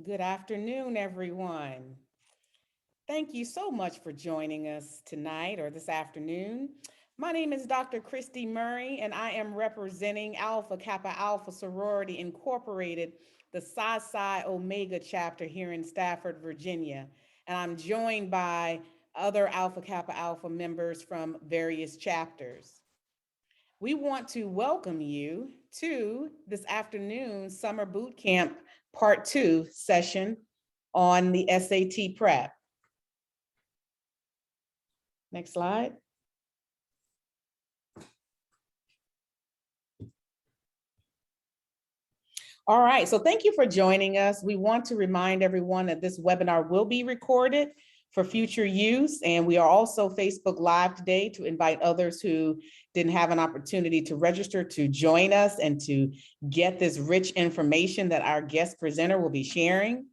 Good afternoon, everyone. Thank you so much for joining us tonight or this afternoon. My name is Dr. Christy Murray, and I am representing Alpha Kappa Alpha Sorority Incorporated, the Psi Psi Omega chapter here in Stafford, Virginia. And I'm joined by other Alpha Kappa Alpha members from various chapters. We want to welcome you to this afternoon's Summer Boot Camp Part 2 session on the SAT prep. Next slide. All right, so thank you for joining us. We want to remind everyone that this webinar will be recorded for future use, and we are also Facebook Live today to invite others who didn't have an opportunity to register to join us and to get this rich information that our guest presenter will be sharing.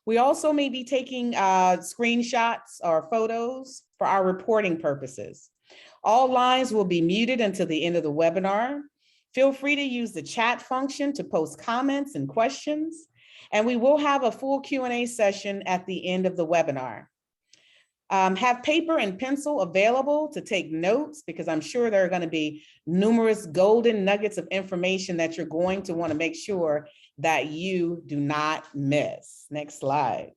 We also may be taking screenshots or photos for our reporting purposes. All lines will be muted until the end of the webinar. Feel free to use the chat function to post comments and questions, and we will have a full Q&A session at the end of the webinar. Have paper and pencil available to take notes, because I'm sure there are going to be numerous golden nuggets of information that you're going to want to make sure that you do not miss. Next slide.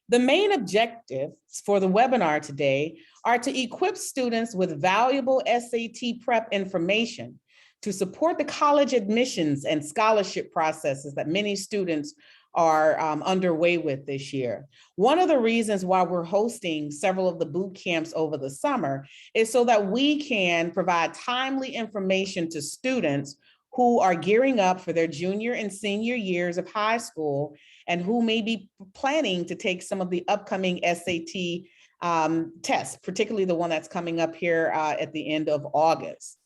The main objectives for the webinar today are to equip students with valuable SAT prep information to support the college admissions and scholarship processes that many students are underway with this year. One of the reasons why we're hosting several of the boot camps over the summer is so that we can provide timely information to students who are gearing up for their junior and senior years of high school and who may be planning to take some of the upcoming SAT tests, particularly the one that's coming up here at the end of August.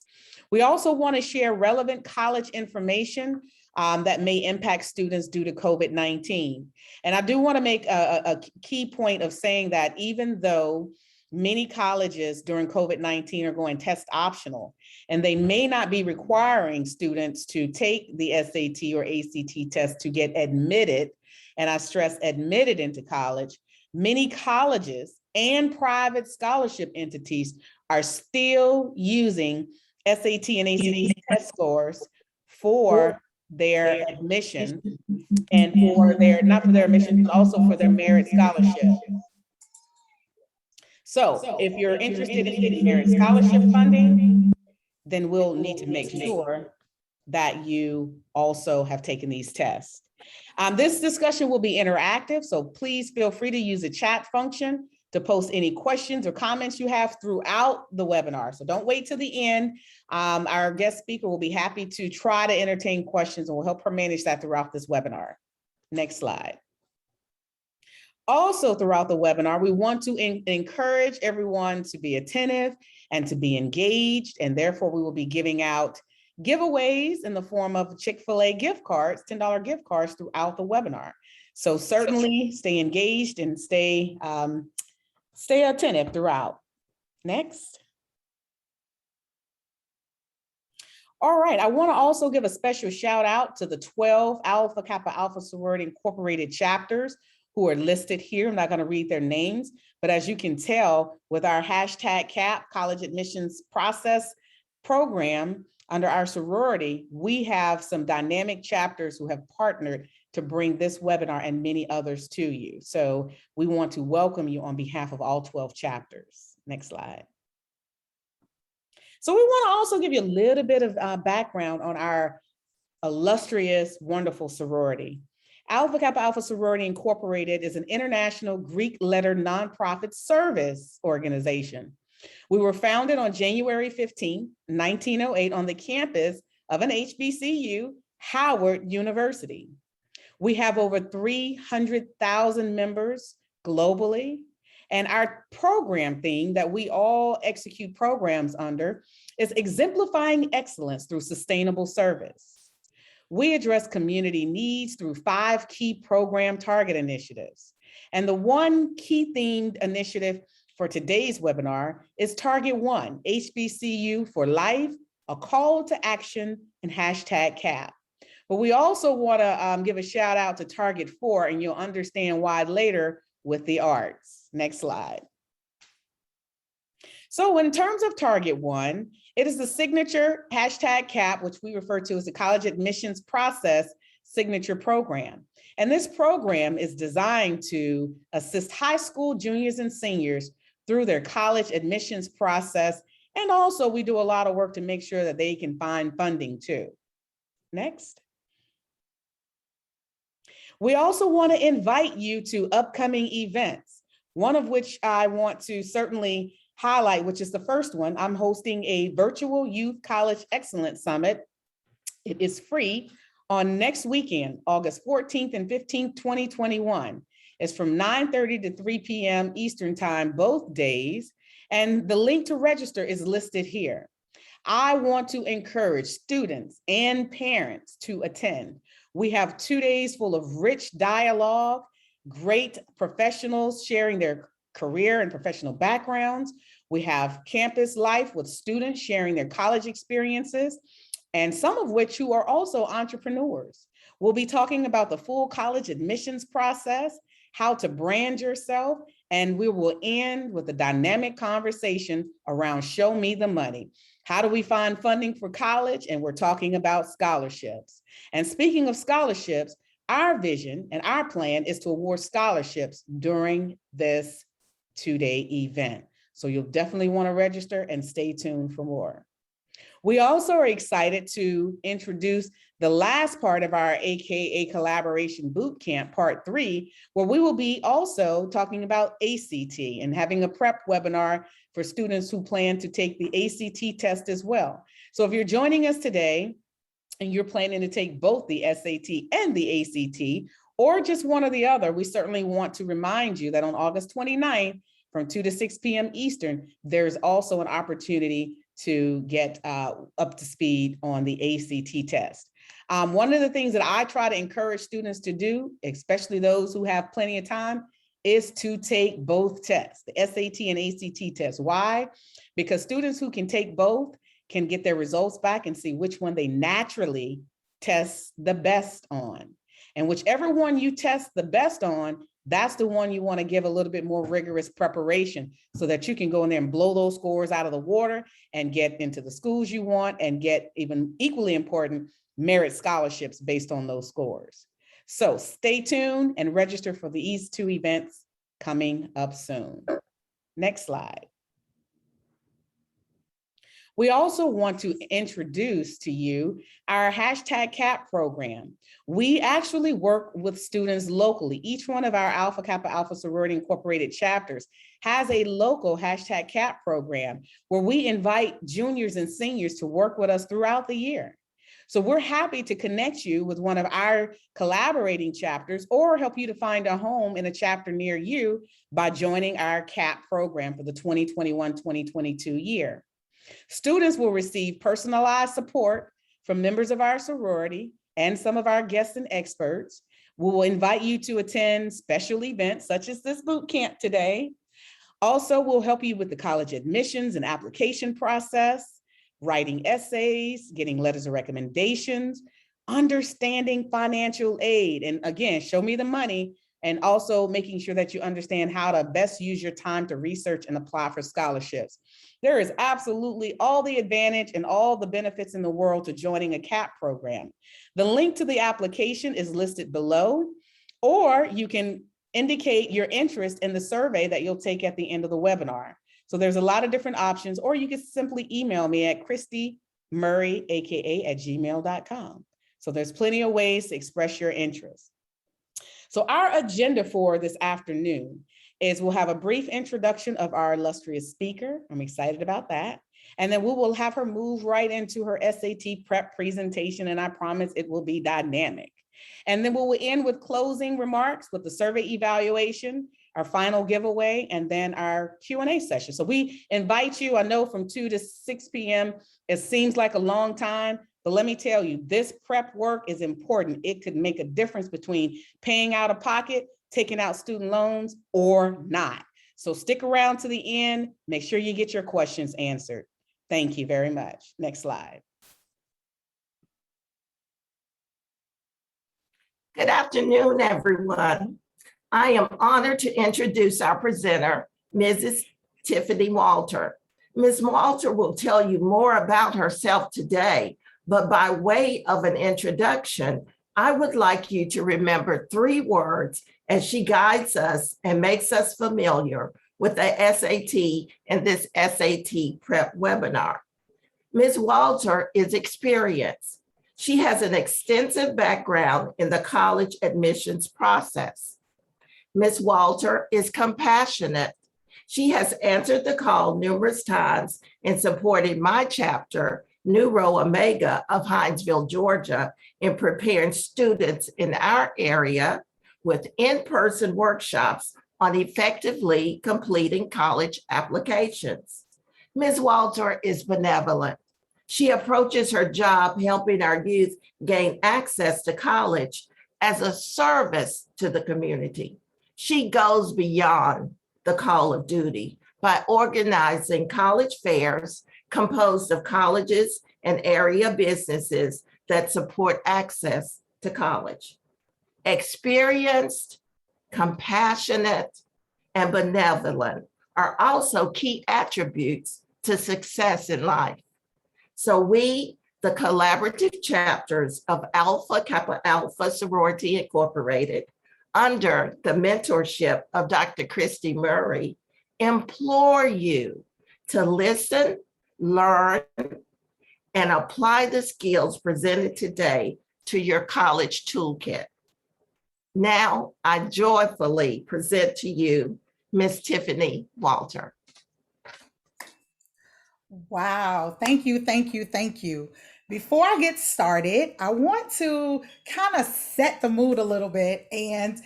We also want to share relevant college information that may impact students due to COVID-19. And I do want to make a key point of saying that even though many colleges during COVID-19 are going test optional, and they may not be requiring students to take the SAT or ACT test to get admitted, and I stress admitted into college, many colleges and private scholarship entities are still using SAT and ACT test scores for their admission and for their, not for their admission, but also for their merit scholarship. So if you're interested in getting merit scholarship funding, then we'll need to make sure that you also have taken these tests. This discussion will be interactive, so please feel free to use the chat function to post any questions or comments you have throughout the webinar. So don't wait till the end. Our guest speaker will be happy to try to entertain questions, and we'll help her manage that throughout this webinar. Next slide. Also throughout the webinar, we want to encourage everyone to be attentive and to be engaged, and therefore we will be giving out giveaways in the form of Chick-fil-A gift cards, $10 gift cards throughout the webinar. So certainly stay engaged and stay attentive throughout. Next. All right, I want to also give a special shout out to the 12 Alpha Kappa Alpha Sorority Incorporated chapters who are listed here. I'm not going to read their names, but as you can tell, with our #CAP college admissions process program under our sorority, we have some dynamic chapters who have partnered to bring this webinar and many others to you. So we want to welcome you on behalf of all 12 chapters. Next slide. So we want to also give you a little bit of background on our illustrious, wonderful sorority. Alpha Kappa Alpha Sorority Incorporated is an international Greek letter nonprofit service organization. We were founded on January 15, 1908 on the campus of an HBCU, Howard University. We have over 300,000 members globally, and our program theme that we all execute programs under is exemplifying excellence through sustainable service. We address community needs through 5 key program target initiatives. And the one key themed initiative for today's webinar is Target 1, HBCU for Life, a call to action, and #CAP. But we also want to give a shout out to Target 4, and you'll understand why later with the arts. Next slide. So in terms of Target 1, it is the signature #CAP, which we refer to as the College Admissions Process Signature Program. And this program is designed to assist high school juniors and seniors through their college admissions process. And also we do a lot of work to make sure that they can find funding too. Next. We also want to invite you to upcoming events, one of which I want to certainly highlight, which is the first one. I'm hosting a virtual Youth College Excellence Summit. It is free on next weekend, August 14th and 15th, 2021. It's from 9:30 to 3 p.m. Eastern Time, both days. And the link to register is listed here. I want to encourage students and parents to attend. We have 2 days full of rich dialogue, great professionals sharing their career and professional backgrounds. We have campus life with students sharing their college experiences, and some of which who are also entrepreneurs. We'll be talking about the full college admissions process, how to brand yourself, and we will end with a dynamic conversation around Show Me the Money. How do we find funding for college? And we're talking about scholarships. And speaking of scholarships, our vision and our plan is to award scholarships during this 2-day event. So you'll definitely want to register and stay tuned for more. We also are excited to introduce the last part of our AKA Collaboration Bootcamp Part 3, where we will be also talking about ACT and having a prep webinar for students who plan to take the ACT test as well. So if you're joining us today and you're planning to take both the SAT and the ACT, or just one or the other, we certainly want to remind you that on August 29th, from 2 to 6 p.m. Eastern, there's also an opportunity to get up to speed on the ACT test. One of the things that I try to encourage students to do, especially those who have plenty of time, is to take both tests, the SAT and ACT test. Why? Because students who can take both can get their results back and see which one they naturally test the best on. And whichever one you test the best on, that's the one you want to give a little bit more rigorous preparation so that you can go in there and blow those scores out of the water and get into the schools you want and get, even equally important, merit scholarships based on those scores. So stay tuned and register for these 2 events coming up soon. Next slide. We also want to introduce to you our #CAP program. We actually work with students locally. Each one of our Alpha Kappa Alpha Sorority Incorporated chapters has a local #CAP program where we invite juniors and seniors to work with us throughout the year. So we're happy to connect you with one of our collaborating chapters or help you to find a home in a chapter near you by joining our CAP program for the 2021-2022 year. Students will receive personalized support from members of our sorority and some of our guests and experts. We will invite you to attend special events such as this boot camp today. Also, we'll help you with the college admissions and application process, writing essays, getting letters of recommendations, understanding financial aid, and again, Show Me the Money, and also making sure that you understand how to best use your time to research and apply for scholarships. There is absolutely all the advantage and all the benefits in the world to joining a CAP program. The link to the application is listed below, or you can indicate your interest in the survey that you'll take at the end of the webinar. So there's a lot of different options, or you can simply email me at christymurray@gmail.com. So there's plenty of ways to express your interest. So our agenda for this afternoon is we'll have a brief introduction of our illustrious speaker. I'm excited about that. And then we will have her move right into her SAT prep presentation, and I promise it will be dynamic. And then we will end with closing remarks with the survey evaluation, our final giveaway, and then our Q&A session. So we invite you, I know from 2 to 6 p.m., it seems like a long time, but let me tell you, this prep work is important. It could make a difference between paying out of pocket, taking out student loans, or not. So stick around to the end. Make sure you get your questions answered. Thank you very much. Next slide. Good afternoon, everyone. I am honored to introduce our presenter, Mrs. Tiffany Walters. Ms. Walters will tell you more about herself today, but by way of an introduction, I would like you to remember 3 words as she guides us and makes us familiar with the SAT and this SAT prep webinar. Ms. Walters is experienced. She has an extensive background in the college admissions process. Ms. Walters is compassionate. She has answered the call numerous times in supporting my chapter, Nu Rho Omega of Hinesville, Georgia, in preparing students in our area with in-person workshops on effectively completing college applications. Ms. Walters is benevolent. She approaches her job helping our youth gain access to college as a service to the community. She goes beyond the call of duty by organizing college fairs composed of colleges and area businesses that support access to college. Experienced, compassionate, and benevolent are also key attributes to success in life. So we, the collaborative chapters of Alpha Kappa Alpha Sorority Incorporated, under the mentorship of Dr. Christy Murray, implore you to listen, learn, and apply the skills presented today to your college toolkit. Now, I joyfully present to you Ms. Tiffany Walters. Wow, thank you, thank you, thank you. Before I get started, I want to kind of set the mood a little bit. And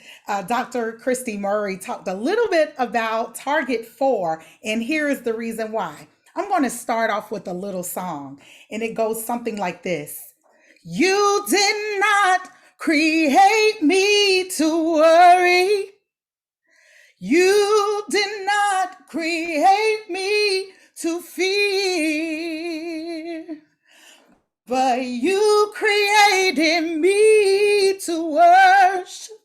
Dr. Christy Murray talked a little bit about Target 4, and here is the reason why. I'm going to start off with a little song, and it goes something like this. You did not create me to worry. You did not create me to fear, but you created me to worship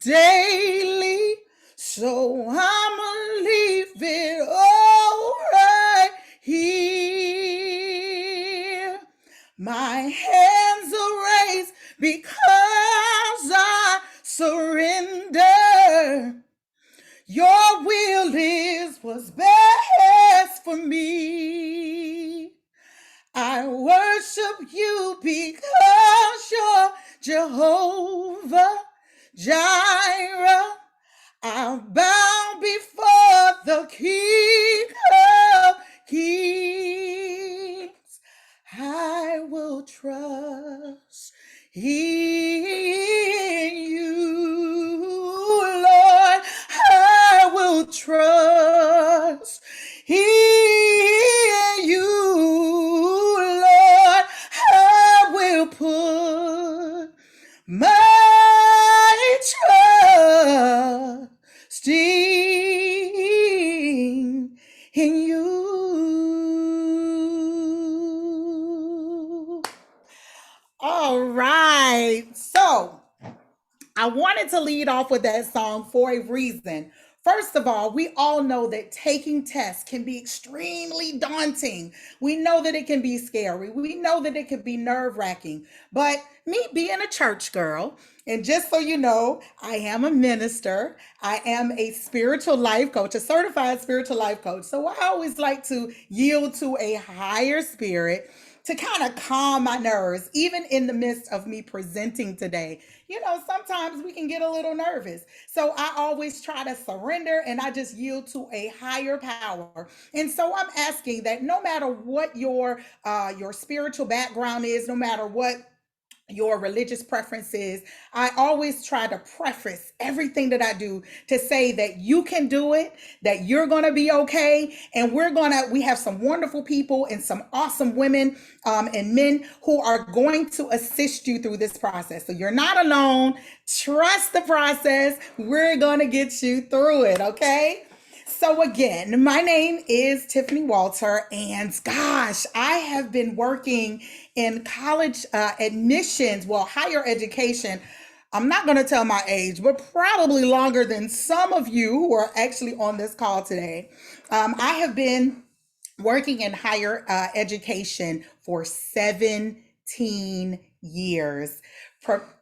daily. So I'ma leave it all right here. My hands are raised because I surrender. Your will is what's best for me. I worship you because you're Jehovah Jireh. I bow before the King of Kings. I will trust in you, Lord. I will trust in you, Lord. I will put my trust in you. All right. So I wanted to lead off with that song for a reason. First of all, we all know that taking tests can be extremely daunting. We know that it can be scary. We know that it can be nerve-wracking. But me being a church girl, and just so you know, I am a minister. I am a spiritual life coach, a certified spiritual life coach. So I always like to yield to a higher spirit to kind of calm my nerves, even in the midst of me presenting today. You know, sometimes we can get a little nervous. So I always try to surrender and I just yield to a higher power. And so I'm asking that no matter what your spiritual background is, no matter what your religious preferences, I always try to preface everything that I do to say that you can do it, that you're going to be okay. And we have some wonderful people and some awesome women and men who are going to assist you through this process. So you're not alone. Trust the process. We're going to get you through it. Okay. So again, my name is Tiffany Walters, and gosh, I have been working in college admissions, well, higher education, I'm not going to tell my age, but probably longer than some of you who are actually on this call today. I have been working in higher education for 17 years,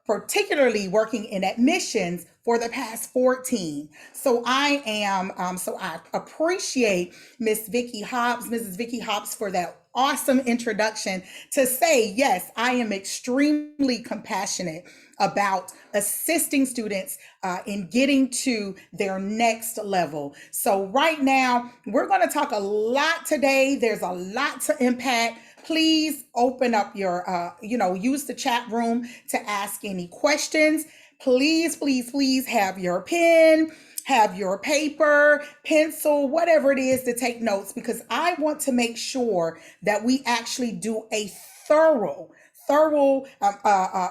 particularly working in admissions for the past 14. So I appreciate Mrs. Vicky Hobbs for that awesome introduction to say, yes, I am extremely compassionate about assisting students in getting to their next level. So right now, we're going to talk a lot today. There's a lot to impact. Please open up your, use the chat room to ask any questions. Please, please, please have your pen, have your paper, pencil, whatever it is to take notes, because I want to make sure that we actually do a thorough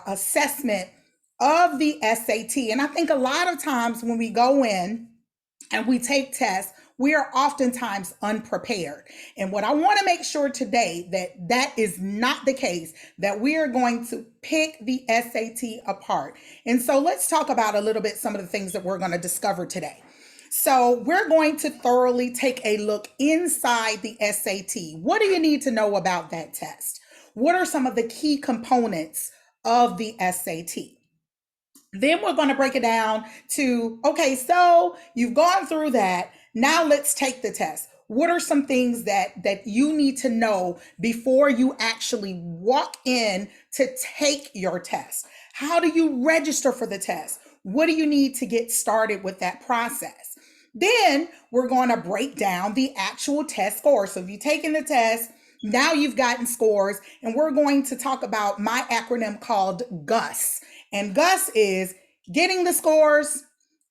assessment of the SAT. And I think a lot of times when we go in and we take tests, we are oftentimes unprepared. And what I want to make sure today that is not the case, that we are going to pick the SAT apart. And so let's talk about a little bit some of the things that we're going to discover today. So we're going to thoroughly take a look inside the SAT. What do you need to know about that test? What are some of the key components of the SAT? Then we're going to break it down to, okay, so you've gone through that. Now let's take the test. What are some things that you need to know before you actually walk in to take your test? How do you register for the test? What do you need to get started with that process? Then we're going to break down the actual test score. So if you've taken the test, now you've gotten scores, and we're going to talk about my acronym called GUS. And GUS is getting the scores,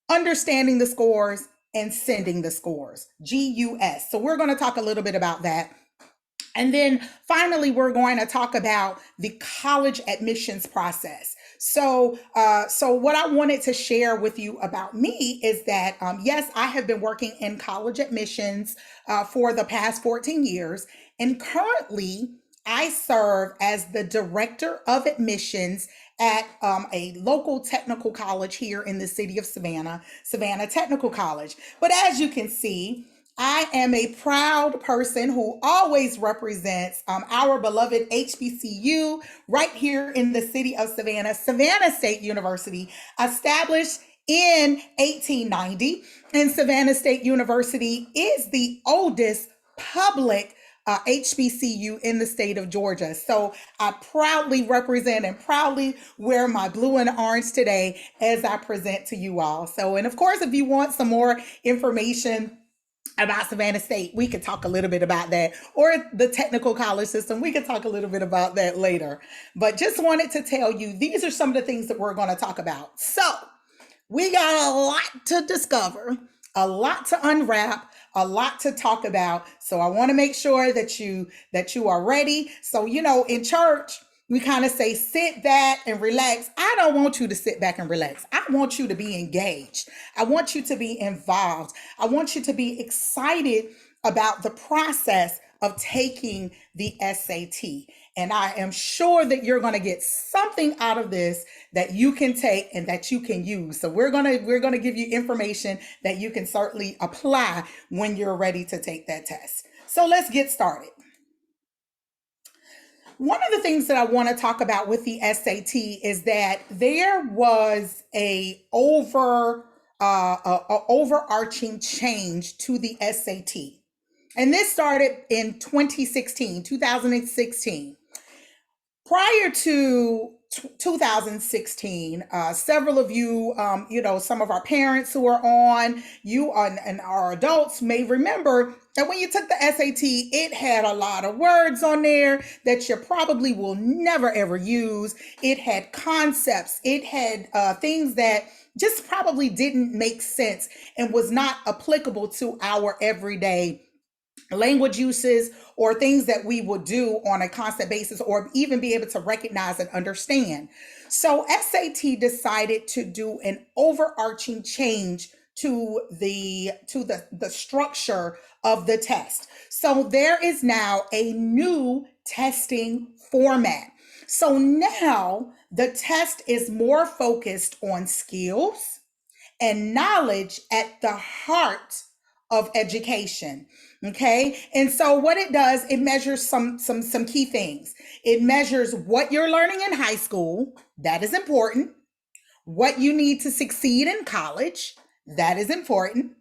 understanding the scores, and sending the scores, GUS. So we're going to talk a little bit about that. And then finally, we're going to talk about the college admissions process. So what I wanted to share with you about me is that, yes, I have been working in college admissions for the past 14 years. And currently, I serve as the director of admissions at a local technical college here in the city of Savannah, Savannah Technical College. But as you can see, I am a proud person who always represents our beloved HBCU right here in the city of Savannah, Savannah State University, established in 1890. And Savannah State University is the oldest public HBCU in the state of Georgia. So I proudly represent and proudly wear my blue and orange today as I present to you all. So, and of course, if you want some more information about Savannah State, we could talk a little bit about that, or the technical college system. We could talk a little bit about that later. But just wanted to tell you, these are some of the things that we're going to talk about. So we got a lot to discover, a lot to unwrap, a lot to talk about. So I want to make sure that you are ready. So, in church, we kind of say, sit back and relax. I don't want you to sit back and relax. I want you to be engaged. I want you to be involved. I want you to be excited about the process of taking the SAT. And I am sure that you're going to get something out of this that you can take and that you can use. So we're going to give you information that you can certainly apply when you're ready to take that test. So let's get started. One of the things that I want to talk about with the SAT is that there was a overarching change to the SAT. And this started in 2016. Prior to 2016, several of you, some of our parents who are on, and our adults may remember that when you took the SAT, it had a lot of words on there that you probably will never ever use. It had concepts. It had things that just probably didn't make sense and was not applicable to our everyday language uses or things that we would do on a constant basis or even be able to recognize and understand. So SAT decided to do an overarching change to the structure of the test. So there is now a new testing format. So now the test is more focused on skills and knowledge at the heart of education. Okay. And so what it does, it measures some key things. It measures what you're learning in high school. That is important. What you need to succeed in college. That is important.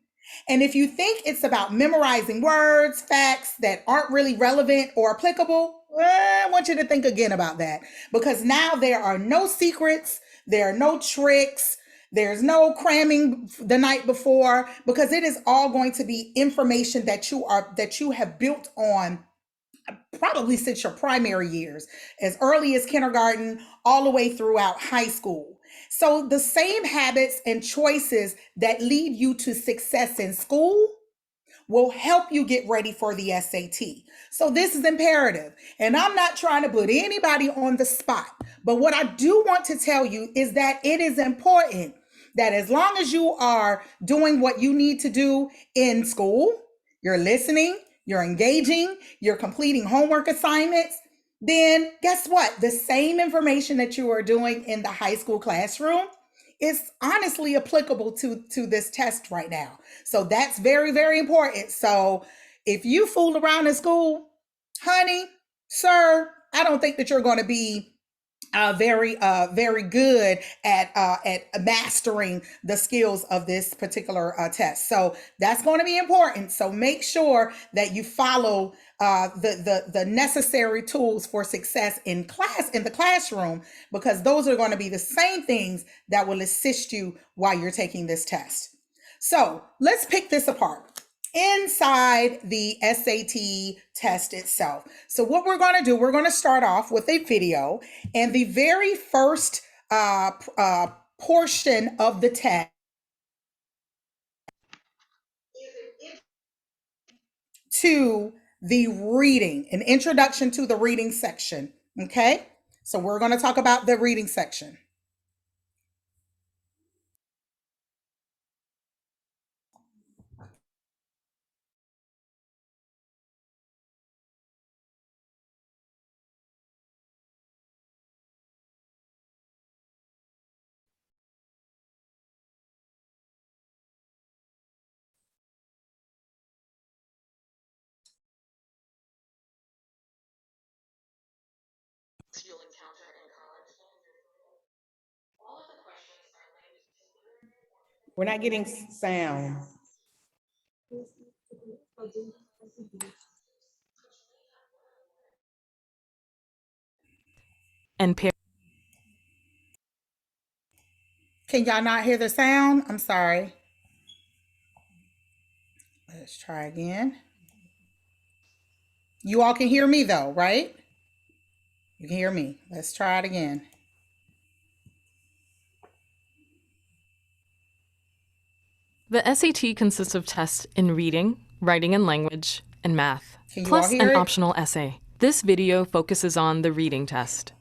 And if you think it's about memorizing words, facts that aren't really relevant or applicable, I want you to think again about that, because now there are no secrets, there are no tricks, there's no cramming the night before, because it is all going to be information that you have built on probably since your primary years, as early as kindergarten, all the way throughout high school. So the same habits and choices that lead you to success in school will help you get ready for the SAT. So this is imperative. And I'm not trying to put anybody on the spot, but what I do want to tell you is that it is important that as long as you are doing what you need to do in school, you're listening, you're engaging, you're completing homework assignments, then guess what? The same information that you are doing in the high school classroom is honestly applicable to this test right now. So that's very, very important. So if you fool around in school, honey, sir, I don't think that you're going to be very good at mastering the skills of this particular test. So that's going to be important. So make sure that you follow the necessary tools for success in the classroom, because those are going to be the same things that will assist you while you're taking this test. So let's pick this apart. Inside the SAT test itself. So what we're going to do, we're going to start off with a video, and the very first portion of the test is to the reading, an introduction to the reading section. Okay, so we're going to talk about the reading section. You'll encounter in college. All of the questions are linked. We're not getting sound. And pair. Can y'all not hear the sound? I'm sorry. Let's try again. You all can hear me though, right? You can hear me. Let's try it again. The SAT consists of tests in reading, writing and language, and math, Can you all plus hear an it? optional essay. This video focuses on the reading test.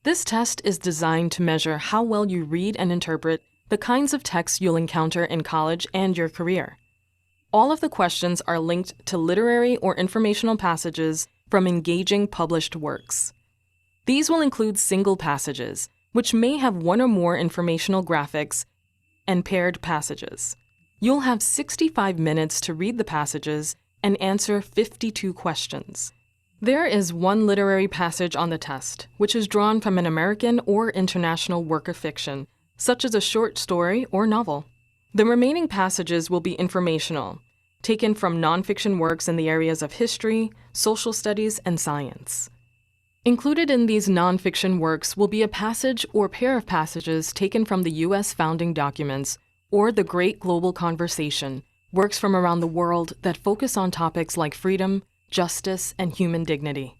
This test is designed to measure how well you read and interpret the kinds of texts you'll encounter in college and your career. All of the questions are linked to literary or informational passages from engaging published works. These will include single passages, which may have one or more informational graphics, and paired passages. You'll have 65 minutes to read the passages and answer 52 questions. There is one literary passage on the test, which is drawn from an American or international work of fiction, such as a short story or novel. The remaining passages will be informational, taken from nonfiction works in the areas of history, social studies, and science. Included in these nonfiction works will be a passage or pair of passages taken from the U.S. founding documents or the Great Global Conversation, works from around the world that focus on topics like freedom, justice, and human dignity.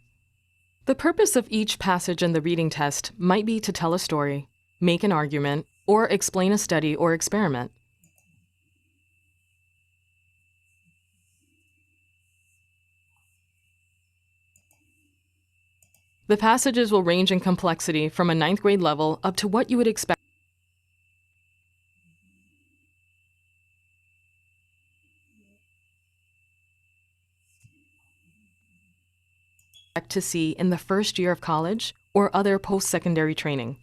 The purpose of each passage in the reading test might be to tell a story, make an argument, or explain a study or experiment. The passages will range in complexity from a 9th grade level up to what you would expect to see in the first year of college or other post-secondary training.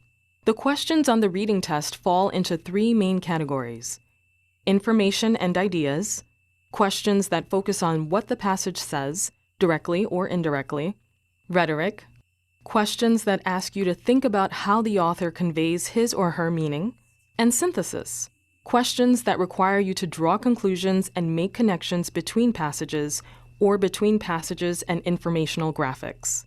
The questions on the reading test fall into three main categories: information and ideas, questions that focus on what the passage says, directly or indirectly, rhetoric, questions that ask you to think about how the author conveys his or her meaning, and synthesis, questions that require you to draw conclusions and make connections between passages or between passages and informational graphics.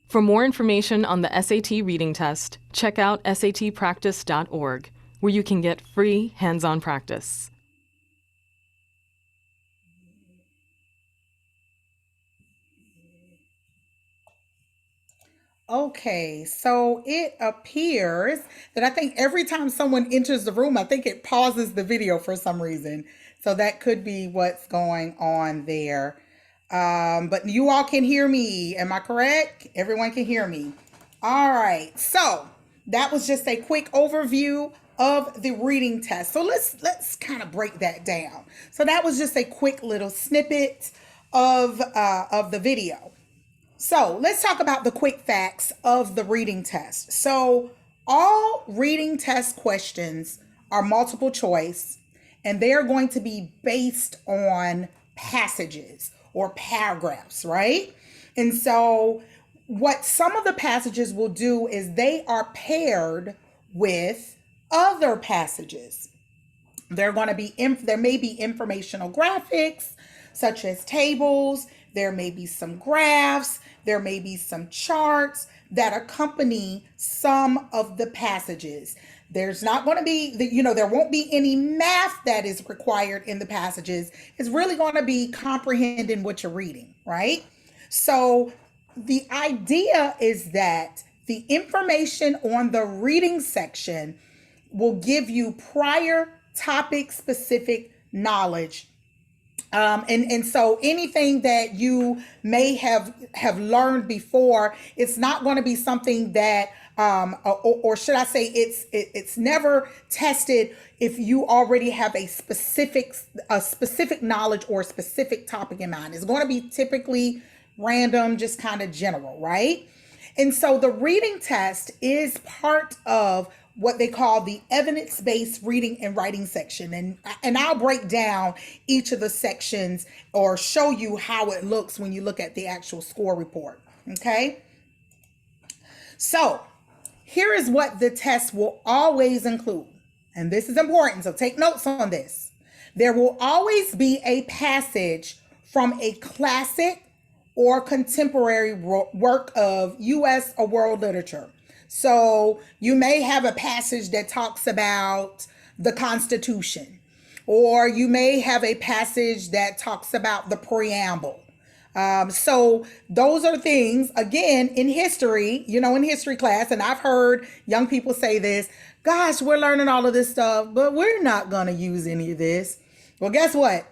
For more information on the SAT reading test, check out satpractice.org, where you can get free hands-on practice. Okay, so it appears that I think every time someone enters the room, I think it pauses the video for some reason. So that could be what's going on there. But you all can hear me. Am I correct? Everyone can hear me. All right. So that was just a quick overview of the reading test. So let's kind of break that down. So that was just a quick little snippet of the video. So let's talk about the quick facts of the reading test. So all reading test questions are multiple choice, and they are going to be based on passages or paragraphs, right? And so what some of the passages will do is they are paired with other passages. There may be informational graphics such as tables. There may be some graphs. There may be some charts that accompany some of the passages. There's not going to be, there won't be any math that is required in the passages. It's really going to be comprehending what you're reading, right? So the idea is that the information on the reading section will give you prior topic specific knowledge. And so anything that you may have learned before, it's not going to be something that, or should I say, it's never tested if you already have a specific knowledge or a specific topic in mind. It's going to be typically random, just kind of general, right? And so the reading test is part of what they call the evidence-based reading and writing section. And I'll break down each of the sections or show you how it looks when you look at the actual score report, okay? So here is what the test will always include. And this is important, so take notes on this. There will always be a passage from a classic or contemporary work of U.S. or world literature. So you may have a passage that talks about the Constitution, or you may have a passage that talks about the preamble. So those are things, again, in history, in history class, and I've heard young people say this, gosh, we're learning all of this stuff, but we're not going to use any of this. Well, guess what?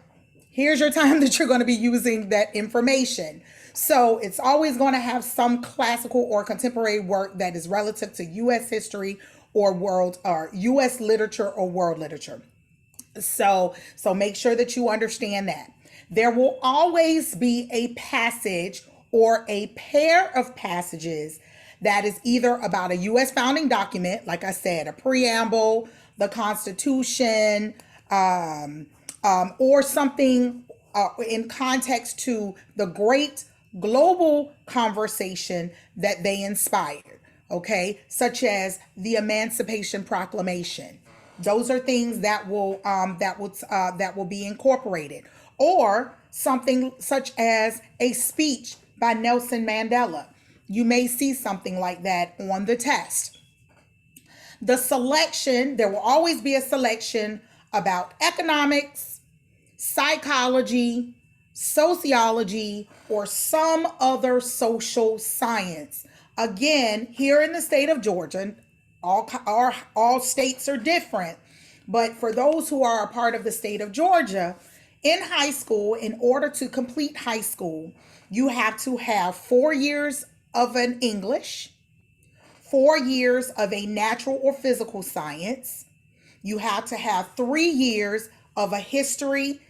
Here's your time that you're going to be using that information. So it's always going to have some classical or contemporary work that is relative to U.S. history or U.S. literature or world literature. So make sure that you understand that. There will always be a passage or a pair of passages that is either about a U.S. founding document, like I said, a preamble, the Constitution, or something in context to the great global conversation that they inspired, okay, such as the Emancipation Proclamation. Those are things that will be incorporated, or something such as a speech by Nelson Mandela. You may see something like that on the test. The selection, there will always be a selection about economics, psychology, sociology, or some other social science. Again, here in the state of Georgia, all states are different, but for those who are a part of the state of Georgia, in high school, in order to complete high school, you have to have 4 years of an English, 4 years of a natural or physical science. You have to have 3 years of a history,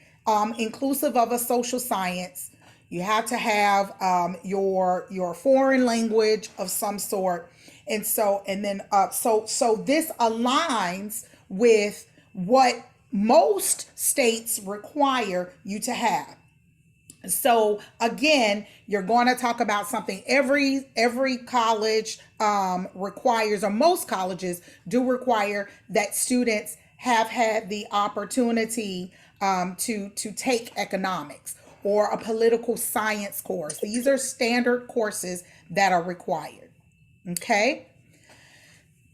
inclusive of a social science. You have to have your foreign language of some sort. And so, and then so this aligns with what most states require you to have. So again, you're going to talk about something every college requires, or most colleges do require, that students have had the opportunity to take economics or a political science course. These are standard courses that are required. Okay.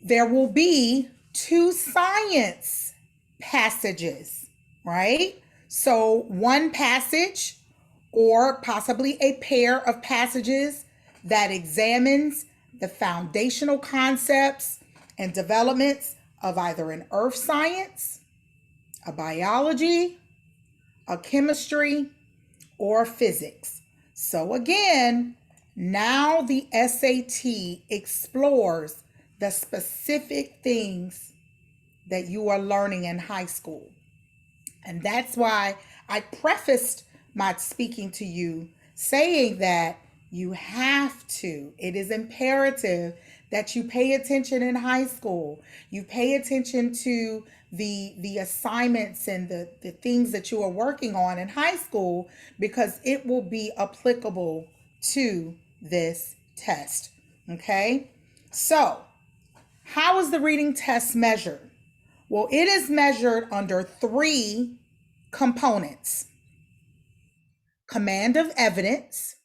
There will be 2 science passages, right? So one passage or possibly a pair of passages that examines the foundational concepts and developments of either an earth science, a biology, a chemistry, or physics. So again, now the SAT explores the specific things that you are learning in high school. And that's why I prefaced my speaking to you saying that you have to, it is imperative that you pay attention in high school. You pay attention to the assignments and the things that you are working on in high school, because it will be applicable to this test. Okay? So, how is the reading test measured? Well, it is measured under 3 components: command of evidence,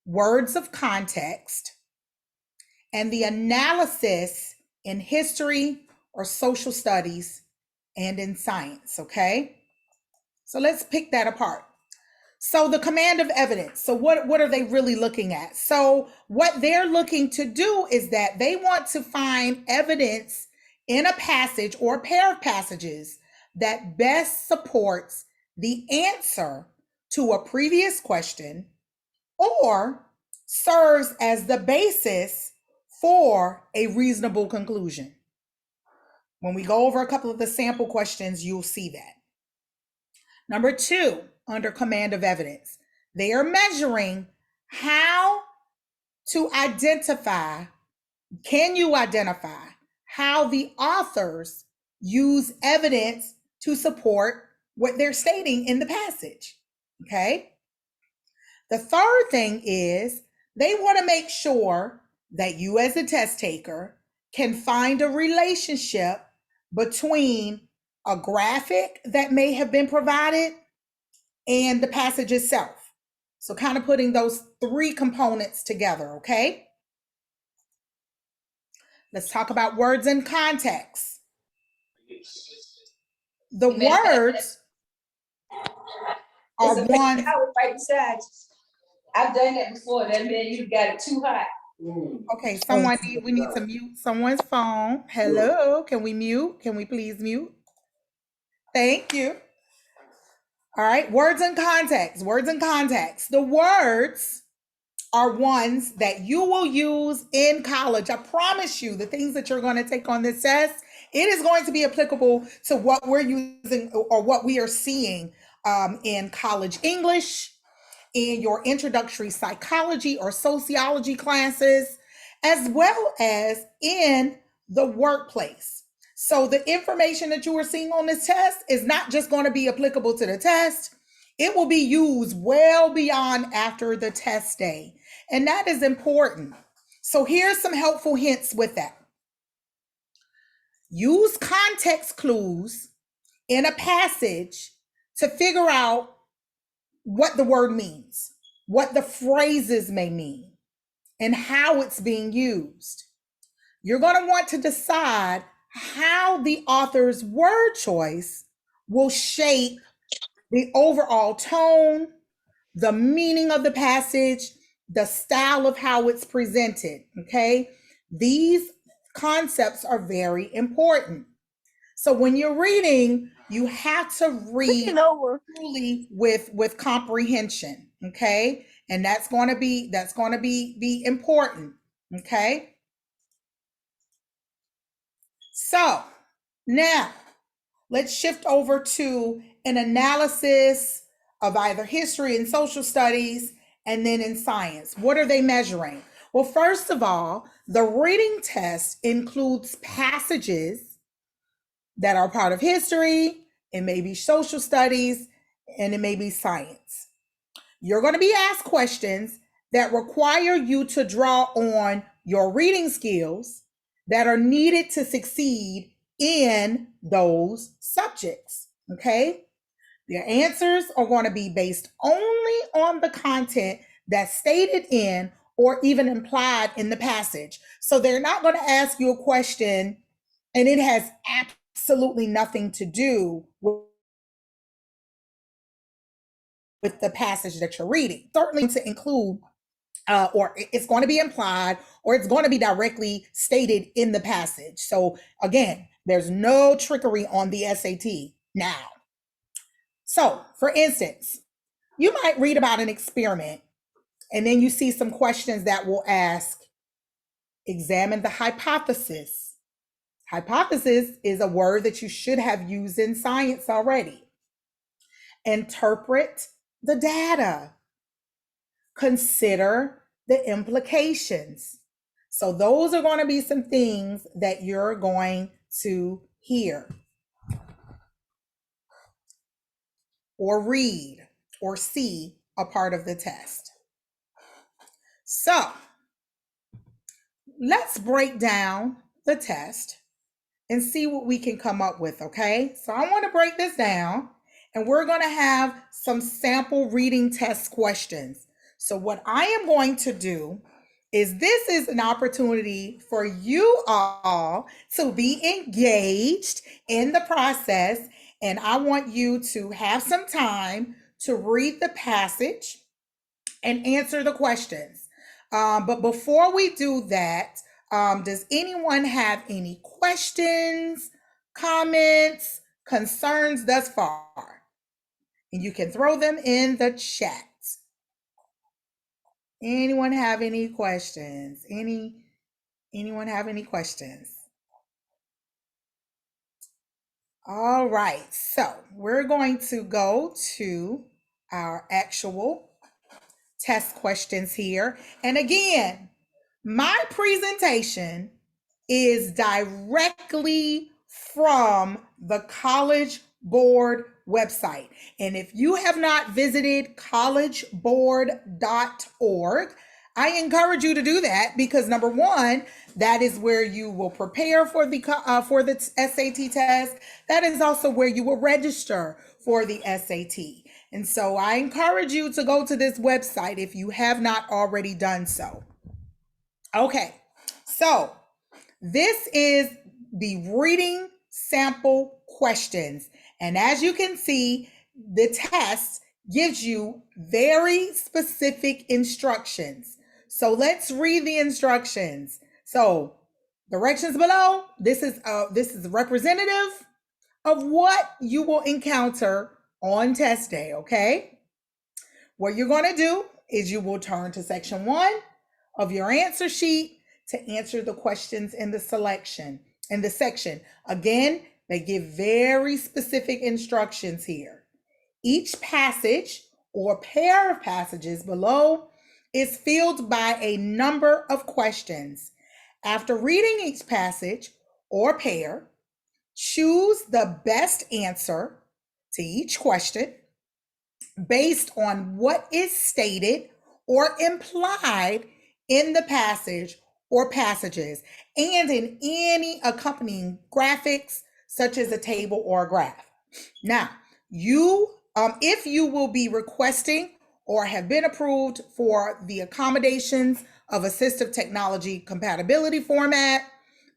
words of context, and the analysis in history or social studies and in science. Okay, so let's pick that apart. So the command of evidence. So what are they really looking at? So what they're looking to do is that they want to find evidence in a passage or a pair of passages that best supports the answer to a previous question or serves as the basis for a reasonable conclusion. When we go over a couple of the sample questions, you'll see that. Number 2, under command of evidence, they are measuring how to identify, can you identify how the authors use evidence to support what they're stating in the passage? Okay. The third thing is they want to make sure that you as a test taker can find a relationship between a graphic that may have been provided and the passage itself. So kind of putting those 3 components together, okay? Let's talk about words and context. The words are ones. Right beside you. I've done that before. That meant you got it too hot. Okay, we need to mute someone's phone. Hello, can we mute? Can we please mute? Thank you. All right, words and context. Words and context. The words are ones that you will use in college. I promise you, the things that you're going to take on this test, it is going to be applicable to what we're using or what we are seeing in college English, in your introductory psychology or sociology classes, as well as in the workplace. So the information that you are seeing on this test is not just going to be applicable to the test. It will be used well beyond after the test day. And that is important. So here's some helpful hints with that. Use context clues in a passage to figure out what the word means, what the phrases may mean, and how it's being used. You're going to want to decide how the author's word choice will shape the overall tone, the meaning of the passage, the style of how it's presented, okay? These concepts are very important. So when you're reading, you have to read truly with comprehension, okay? And that's going to be important, okay? So now let's shift over to an analysis of either history and social studies, and then in science. What are they measuring? Well, first of all, the reading test includes passages that are part of history, it may be social studies, and it may be science. You're going to be asked questions that require you to draw on your reading skills that are needed to succeed in those subjects. Okay? Their answers are going to be based only on the content that's stated in or even implied in the passage. So they're not going to ask you a question and it has absolutely nothing to do with the passage that you're reading. Certainly to include or it's going to be implied or it's going to be directly stated in the passage. So again, there's no trickery on the SAT now. So for instance, you might read about an experiment and then you see some questions that will ask, examine the hypothesis. Hypothesis is a word that you should have used in science already. Interpret the data. Consider the implications. So those are going to be some things that you're going to hear or read or see a part of the test. So let's break down the test and see what we can come up with, okay? So I want to break this down and we're going to have some sample reading test questions. So what I am going to do is this is an opportunity for you all to be engaged in the process, and I want you to have some time to read the passage and answer the questions. But before we do that, does anyone have any questions, comments, concerns thus far? And you can throw them in the chat. Anyone have any questions? Anyone have any questions? All right, so we're going to go to our actual test questions here. And again, my presentation is directly from the College Board website. And if you have not visited collegeboard.org, I encourage you to do that because number one, that is where you will prepare for the SAT test. That is also where you will register for the SAT. And so I encourage you to go to this website if you have not already done so. Okay, so this is the reading sample questions. And as you can see, the test gives you very specific instructions. So let's read the instructions. So directions below, this is representative of what you will encounter on test day, okay? What you're going to do is you will turn to section 1 of your answer sheet to answer the questions in the section. Again, they give very specific instructions here. Each passage or pair of passages below is filled by a number of questions. After reading each passage or pair, choose the best answer to each question based on what is stated or implied in the passage or passages and in any accompanying graphics such as a table or a graph. Now, if you will be requesting or have been approved for the accommodations of assistive technology compatibility format,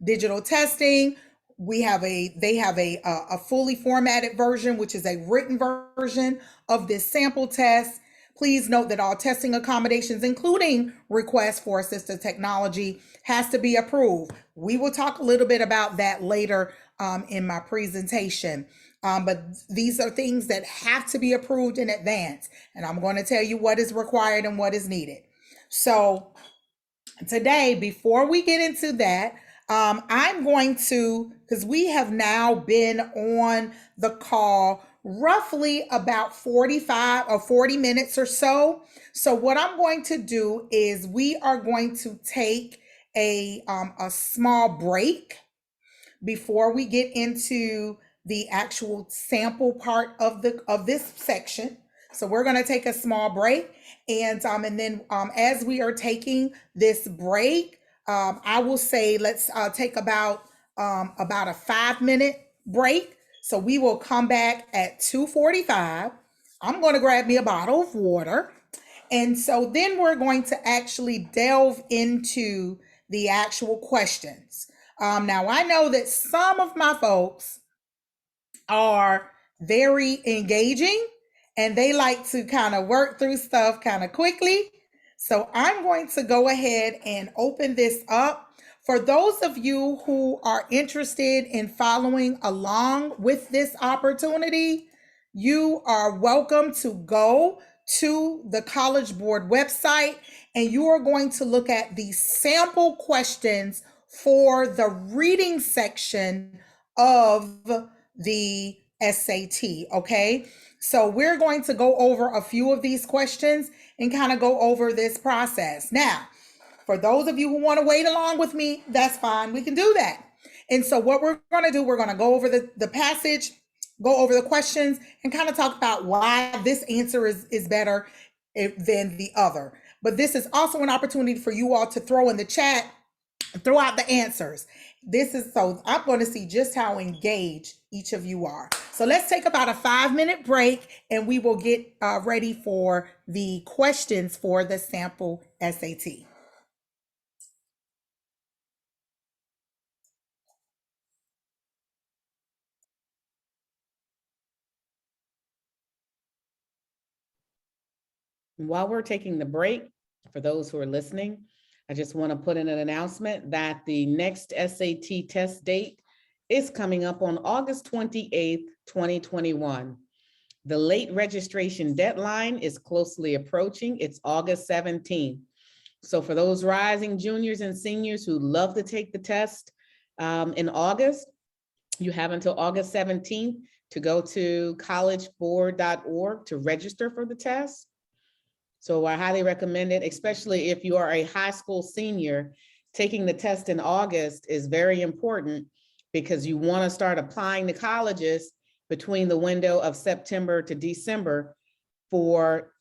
digital testing, they have a fully formatted version, which is a written version of this sample test. Please note that all testing accommodations, including requests for assistive technology, has to be approved. We will talk a little bit about that later in my presentation. But these are things that have to be approved in advance. And I'm going to tell you what is required and what is needed. So today, before we get into that, I'm going to, because we have now been on the call roughly about 45 or 40 minutes or so. So what I'm going to do is we are going to take a small break before we get into the actual sample part of this section. So we're going to take a small break, and then as we are taking this break, I will say let's take about a 5 minute break. So we will come back at 2:45. I'm going to grab me a bottle of water. And so then we're going to actually delve into the actual questions. Now, I know that some of my folks are very engaging and they like to kind of work through stuff kind of quickly. So I'm going to go ahead and open this up. For those of you who are interested in following along with this opportunity, you are welcome to go to the College Board website and you are going to look at the sample questions for the reading section of the SAT. Okay. So we're going to go over a few of these questions and kind of go over this process. Now, for those of you who want to wait along with me, that's fine. We can do that. And so what we're going to do, we're going to go over the passage, go over the questions, and kind of talk about why this answer is better than the other. But this is also an opportunity for you all to throw in the chat, throw out the answers. This is so I'm going to see just how engaged each of you are. So let's take about a 5 minute break and we will get ready for the questions for the sample SAT. While we're taking the break, for those who are listening, I just want to put in an announcement that the next SAT test date is coming up on August 28th, 2021. The late registration deadline is closely approaching. It's August 17th. So for those rising juniors and seniors who love to take the test in August, you have until August 17th to go to collegeboard.org to register for the test. So I highly recommend it, especially if you are a high school senior. Taking the test in August is very important because you want to start applying to colleges between the window of September to December for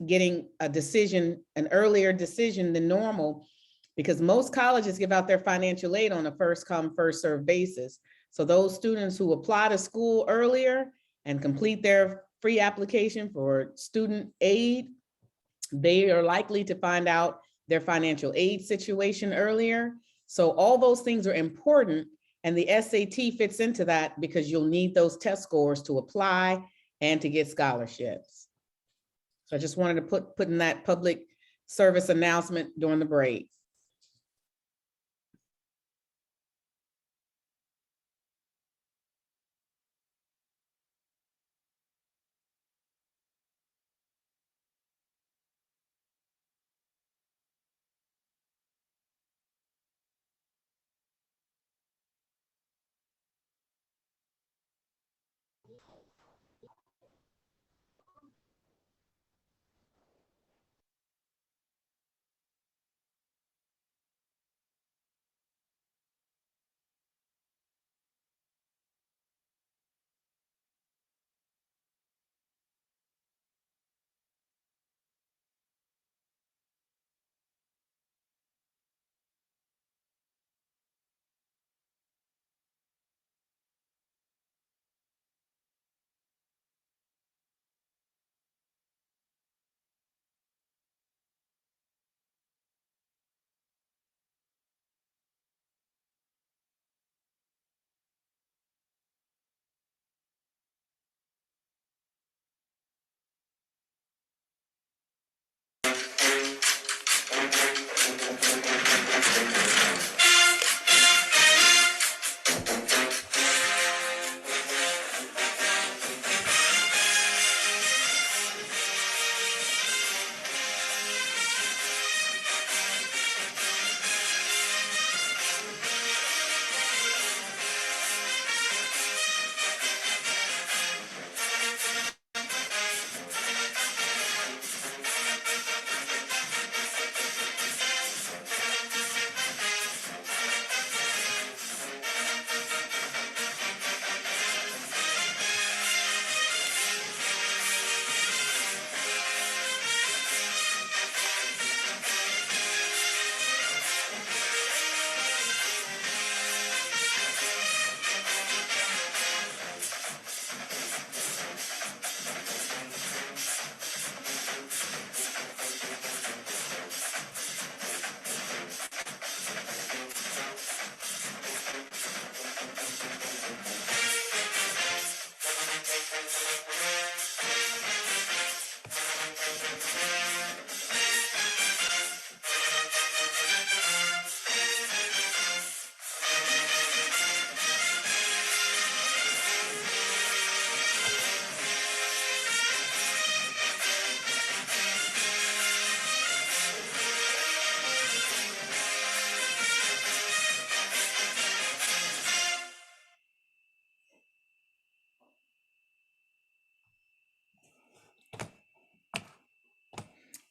getting a decision, an earlier decision than normal, because most colleges give out their financial aid on a first come, first served basis. So those students who apply to school earlier and complete their free application for student aid, they are likely to find out their financial aid situation earlier. So all those things are important, and the SAT fits into that because you'll need those test scores to apply and to get scholarships. So I just wanted to put in that public service announcement during the break.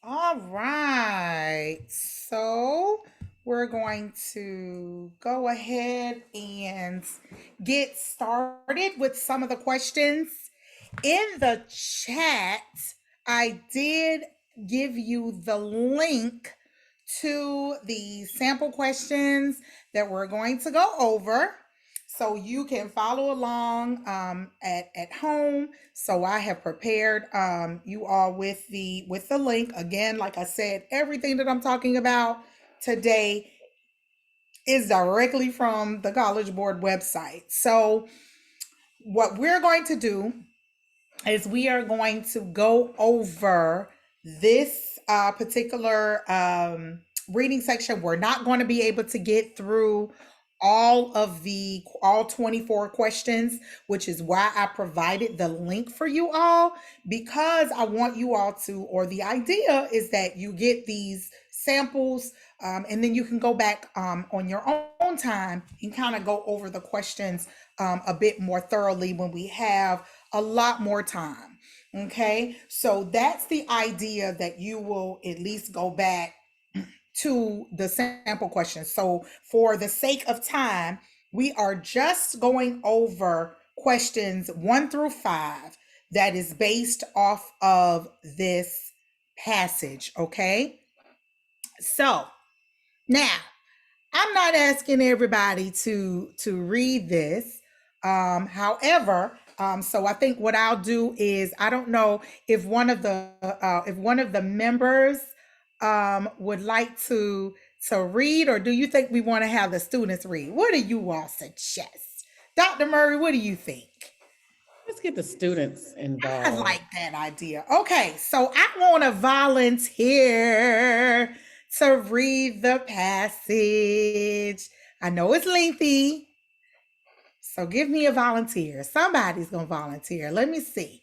All right. So we're going to go ahead and get started with some of the questions. In the chat, I did give you the link to the sample questions that we're going to go over so you can follow along at home. So I have prepared you all with the link. Again, like I said, everything that I'm talking about today is directly from the College Board website. So what we're going to do is we are going to go over this particular reading section. We're not going to be able to get through all 24 questions, which is why I provided the link for you all, because I want you all to, or the idea is that you get these samples and then you can go back on your own time and kind of go over the questions a bit more thoroughly when we have a lot more time. Okay, so that's the idea, that you will at least go back to the sample questions. So for the sake of time, we are just going over questions 1 through 5 that is based off of this passage. Okay, so now I'm not asking everybody to read this. However, so I think what I'll do is, I don't know if one of the members would like to read, or do you think we want to have the students read? What do you all suggest? Dr. Murray, what do you think? Let's get the students I involved. like that idea. Okay, so I want to volunteer to read the passage. I know it's lengthy, so give me a volunteer. Somebody's gonna volunteer. Let me see.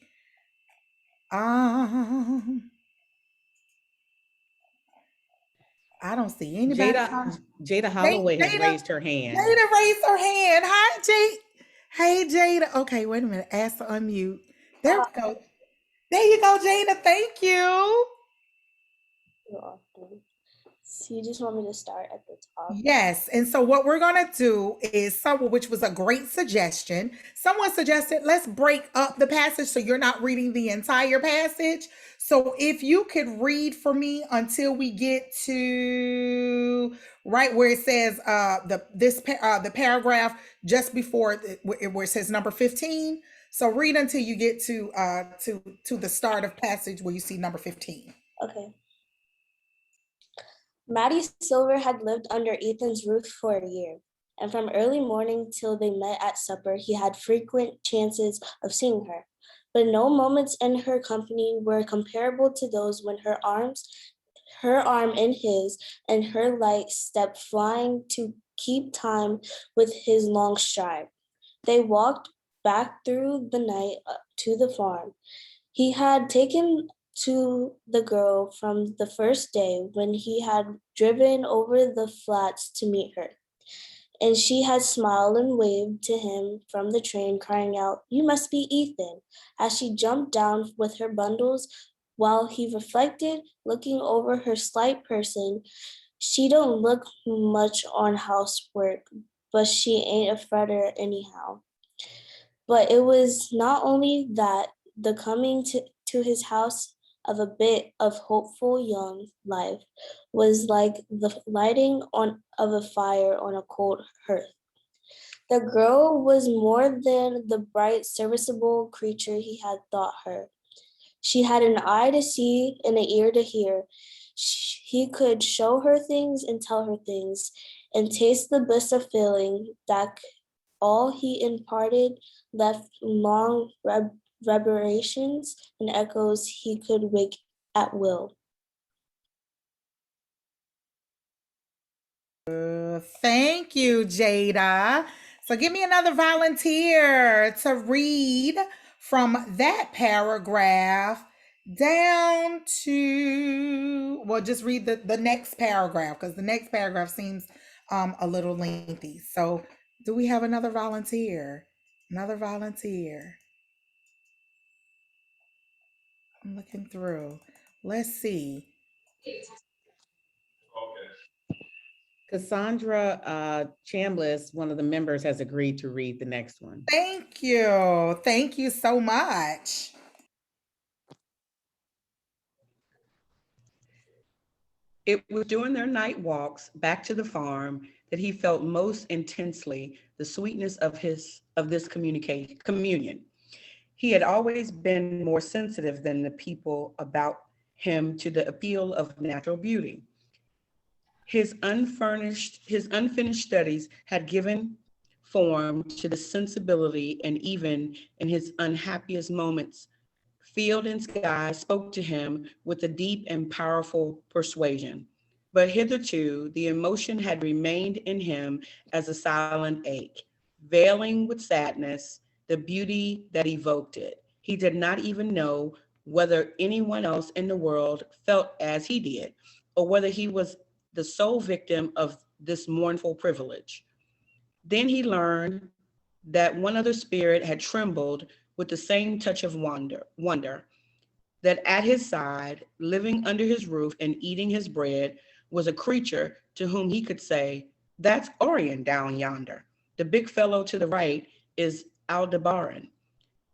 I don't see anybody. Jada Holloway has Jada, raised her hand. Jada raised her hand. Hi, Jade. Hey, Jada. Okay, wait a minute. Ask to unmute. There we go. There you go, Jada. Thank you. So you just want me to start at the top? Yes. And so what we're going to do is which was a great suggestion. Someone suggested, let's break up the passage so you're not reading the entire passage. So if you could read for me until we get to right where it says the paragraph just before where it says number 15. So read until you get to the start of passage where you see number 15. Okay. Maddie Silver had lived under Ethan's roof for a year, and from early morning till they met at supper, he had frequent chances of seeing her. But no moments in her company were comparable to those when her arm in his, and her light step flying to keep time with his long stride. They walked back through the night to the farm. He had taken to the girl from the first day when he had driven over the flats to meet her. And she had smiled and waved to him from the train, crying out, "You must be Ethan," as she jumped down with her bundles. While he reflected, looking over her slight person, she don't look much on housework, but she ain't a fretter anyhow. But it was not only that the coming to his house of a bit of hopeful young life was like the lighting of a fire on a cold hearth. The girl was more than the bright, serviceable creature he had thought her. She had an eye to see and an ear to hear. He could show her things and tell her things, and taste the bliss of feeling that all he imparted left long reverberations and echoes he could wake at will. Thank you, Jada. So give me another volunteer to read from that paragraph down to, well, just read the next paragraph, because the next paragraph seems a little lengthy. So do we have another volunteer? Another volunteer. I'm looking through. Let's see. Cassandra Chambliss, one of the members, has agreed to read the next one. Thank you. Thank you so much. It was during their night walks back to the farm that he felt most intensely the sweetness of this communion. He had always been more sensitive than the people about him to the appeal of natural beauty. His unfinished studies had given form to the sensibility, and even in his unhappiest moments, field and sky spoke to him with a deep and powerful persuasion. But hitherto, the emotion had remained in him as a silent ache, veiling with sadness the beauty that evoked it. He did not even know whether anyone else in the world felt as he did, or whether he was the sole victim of this mournful privilege. Then he learned that one other spirit had trembled with the same touch of wonder, that at his side, living under his roof and eating his bread, was a creature to whom he could say, "That's Orion down yonder. The big fellow to the right is Aldebaran.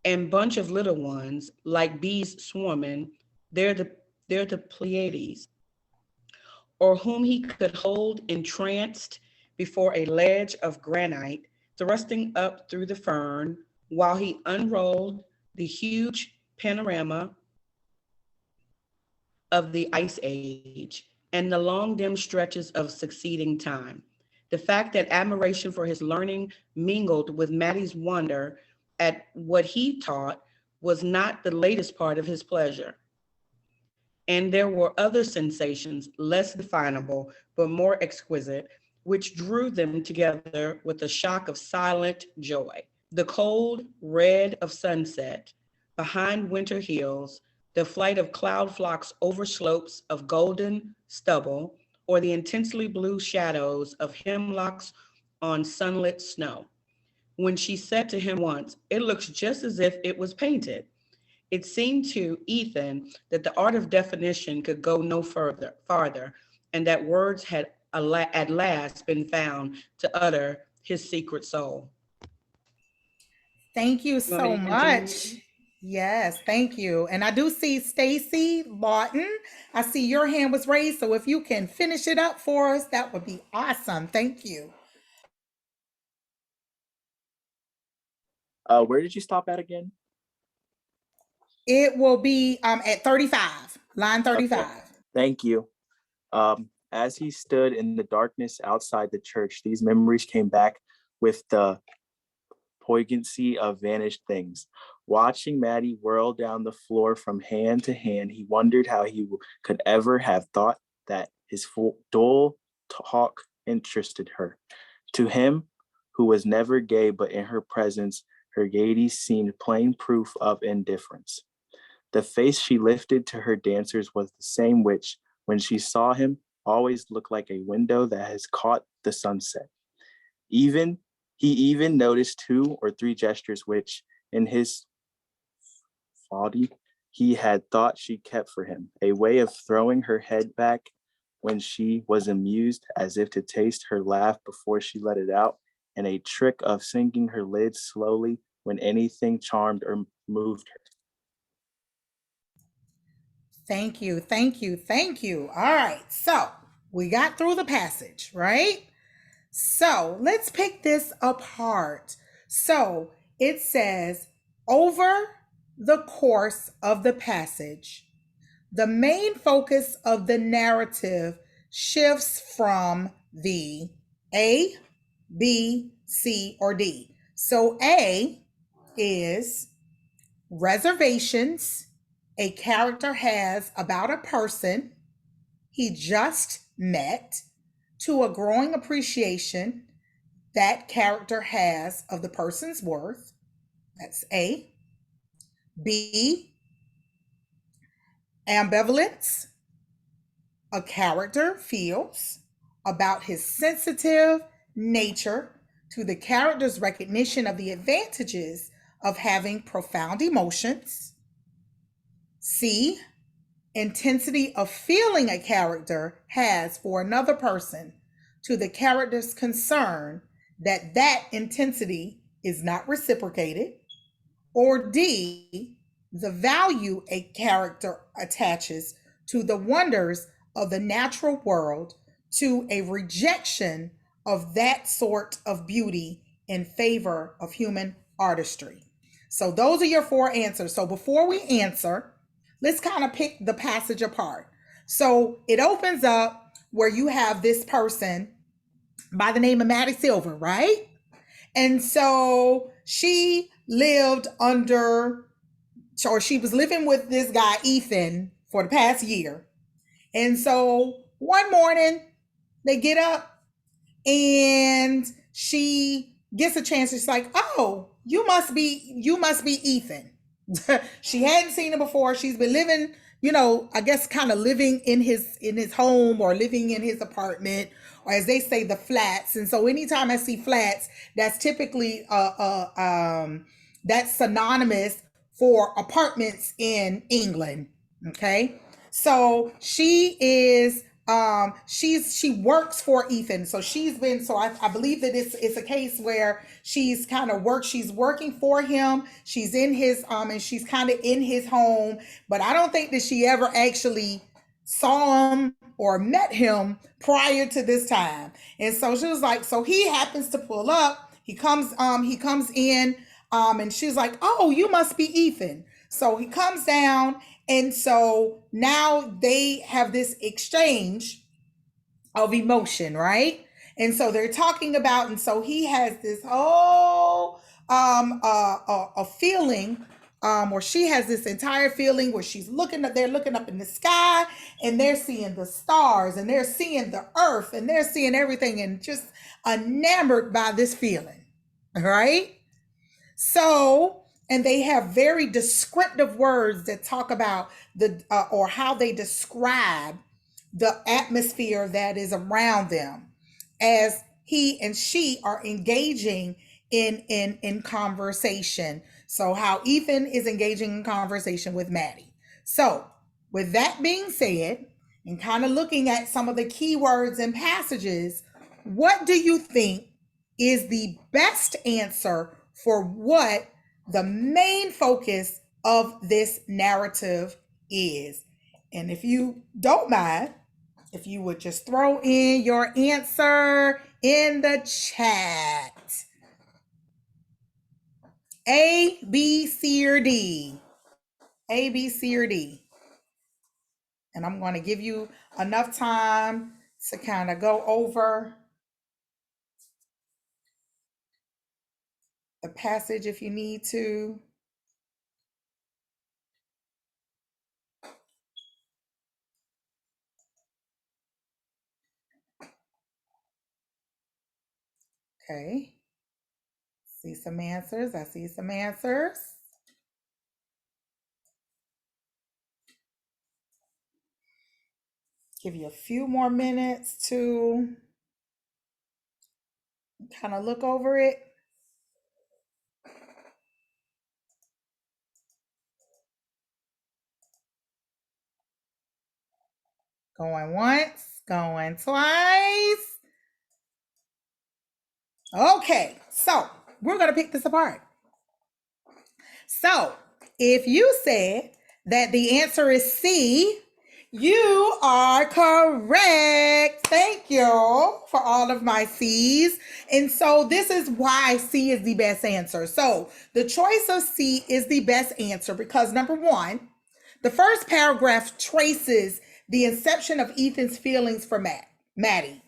And bunch of little ones, like bees swarming, they're the Pleiades." Or whom he could hold entranced before a ledge of granite, thrusting up through the fern, while he unrolled the huge panorama of the Ice Age and the long dim stretches of succeeding time. The fact that admiration for his learning mingled with Maddie's wonder at what he taught was not the latest part of his pleasure. And there were other sensations, less definable, but more exquisite, which drew them together with a shock of silent joy. The cold red of sunset behind winter hills, the flight of cloud flocks over slopes of golden stubble, or the intensely blue shadows of hemlocks on sunlit snow. When she said to him once, "It looks just as if it was painted," it seemed to Ethan that the art of definition could go no farther, and that words had at last been found to utter his secret soul. Thank you You want me so to continue much. reading? Yes, thank you. And I do see Stacy Lawton. I see your hand was raised. So if you can finish it up for us, that would be awesome. Thank you. Where did you stop at again? It will be at 35, line 35. Okay, thank you. As he stood in the darkness outside the church, these memories came back with the poignancy of vanished things. Watching Maddie whirl down the floor from hand to hand, he wondered how he could ever have thought that his dull talk interested her. To him, who was never gay, but in her presence, her gaiety seemed plain proof of indifference. The face she lifted to her dancers was the same which, when she saw him, always looked like a window that has caught the sunset. He even noticed 2 or 3 gestures which, in his folly, he had thought she kept for him, a way of throwing her head back when she was amused, as if to taste her laugh before she let it out, and a trick of sinking her lids slowly when anything charmed or moved her. Thank you. Thank you. Thank you. All right. So we got through the passage, right? So let's pick this apart. So it says, over the course of the passage, the main focus of the narrative shifts from the A, B, C, or D. So A is reservations a character has about a person he just met, to a growing appreciation that character has of the person's worth. That's A. B, ambivalence a character feels about his sensitive nature, to the character's recognition of the advantages of having profound emotions. C, intensity of feeling a character has for another person to the character's concern that that intensity is not reciprocated, or D, the value a character attaches to the wonders of the natural world to a rejection of that sort of beauty in favor of human artistry. So those are your 4 answers. So before we answer, let's kind of pick the passage apart. So it opens up where you have this person by the name of Maddie Silver, right? And so she lived under, or she was living with this guy, Ethan, for the past year. And so one morning they get up and she gets a chance. She's like, oh, you must be Ethan. She hadn't seen him before. She's been living, I guess kind of living in his home or living in his apartment, or as they say, the flats. And so anytime I see flats, that's typically that's synonymous for apartments in England. Okay. So she is she works for Ethan. So I believe that it's a case where she's working for him. She's in his and she's kind of in his home, but I don't think that she ever actually saw him or met him prior to this time. And so she was like, so he happens to pull up, he comes in, and she's like, oh, you must be Ethan. So he comes down, and so now they have this exchange of emotion, right? And so they're talking about, and so he has this whole a feeling, or she has this entire feeling where they're looking up in the sky, and they're seeing the stars, and they're seeing the earth, and they're seeing everything, and just enamored by this feeling, right? So, and they have very descriptive words that talk about or how they describe the atmosphere that is around them as he and she are engaging in conversation. So how Ethan is engaging in conversation with Maddie. So with that being said, and kind of looking at some of the keywords and passages, what do you think is the best answer for what the main focus of this narrative is? And if you don't mind, if you would just throw in your answer in the chat. A, B, C, or D. A, B, C, or D. And I'm going to give you enough time to kind of go over the passage if you need to. Okay. See some answers. I see some answers. Give you a few more minutes to kind of look over it. Going once, going twice. Okay, so we're going to pick this apart. So if you said that the answer is C, you are correct. Thank you for all of my C's. And so this is why C is the best answer. So the choice of C is the best answer because number one, the first paragraph traces the inception of Ethan's feelings for Maddie.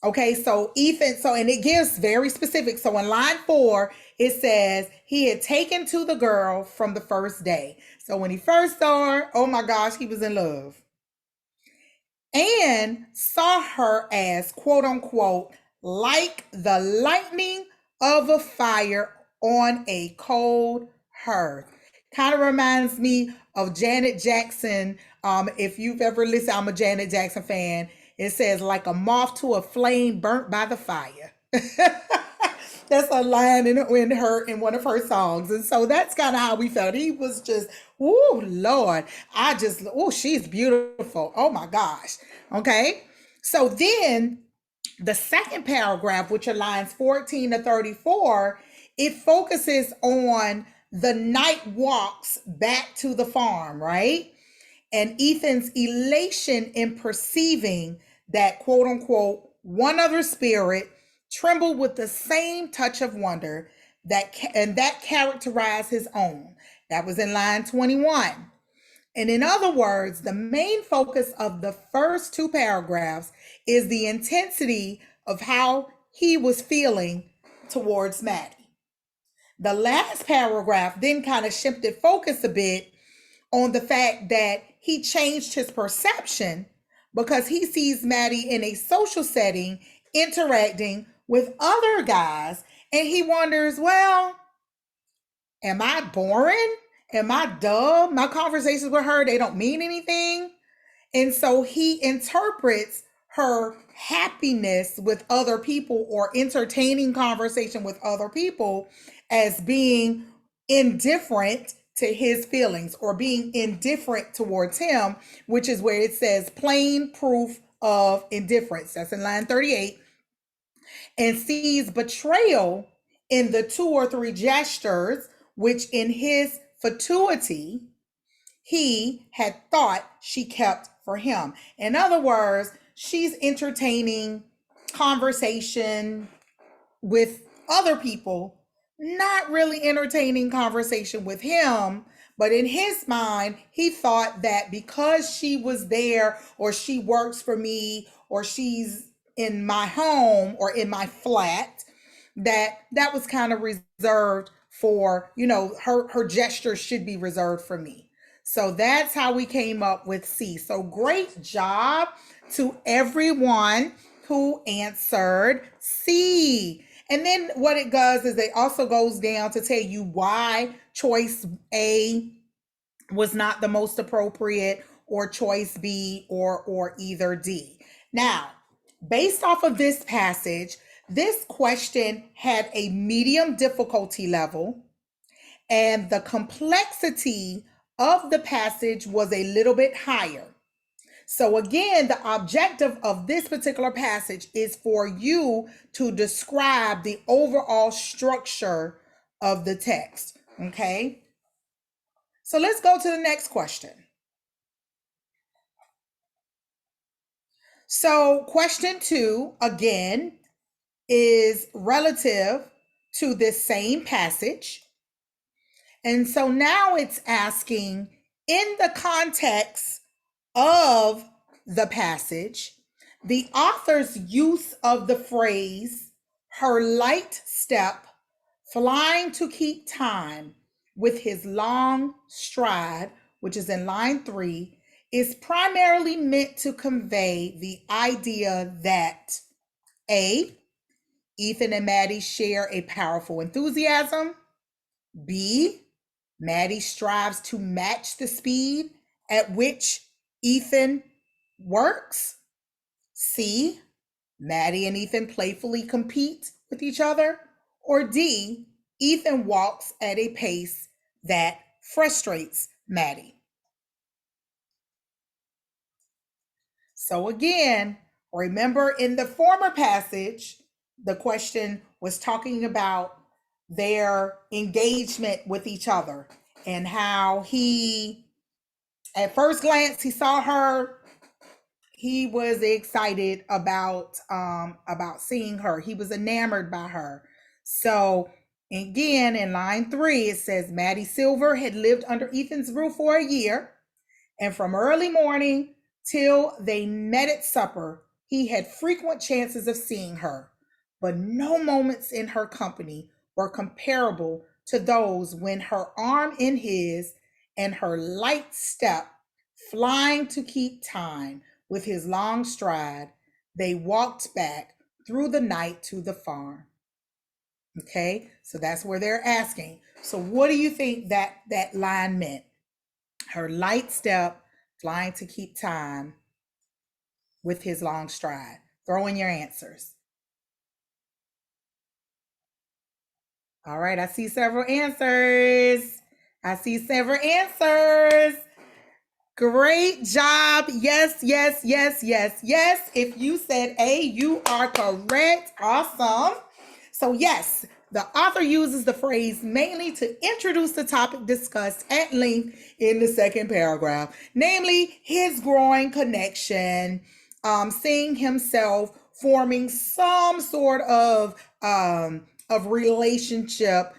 Okay, so Ethan, and it gives very specific. So in line 4, it says he had taken to the girl from the first day. So when he first saw her, oh my gosh, he was in love. And saw her as, quote unquote, like the lightning of a fire on a cold hearth. Kind of reminds me of Janet Jackson. If you've ever listened, I'm a Janet Jackson fan. It says like a moth to a flame burnt by the fire. That's a line in one of her songs. And so that's kind of how we felt. He was just, oh Lord, she's beautiful. Oh my gosh. Okay. So then the second paragraph, which are lines 14 to 34, it focuses on the night walks back to the farm, right? And Ethan's elation in perceiving that quote unquote one other spirit trembled with the same touch of wonder that characterized his own. That was in line 21. And in other words, the main focus of the first two paragraphs is the intensity of how he was feeling towards Maddie. The last paragraph then kind of shifted focus a bit on the fact that he changed his perception because he sees Maddie in a social setting interacting with other guys, and he wonders, well, am I boring? Am I dumb? My conversations with her, they don't mean anything. And so he interprets her happiness with other people or entertaining conversation with other people as being indifferent to his feelings or being indifferent towards him, which is where it says plain proof of indifference. That's in line 38. And sees betrayal in the 2 or 3 gestures, which in his fatuity, he had thought she kept for him. In other words, she's entertaining conversation with other people, not really entertaining conversation with him. But in his mind, he thought that because she was there or she works for me or she's in my home or in my flat, that was kind of reserved for, her gesture should be reserved for me. So that's how we came up with C. So great job to everyone who answered C. And then what it does is it also goes down to tell you why choice A was not the most appropriate, or choice B, or either D. Now, based off of this passage, this question had a medium difficulty level, and the complexity of the passage was a little bit higher. So again, the objective of this particular passage is for you to describe the overall structure of the text, okay? So let's go to the next question. So question 2, again, is relative to this same passage. And so now it's asking, in the context of the passage, the author's use of the phrase, her light step, flying to keep time with his long stride, which is in line 3, is primarily meant to convey the idea that A, Ethan and Maddie share a powerful enthusiasm. B, Maddie strives to match the speed at which Ethan works. C, Maddie and Ethan playfully compete with each other. Or D, Ethan walks at a pace that frustrates Maddie. So again, remember in the former passage, the question was talking about their engagement with each other and how he, at first glance, he saw her, he was excited about seeing her. He was enamored by her. So again, in line 3, it says Maddie Silver had lived under Ethan's roof for a year, and from early morning till they met at supper, he had frequent chances of seeing her, but no moments in her company were comparable to those when her arm in his and her light step flying to keep time with his long stride, they walked back through the night to the farm. Okay, so that's where they're asking. So what do you think that line meant? Her light step, flying to keep time with his long stride. Throw in your answers. All right, I see several answers. I see several answers. Great job. Yes, yes, yes, yes, yes. If you said A, you are correct. Awesome. So yes, the author uses the phrase mainly to introduce the topic discussed at length in the second paragraph, namely his growing connection, seeing himself forming some sort of relationship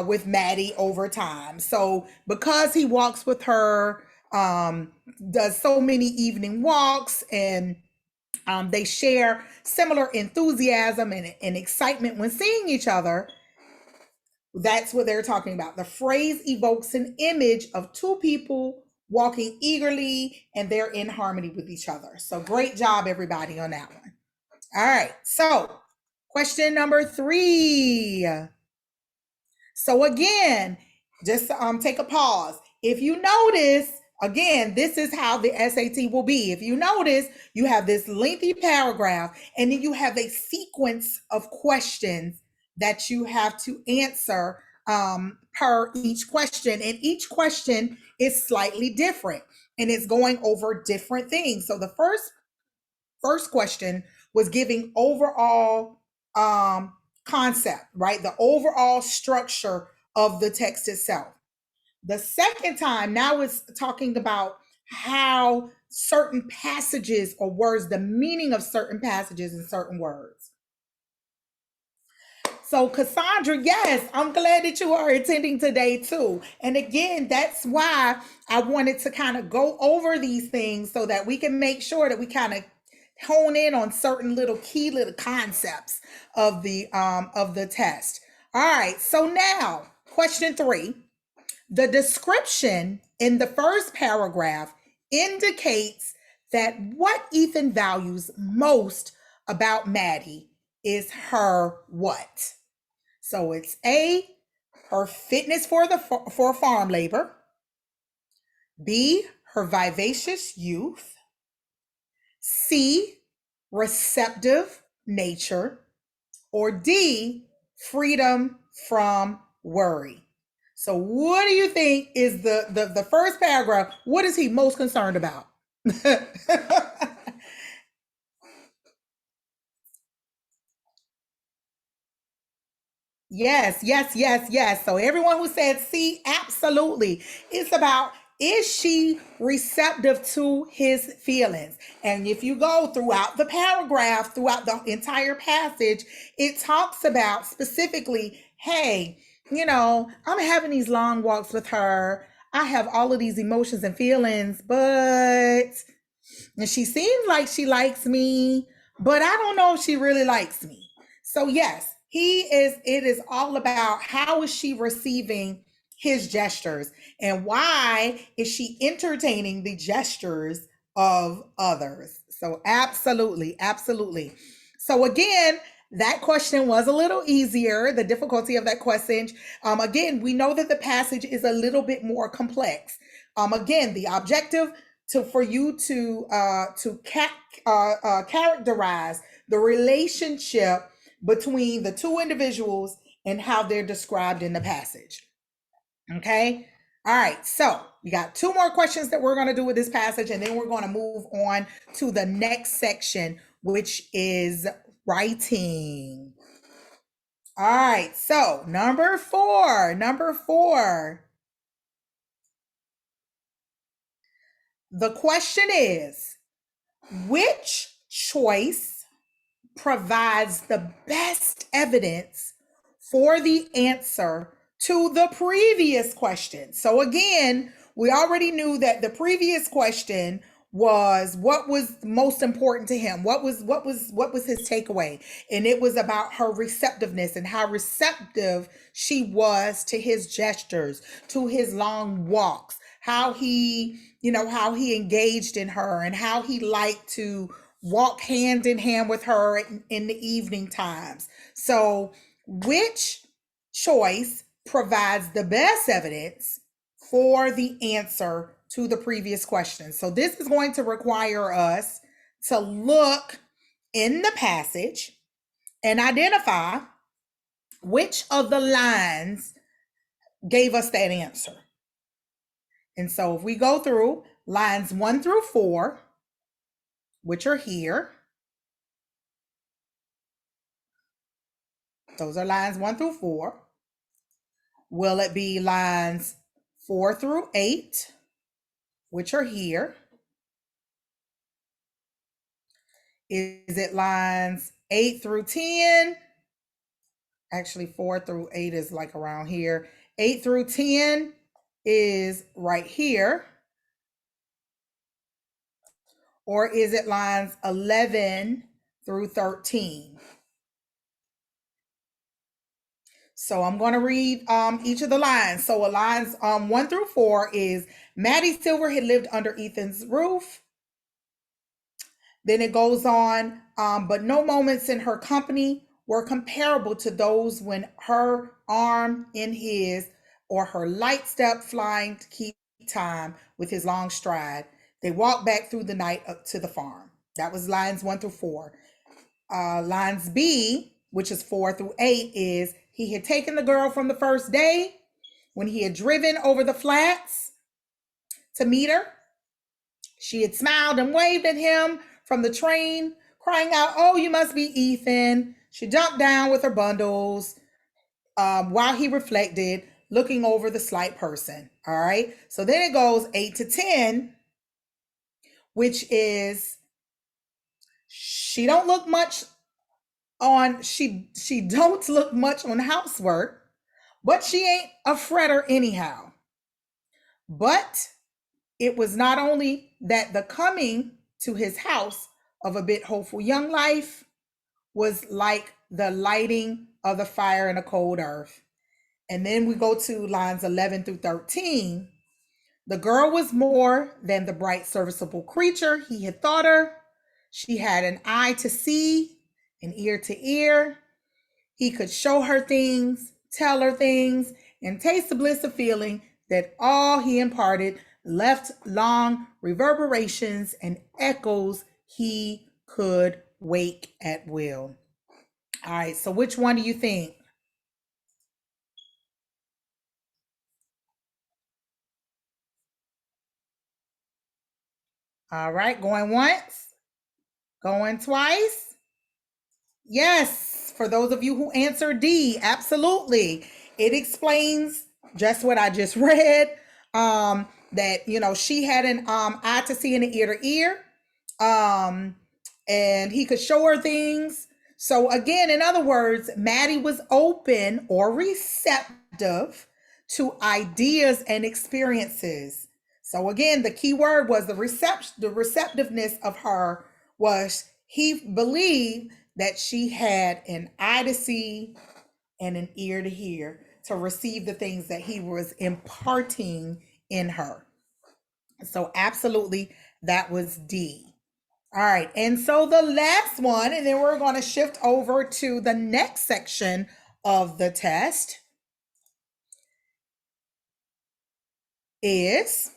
with Maddie over time. So because he walks with her, does so many evening walks, and they share similar enthusiasm and excitement when seeing each other. That's what they're talking about. The phrase evokes an image of two people walking eagerly and they're in harmony with each other. So great job, everybody, on that one. All right. So question number 3. So again, just take a pause. If you notice, again, this is how the SAT will be. If you notice, you have this lengthy paragraph, and then you have a sequence of questions that you have to answer per each question. And each question is slightly different, and it's going over different things. So the first question was giving overall concept, right? The overall structure of the text itself. The second time, now it's talking about how certain passages or words, the meaning of certain passages and certain words. So Cassandra, yes, I'm glad that you are attending today too. And again, that's why I wanted to kind of go over these things so that we can make sure that we kind of hone in on certain key little concepts of the test. All right, so now question 3. The description in the first paragraph indicates that what Ethan values most about Maddie is her what? So it's A, her fitness for farm labor, B, her vivacious youth, C, receptive nature, or D, freedom from worry. So what do you think is the first paragraph? What is he most concerned about? Yes, yes, yes, yes. So everyone who said C, absolutely. It's about, is she receptive to his feelings? And if you go throughout the paragraph, throughout the entire passage, it talks about specifically, hey, I'm having these long walks with her. I have all of these emotions and feelings, and she seems like she likes me, but I don't know if she really likes me. So yes, it is all about how is she receiving his gestures and why is she entertaining the gestures of others? So absolutely, absolutely. So again, that question was a little easier, the difficulty of that question. Again, we know that the passage is a little bit more complex. Again, the objective for you to characterize the relationship between the two individuals and how they're described in the passage. Okay. All right. So we got 2 more questions that we're going to do with this passage, and then we're going to move on to the next section, which is writing. All right. So number 4. The question is, which choice provides the best evidence for the answer to the previous question? So again, we already knew that the previous question was what was most important to him, what was his takeaway, and it was about her receptiveness and how receptive she was to his gestures, to his long walks, how he engaged in her, and how he liked to walk hand in hand with her in the evening times. So which choice provides the best evidence for the answer to the previous question? So this is going to require us to look in the passage and identify Which of the lines gave us that answer? And so if we go through lines 1 through 4, which are here, those are lines 1 through 4. Will it be lines 4 through 8, which are here? Is it lines 8 through 10? Actually, 4 through 8 is like around here. 8 through 10 is right here. Or is it lines 11 through 13? So I'm going to read each of the lines. So lines 1 through 4 is Maddie Silver had lived under Ethan's roof. Then it goes on, but no moments in her company were comparable to those when her arm in his or her light step flying to keep time with his long stride. They walked back through the night up to the farm. That was lines 1 through 4. Lines B, which is 4 through 8, is he had taken the girl from the first day when he had driven over the flats to meet her. She had smiled and waved at him from the train, crying out, "Oh, you must be Ethan." She jumped down with her bundles while he reflected, looking over the slight person. All right. So then it goes 8 to 10, which is she don't look much on housework, but she ain't a fretter anyhow. But it was not only that the coming to his house of a bit hopeful young life was like the lighting of the fire in a cold earth. And then we go to lines 11 through 13. The girl was more than the bright, serviceable creature he had thought her. She had an eye to see, an ear to ear. He could show her things, tell her things, and taste the bliss of feeling that all he imparted left long reverberations and echoes he could wake at will. All right, so which one do you think? All right, going once, going twice. Yes, for those of you who answered D, absolutely. It explains just what I just read. That she had an eye to see and an ear to ear. And he could show her things. So again, in other words, Maddie was open or receptive to ideas and experiences. So again, the key word was the receptiveness of her was he believed that she had an eye to see and an ear to hear to receive the things that he was imparting in her. So absolutely, that was D. All right, and so the last one, and then we're going to shift over to the next section of the test, is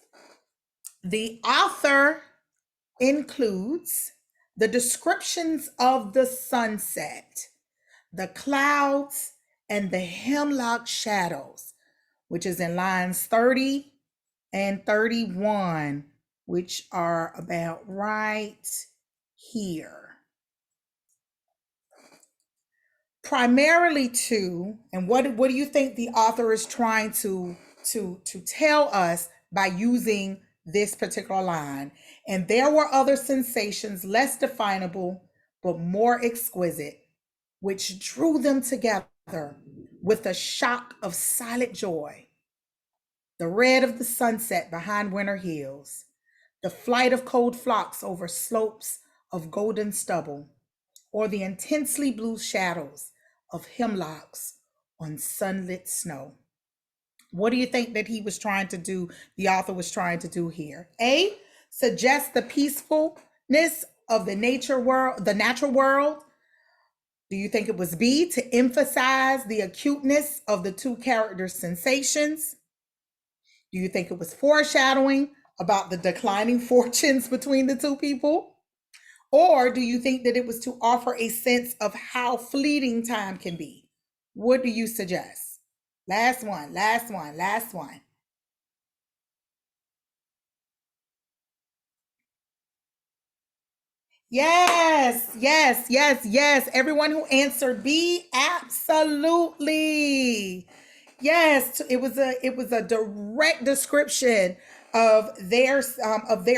the author includes the descriptions of the sunset, the clouds, and the hemlock shadows, which is in lines 30 and 31, which are about right here. Primarily to, and what do you think the author is trying to tell us by using this particular line? And there were other sensations, less definable, but more exquisite, which drew them together with a shock of silent joy. The red of the sunset behind winter hills, the flight of cold flocks over slopes of golden stubble, or the intensely blue shadows of hemlocks on sunlit snow. What do you think that he was trying to do, the author was trying to do here? A, suggest the peacefulness of the natural world. Do you think it was B, to emphasize the acuteness of the two characters' sensations? Do you think it was foreshadowing about the declining fortunes between the two people? Or do you think that it was to offer a sense of how fleeting time can be? What do you suggest? Last one, last one, last one. Yes, yes, yes, yes. Everyone who answered B, absolutely. Yes, it was a direct description of their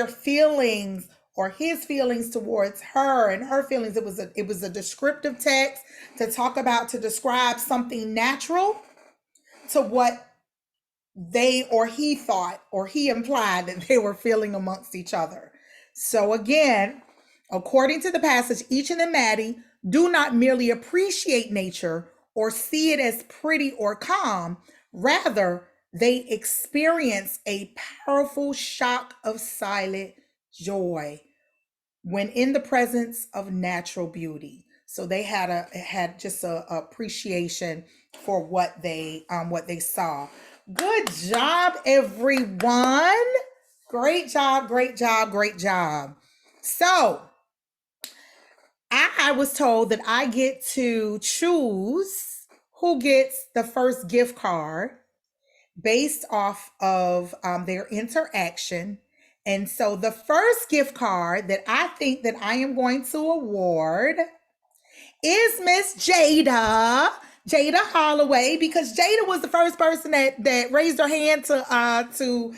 feelings or his feelings towards her and her feelings. It was a descriptive text to describe something natural to what they or he thought or he implied that they were feeling amongst each other. So again, according to the passage, Eachin and Maddie do not merely appreciate nature or see it as pretty or calm. Rather, they experience a powerful shock of silent joy when in the presence of natural beauty. So they had just a appreciation for what they saw. Good job, everyone. Great job, great job, great job. So I was told that I get to choose who gets the first gift card based off of their interaction. And so the first gift card that I think that I am going to award is Miss Jada Holloway, because Jada was the first person that raised her hand to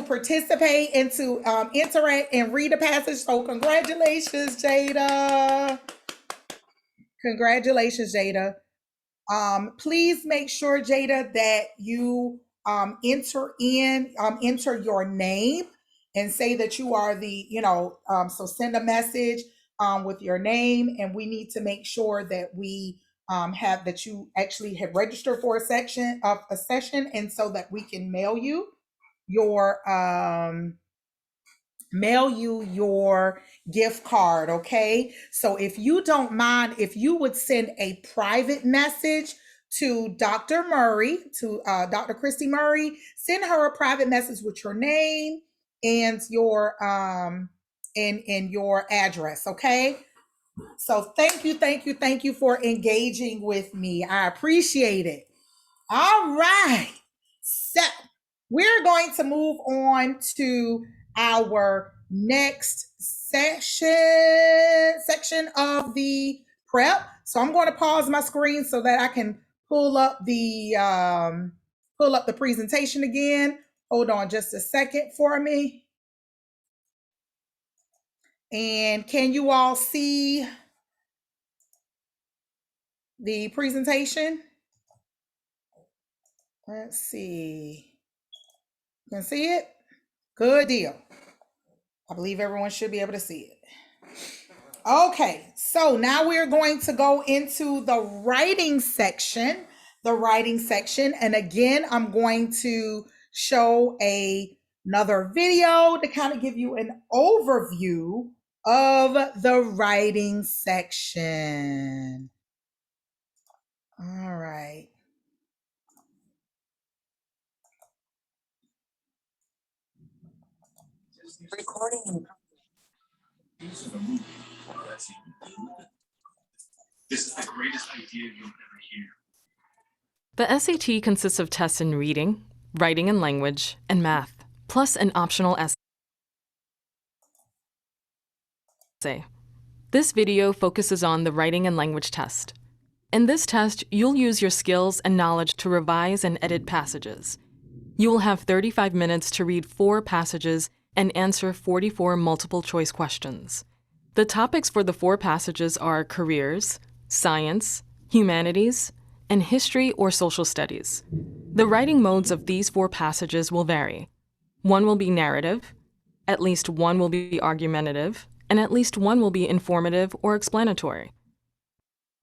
participate and to interact and read a passage. So congratulations, Jada. Congratulations, Jada. Please make sure, Jada, that you enter your name and say that you are so send a message with your name, and we need to make sure that we have that you actually have registered for a session, and so that we can mail you your gift card. Okay, so if you don't mind, if you would send a private message to Dr. Murray, to Dr. Christy Murray, send her a private message with your name and your and your address. Okay, so thank you for engaging with me. I appreciate it. All right, so we're going to move on to our next section of the prep. So I'm going to pause my screen so that I can pull up the presentation again. Hold on just a second for me. And can you all see the presentation? Let's see. You can see it? Good deal. I believe everyone should be able to see it. Okay, so now we're going to go into the writing section. And again, I'm going to show another video to kind of give you an overview of the writing section. All right. Recording. This is the greatest idea you'll ever hear. The SAT consists of tests in reading, writing and language, and math, plus an optional essay. This video focuses on the writing and language test. In this test, you'll use your skills and knowledge to revise and edit passages. You will have 35 minutes to read 4 passages and answer 44 multiple-choice questions. The topics for the 4 passages are careers, science, humanities, and history or social studies. The writing modes of these 4 passages will vary. One will be narrative, at least one will be argumentative, and at least one will be informative or explanatory.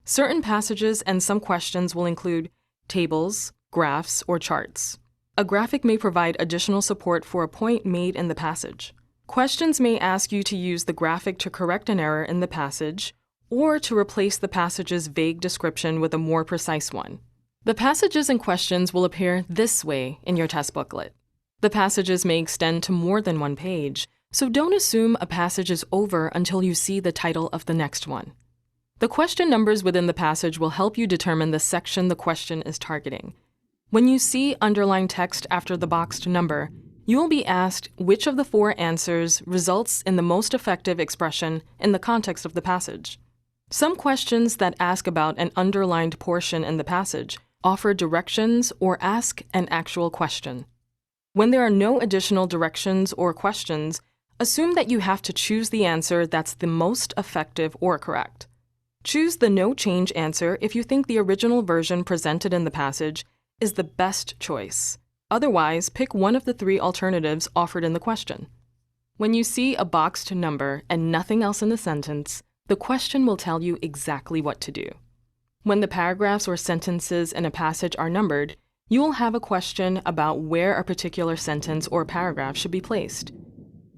Certain passages and some questions will include tables, graphs, or charts. A graphic may provide additional support for a point made in the passage. Questions may ask you to use the graphic to correct an error in the passage, or to replace the passage's vague description with a more precise one. The passages and questions will appear this way in your test booklet. The passages may extend to more than 1 page, so don't assume a passage is over until you see the title of the next one. The question numbers within the passage will help you determine the section the question is targeting. When you see underlined text after the boxed number, you will be asked which of the 4 answers results in the most effective expression in the context of the passage. Some questions that ask about an underlined portion in the passage offer directions or ask an actual question. When there are no additional directions or questions, assume that you have to choose the answer that's the most effective or correct. Choose the no change answer if you think the original version presented in the passage is the best choice. Otherwise, pick one of the 3 alternatives offered in the question. When you see a boxed number and nothing else in the sentence, the question will tell you exactly what to do. When the paragraphs or sentences in a passage are numbered, you will have a question about where a particular sentence or paragraph should be placed.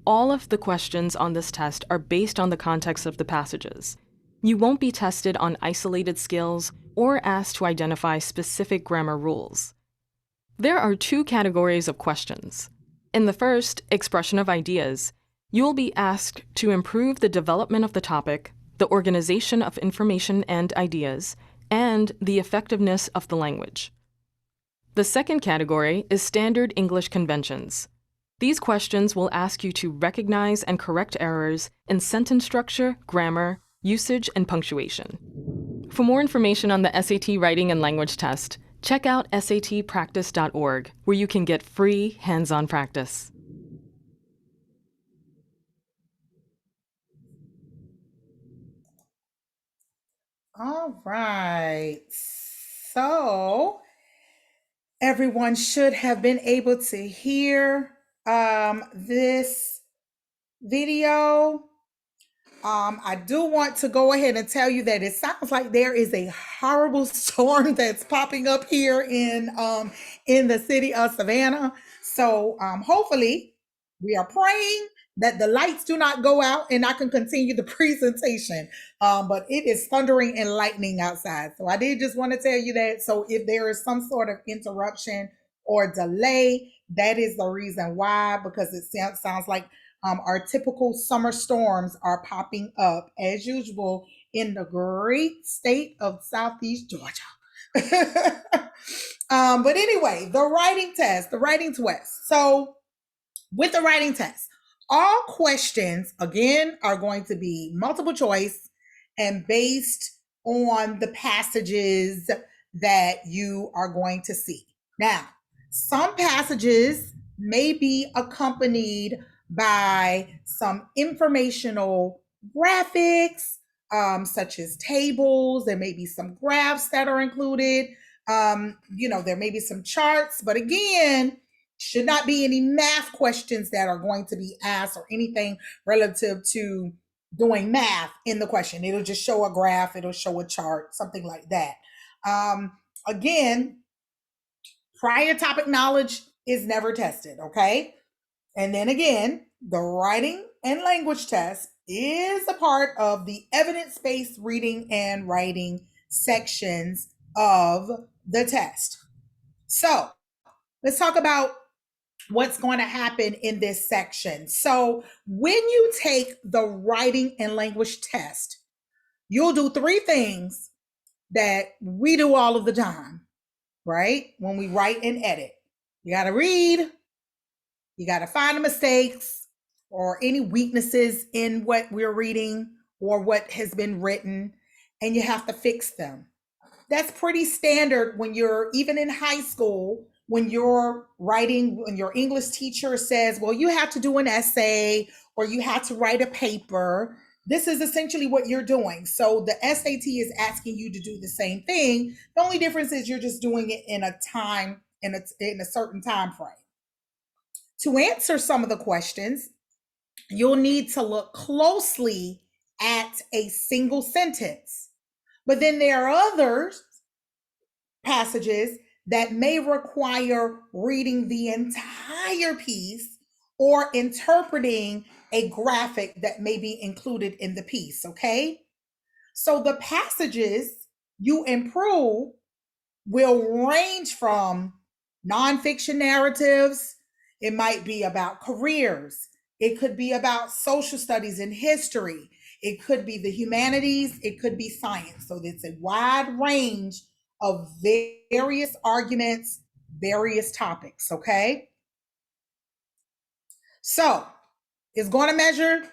All of the questions on this test are based on the context of the passages. You won't be tested on isolated skills or asked to identify specific grammar rules. There are 2 categories of questions. In the first, expression of ideas, you will be asked to improve the development of the topic, the organization of information and ideas, and the effectiveness of the language. The second category is standard English conventions. These questions will ask you to recognize and correct errors in sentence structure, grammar, usage, and punctuation. For more information on the SAT Writing and Language Test, check out satpractice.org, where you can get free hands-on practice. All right. So everyone should have been able to hear this video. I do want to go ahead and tell you that it sounds like there is a horrible storm that's popping up here in the city of Savannah. So hopefully we are praying that the lights do not go out and I can continue the presentation. But it is thundering and lightning outside. So I did just want to tell you that. So if there is some sort of interruption or delay, that is the reason why, because it sounds like our typical summer storms are popping up as usual in the great state of Southeast Georgia. But anyway, the writing test. So with the writing test, all questions, again, are going to be multiple choice and based on the passages that you are going to see. Now, some passages may be accompanied by some informational graphics, such as tables. There may be some graphs that are included. There may be some charts, but again, should not be any math questions that are going to be asked or anything relative to doing math in the question. It'll just show a graph, it'll show a chart, something like that. Again, prior topic knowledge is never tested, okay? And then again, the writing and language test is a part of the evidence-based reading and writing sections of the test. So let's talk about what's going to happen in this section. So when you take the writing and language test, you'll do 3 things that we do all of the time, right? When we write and edit, you got to read, you got to find the mistakes or any weaknesses in what we're reading or what has been written, and you have to fix them. That's pretty standard when you're even in high school, when you're writing, when your English teacher says, well, you have to do an essay or you have to write a paper. This is essentially what you're doing. So the SAT is asking you to do the same thing. The only difference is you're just doing it in a certain time frame. To answer some of the questions, you'll need to look closely at a single sentence. But then there are other passages that may require reading the entire piece or interpreting a graphic that may be included in the piece, okay? So the passages you improve will range from nonfiction narratives. It might be about careers. It could be about social studies and history. It could be the humanities, it could be science. So it's a wide range of various arguments, various topics, okay? So it's going to measure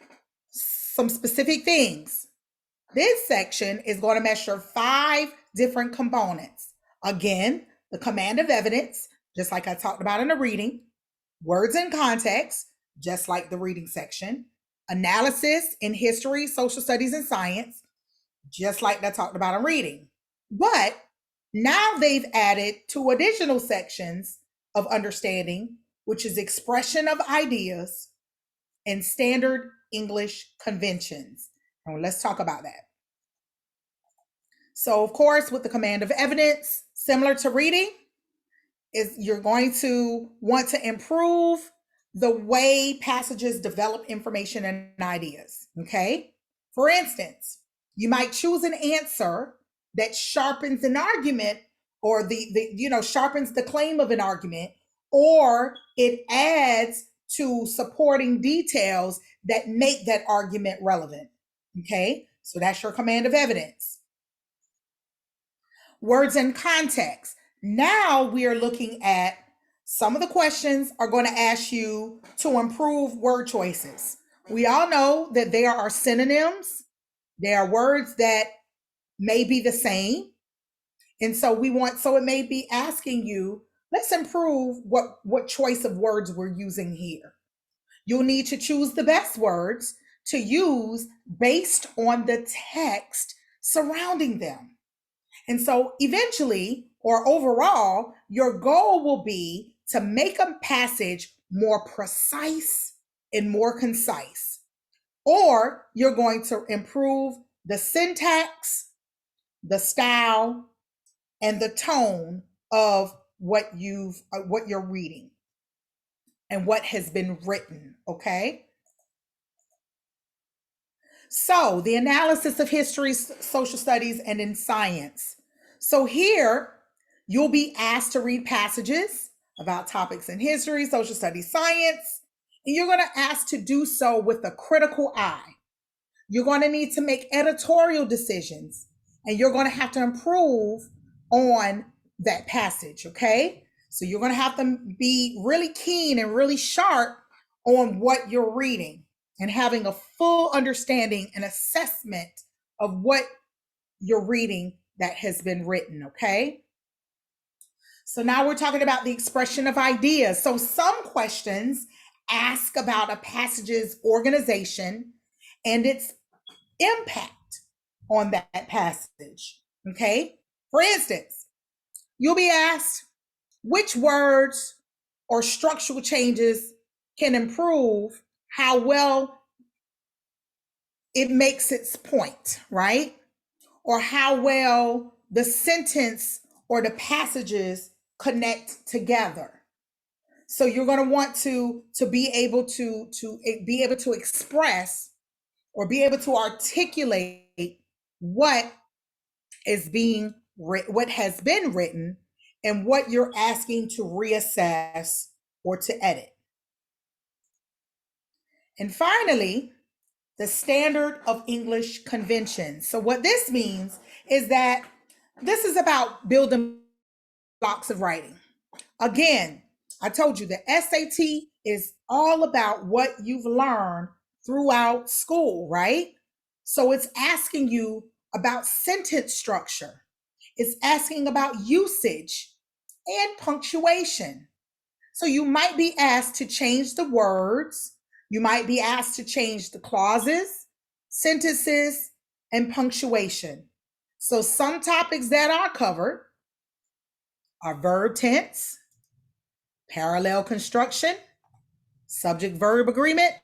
some specific things. This section is going to measure 5 different components. Again, the command of evidence, just like I talked about in the reading, words in context, just like the reading section, analysis in history, social studies, and science, just like I talked about in reading. But now they've added 2 additional sections of understanding, which is expression of ideas and standard English conventions. And let's talk about that. So, of course, with the command of evidence, similar to reading, is you're going to want to improve the way passages develop information and ideas, okay? For instance, you might choose an answer that sharpens an argument or sharpens the claim of an argument, or it adds to supporting details that make that argument relevant, okay? So that's your command of evidence. Words in context. Now we are looking at some of the questions are going to ask you to improve word choices. We all know that there are synonyms. There are words that may be the same. And so it may be asking you, let's improve what choice of words we're using here. You'll need to choose the best words to use based on the text surrounding them. And so eventually, or overall, your goal will be to make a passage more precise and more concise. Or you're going to improve the syntax, the style, and the tone of what you're reading and what has been written, okay? So the analysis of history, social studies, and in science. So here, you'll be asked to read passages about topics in history, social studies, science, and you're going to ask to do so with a critical eye. You're going to need to make editorial decisions, and you're going to have to improve on that passage, okay? So you're going to have to be really keen and really sharp on what you're reading and having a full understanding and assessment of what you're reading that has been written, okay? So now we're talking about the expression of ideas. So some questions ask about a passage's organization and its impact on that passage, okay? For instance, you'll be asked which words or structural changes can improve how well it makes its point, right? Or how well the sentence or the passages connect together. So you're going to want to be able to express or be able to articulate what has been written and what you're asking to reassess or to edit. And finally, the standard of English conventions. So what this means is that this is about building blocks of writing. Again, I told you the SAT is all about what you've learned throughout school, right? So it's asking you about sentence structure. It's asking about usage and punctuation. So you might be asked to change the words. You might be asked to change the clauses, sentences, and punctuation. So some topics that are covered are verb tense, parallel construction, subject-verb agreement,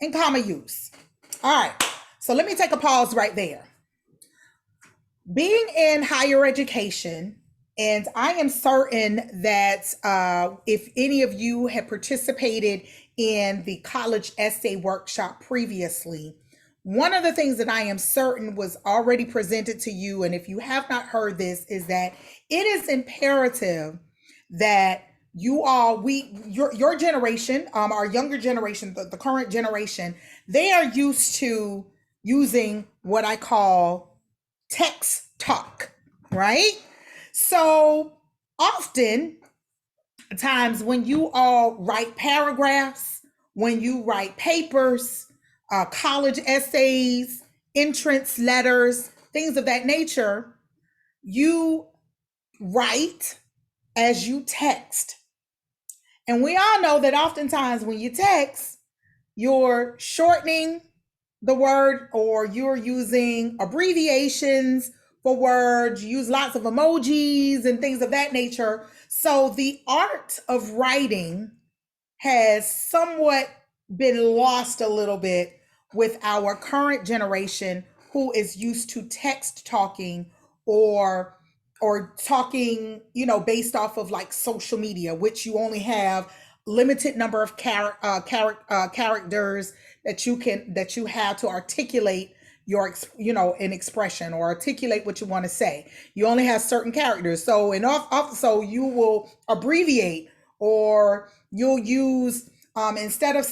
and comma use. All right, so let me take a pause right there. Being in higher education, and I am certain that if any of you have participated in the college essay workshop previously, one of the things that I am certain was already presented to you, and if you have not heard this, is that it is imperative that your generation, our younger generation, the current generation, they are used to using what I call text talk, right? So often times when you all write paragraphs, when you write papers, college essays, entrance letters, things of that nature, you write as you text. And we all know that oftentimes when you text, you're shortening the word or you're using abbreviations for words, you use lots of emojis and things of that nature. So the art of writing has somewhat been lost a little bit with our current generation who is used to text talking or talking, based off of like social media, which you only have limited number of characters that you have to articulate your an expression or articulate what you want to say. You only have certain characters, so so you will abbreviate, or you'll use instead of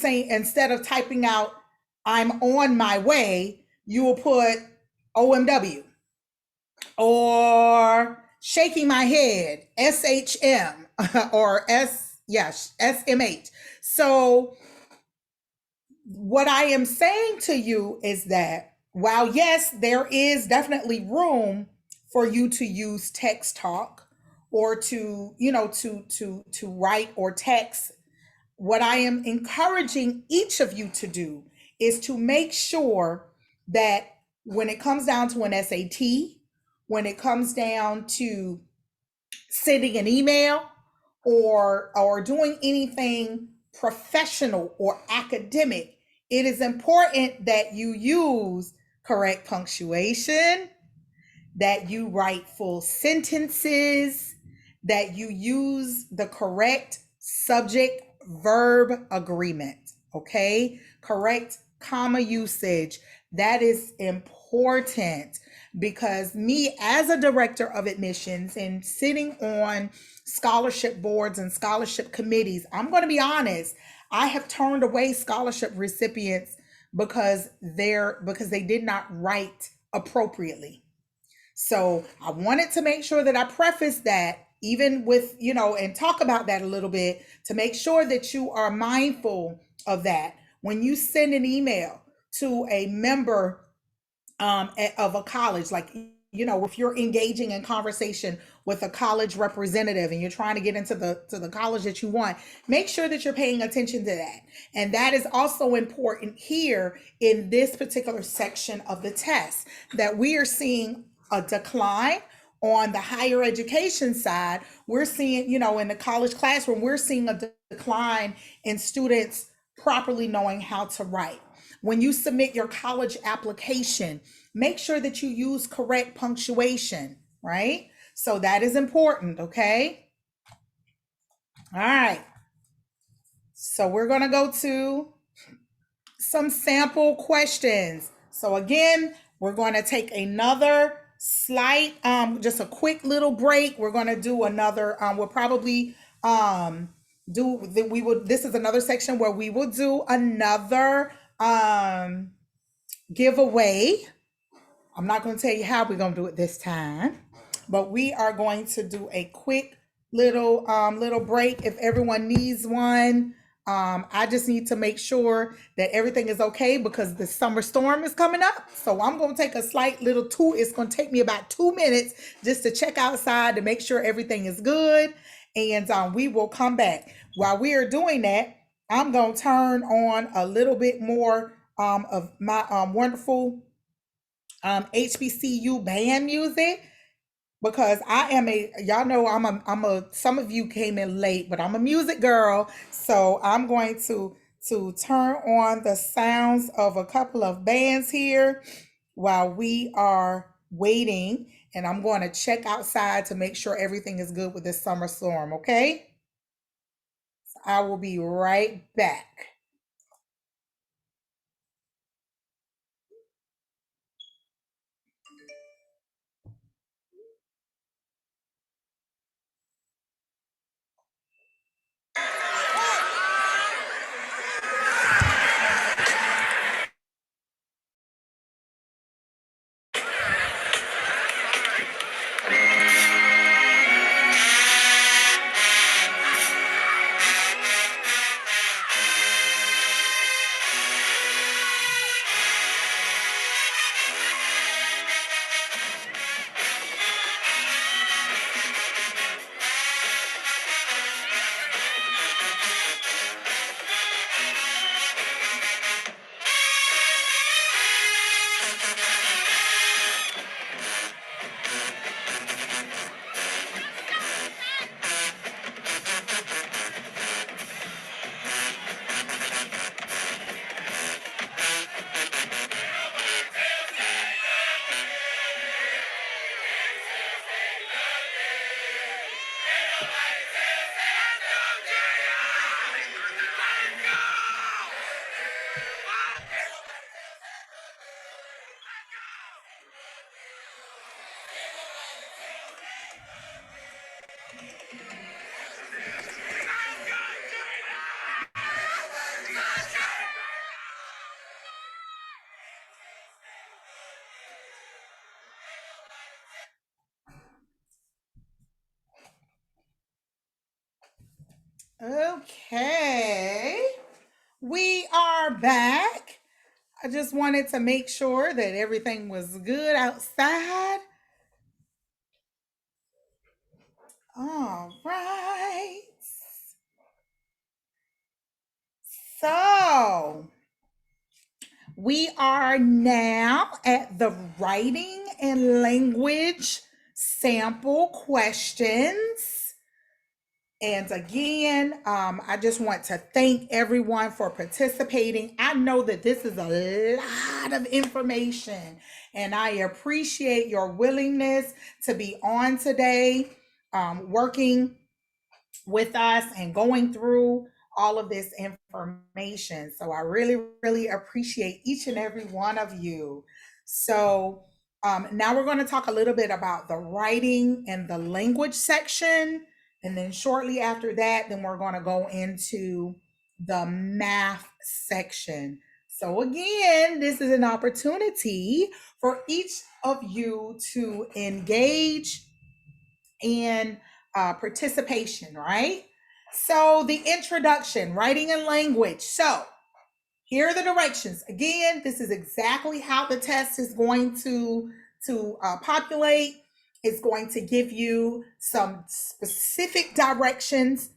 typing out "I'm on my way," you will put OMW, or shaking my head, SHM, or SMH. So what I am saying to you is that while yes, there is definitely room for you to use text talk or to write or text, what I am encouraging each of you to do is to make sure that when it comes down to an SAT, when it comes down to sending an email or doing anything professional or academic, it is important that you use correct punctuation, that you write full sentences, that you use the correct subject verb agreement, okay? Correct comma usage. That is important because me as a director of admissions and sitting on scholarship boards and scholarship committees, I'm going to be honest, I have turned away scholarship recipients because they did not write appropriately. So I wanted to make sure that I preface that even with, and talk about that a little bit to make sure that you are mindful of that. When you send an email to a member of a college, like, if you're engaging in conversation with a college representative and you're trying to get into the college that you want, make sure that you're paying attention to that. And that is also important here in this particular section of the test, that we are seeing a decline on the higher education side. We're seeing, in the college classroom, we're seeing a decline in students properly knowing how to write. When you submit your college application, make sure that you use correct punctuation, right? So that is important, okay? All right. So we're going to go to some sample questions. So again, we're going to take another slight, just a quick little break. We're going to do another, we'll probably this is another section where we will do another giveaway. I'm not going to tell you how we're going to do it this time, but we are going to do a quick little break if everyone needs one. I just need to make sure that everything is okay because the summer storm is coming up. So I'm going to take a slight little it's going to take me about 2 minutes just to check outside to make sure everything is good. And we will come back. While we are doing that, I'm going to turn on a little bit more of my wonderful HBCU band music, because y'all know some of you came in late, but I'm a music girl. So I'm going to turn on the sounds of a couple of bands here while we are waiting. And I'm going to check outside to make sure everything is good with this summer storm. Okay. So I will be right back. Okay, we are back. I just wanted to make sure that everything was good outside. All right. So we are now at the writing and language sample questions. And again, I just want to thank everyone for participating. I know that this is a lot of information, and I appreciate your willingness to be on today, working with us and going through all of this information. So I really, really appreciate each and every one of you. So now we're going to talk a little bit about the writing and the language section. And then shortly after that, then we're going to go into the math section. So again, this is an opportunity for each of you to engage in participation, right? So the introduction, writing and language. So here are the directions. Again, this is exactly how the test is going to populate. It's going to give you some specific directions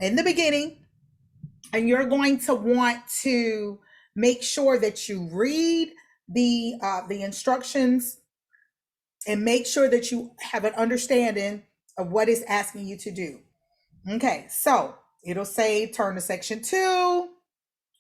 in the beginning, and you're going to want to make sure that you read the instructions and make sure that you have an understanding of what it's asking you to do. Okay, so it'll say turn to section 2.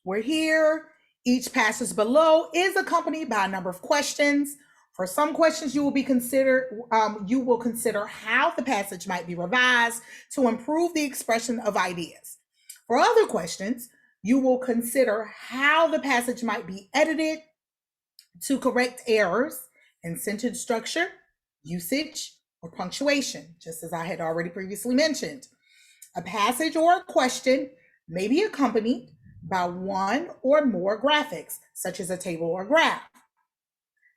We're here. Each passage below is accompanied by a number of questions. For some questions, you will consider how the passage might be revised to improve the expression of ideas. For other questions, you will consider how the passage might be edited to correct errors in sentence structure, usage, or punctuation, just as I had already previously mentioned. A passage or a question may be accompanied by one or more graphics, such as a table or graph,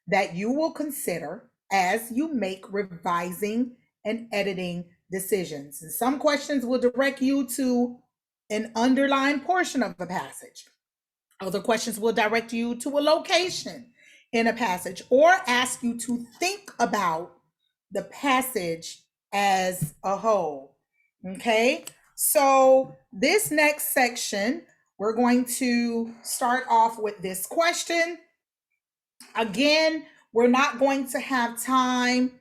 that you will consider as you make revising and editing decisions. And some questions will direct you to an underlined portion of the passage. Other questions will direct you to a location in a passage or ask you to think about the passage as a whole. Okay, so this next section, we're going to start off with this question. Again, we're not going to have time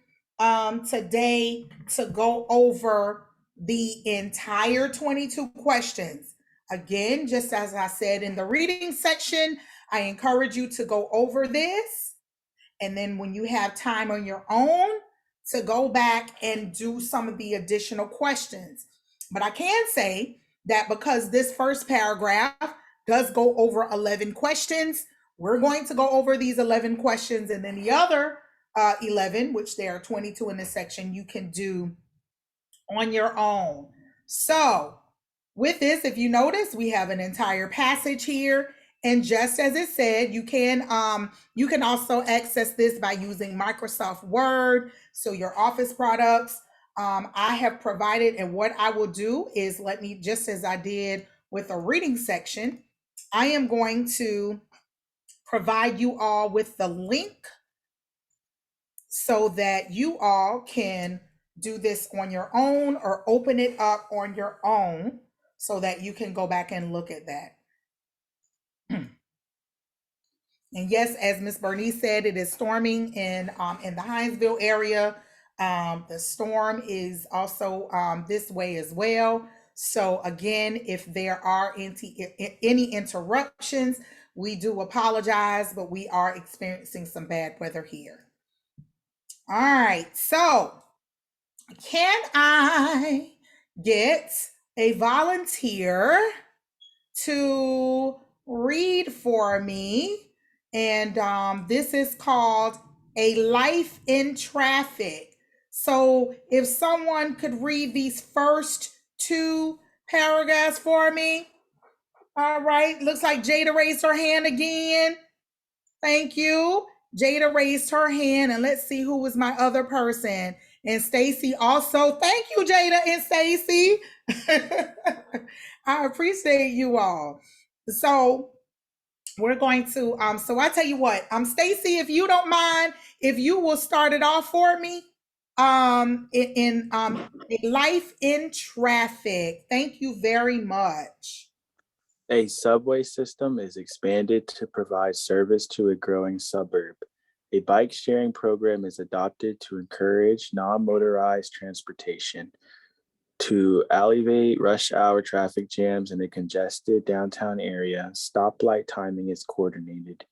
today to go over the entire 22 questions. Again, just as I said in the reading section, I encourage you to go over this. And then when you have time on your own, to go back and do some of the additional questions. But I can say that because this first paragraph does go over 11 questions, we're going to go over these 11 questions, and then the other 11, which there are 22 in this section, you can do on your own. So with this, if you notice, we have an entire passage here. And just as it said, you can also access this by using Microsoft Word. So your office products, I have provided, and what I will do is let me, just as I did with a reading section, I am going to provide you all with the link so that you all can do this on your own or open it up on your own so that you can go back and look at that. And yes, as Miss Bernice said, it is storming in the Hinesville area. The storm is also this way as well. So again, if there are any interruptions, we do apologize, but we are experiencing some bad weather here. All right, so can I get a volunteer to read for me? And this is called A Life in Traffic. So if someone could read these first 2 paragraphs for me. All right, looks like Jada raised her hand again. Thank you. Jada raised her hand, and let's see who was my other person. And Stacy also. Thank you, Jada and Stacy. I appreciate you all. So we're going to so I tell you what, Stacy, if you don't mind, if you will start it off for me, in a life in traffic. Thank you very much. A subway system is expanded to provide service to a growing suburb. A bike sharing program is adopted to encourage non-motorized transportation. To alleviate rush hour traffic jams in a congested downtown area, stoplight timing is coordinated.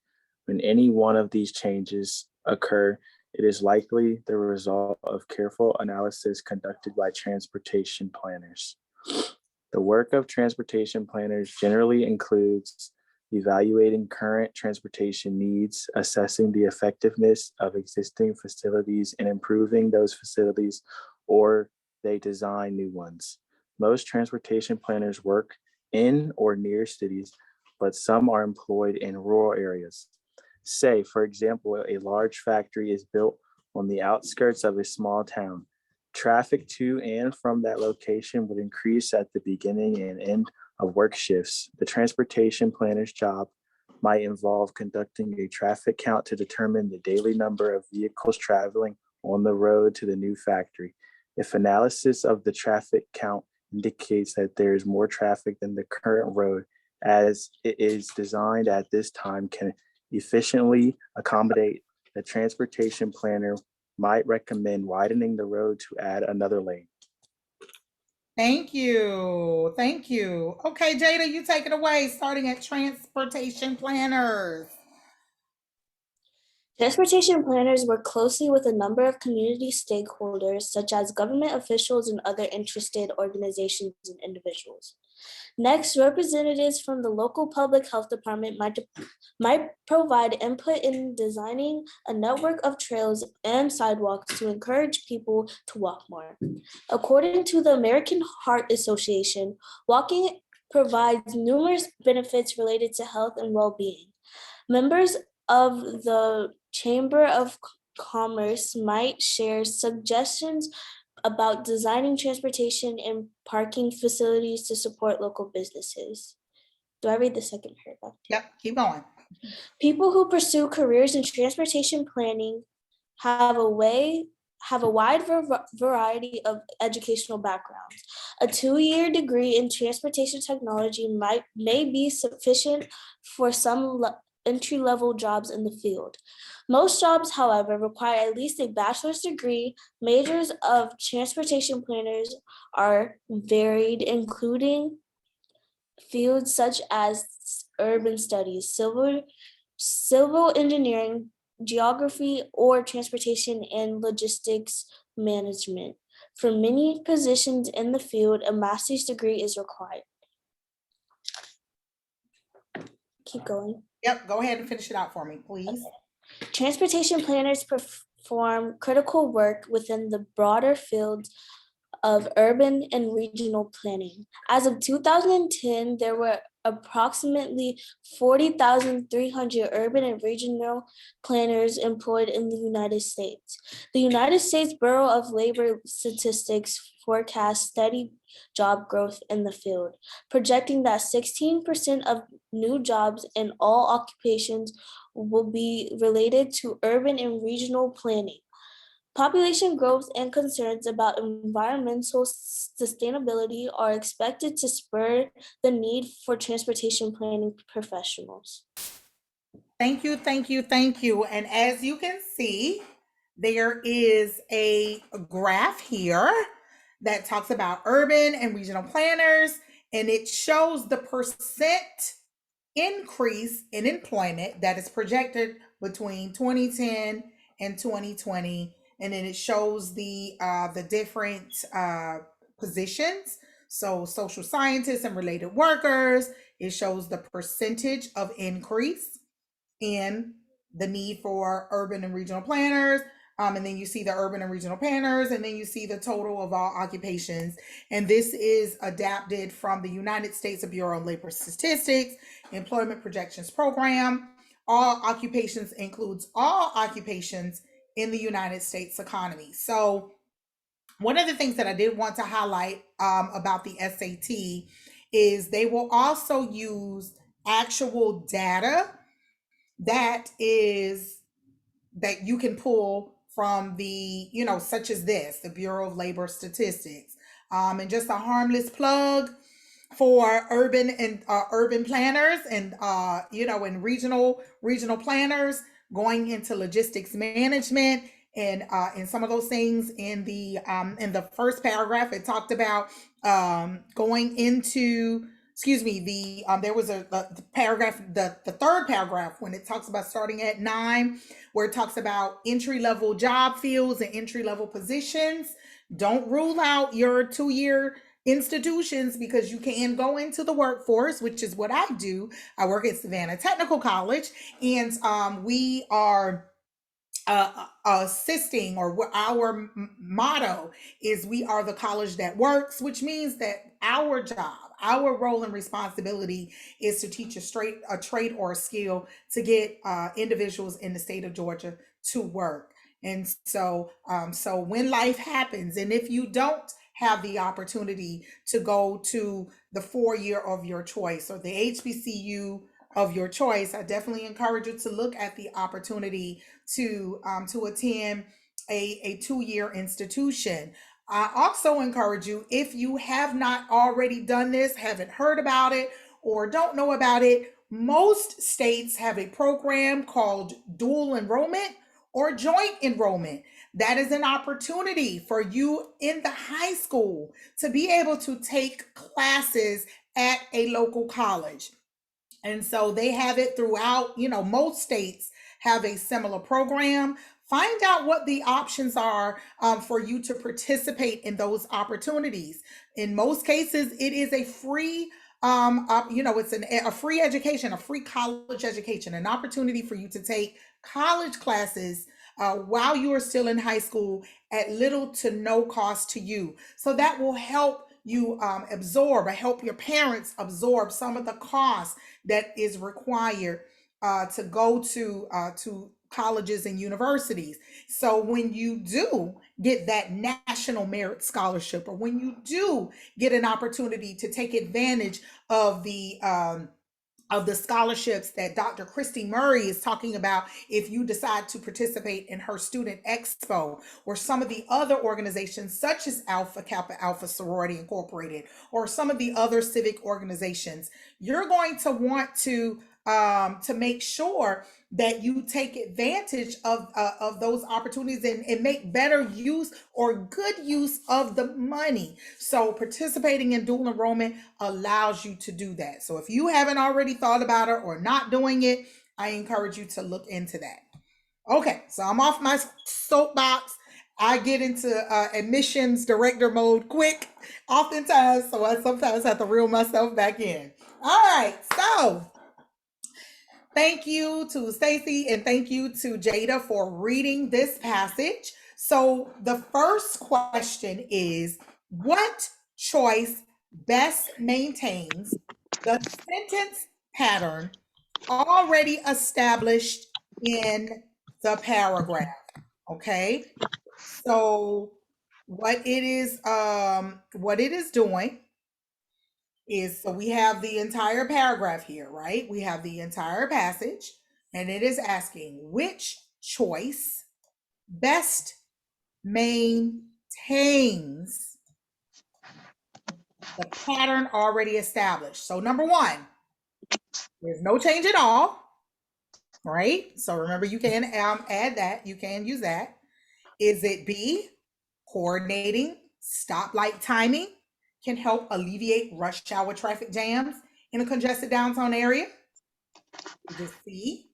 When any one of these changes occur, it is likely the result of careful analysis conducted by transportation planners. The work of transportation planners generally includes evaluating current transportation needs, assessing the effectiveness of existing facilities, and improving those facilities, or they design new ones. Most transportation planners work in or near cities, but some are employed in rural areas. Say, for example, a large factory is built on the outskirts of a small town. Traffic to and from that location would increase at the beginning and end of work shifts. The transportation planner's job might involve conducting a traffic count to determine the daily number of vehicles traveling on the road to the new factory. If analysis of the traffic count indicates that there is more traffic than the current road as it is designed at this time can efficiently accommodate, the transportation planner might recommend widening the road to add another lane. Thank you. Thank you. Okay, Jada, you take it away, starting at transportation planners. Transportation planners work closely with a number of community stakeholders, such as government officials and other interested organizations and individuals. Next, representatives from the local public health department might provide input in designing a network of trails and sidewalks to encourage people to walk more. According to the American Heart Association, walking provides numerous benefits related to health and well-being. Members of the Chamber of Commerce might share suggestions about designing transportation and parking facilities to support local businesses. Do I read the second paragraph? Yep, keep going. People who pursue careers in transportation planning have a wide variety of educational backgrounds. A 2-year degree in transportation technology may be sufficient for some entry-level jobs in the field. Most jobs, however, require at least a bachelor's degree. Majors of transportation planners are varied, including fields such as urban studies, civil engineering, geography, or transportation and logistics management. For many positions in the field, a master's degree is required. Keep going. Yep, go ahead and finish it out for me, please. Okay. Transportation planners perform critical work within the broader fields of urban and regional planning. As of 2010, there were approximately 40,300 urban and regional planners employed in the United States. The United States Bureau of Labor Statistics forecasts steady job growth in the field, projecting that 16% of new jobs in all occupations will be related to urban and regional planning. Population growth and concerns about environmental sustainability are expected to spur the need for transportation planning professionals. Thank you, thank you, thank you. And as you can see, there is a graph here that talks about urban and regional planners, and it shows the percent increase in employment that is projected between 2010 and 2020. And then it shows the different positions. So social scientists and related workers, it shows the percentage of increase in the need for urban and regional planners. And then you see the urban and regional planners, and then you see the total of all occupations. And this is adapted from the United States Bureau of Labor Statistics Employment Projections Program. All occupations includes all occupations in the United States economy. So one of the things that I did want to highlight about the SAT is they will also use actual data that you can pull from the, such as this, the Bureau of Labor Statistics. And just a harmless plug for urban planners and and regional planners going into logistics management and some of those things. In the first paragraph, it talked about going into, there was the paragraph, the third paragraph, when it talks about starting at 9, where it talks about entry-level job fields and entry-level positions. Don't rule out your 2-year institutions, because you can go into the workforce, which is what I do. I work at Savannah Technical College, and we are assisting, or our motto is, we are the college that works, which means that our job, our role and responsibility is to teach a trade or a skill to get individuals in the state of Georgia to work. And so when life happens, and if you don't have the opportunity to go to the 4-year of your choice or the HBCU of your choice, I definitely encourage you to look at the opportunity to attend a 2-year institution. I also encourage you, if you have not already done this, haven't heard about it, or don't know about it, most states have a program called dual enrollment or joint enrollment. That is an opportunity for you in the high school to be able to take classes at a local college. And so they have it throughout, most states have a similar program. Find out what the options are for you to participate in those opportunities. In most cases, it is a free, it's a free education, a free college education, an opportunity for you to take college classes while you are still in high school at little to no cost to you. So that will help you help your parents absorb some of the cost that is required to go to colleges and universities. So when you do get that national merit scholarship, or when you do get an opportunity to take advantage of the scholarships that Dr. Christy Murray is talking about, if you decide to participate in her Student Expo, or some of the other organizations such as Alpha Kappa Alpha Sorority Incorporated, or some of the other civic organizations, you're going to want to make sure that you take advantage of those opportunities and make better use or good use of the money. So participating in dual enrollment allows you to do that. So if you haven't already thought about it or not doing it, I encourage you to look into that. Okay, so I'm off my soapbox. I get into admissions director mode quick oftentimes, so I sometimes have to reel myself back in. All right, so thank you to Stacy and thank you to Jada for reading this passage. So the first question is, what choice best maintains the sentence pattern already established in the paragraph? Okay, so what it is doing is, so we have the entire paragraph here, right? We have the entire passage, and it is asking which choice best maintains the pattern already established. So number 1, there's no change at all, right? So remember, you can add that, you can use that. Is it B, coordinating stoplight timing can help alleviate rush hour traffic jams in a congested downtown area? Is it C,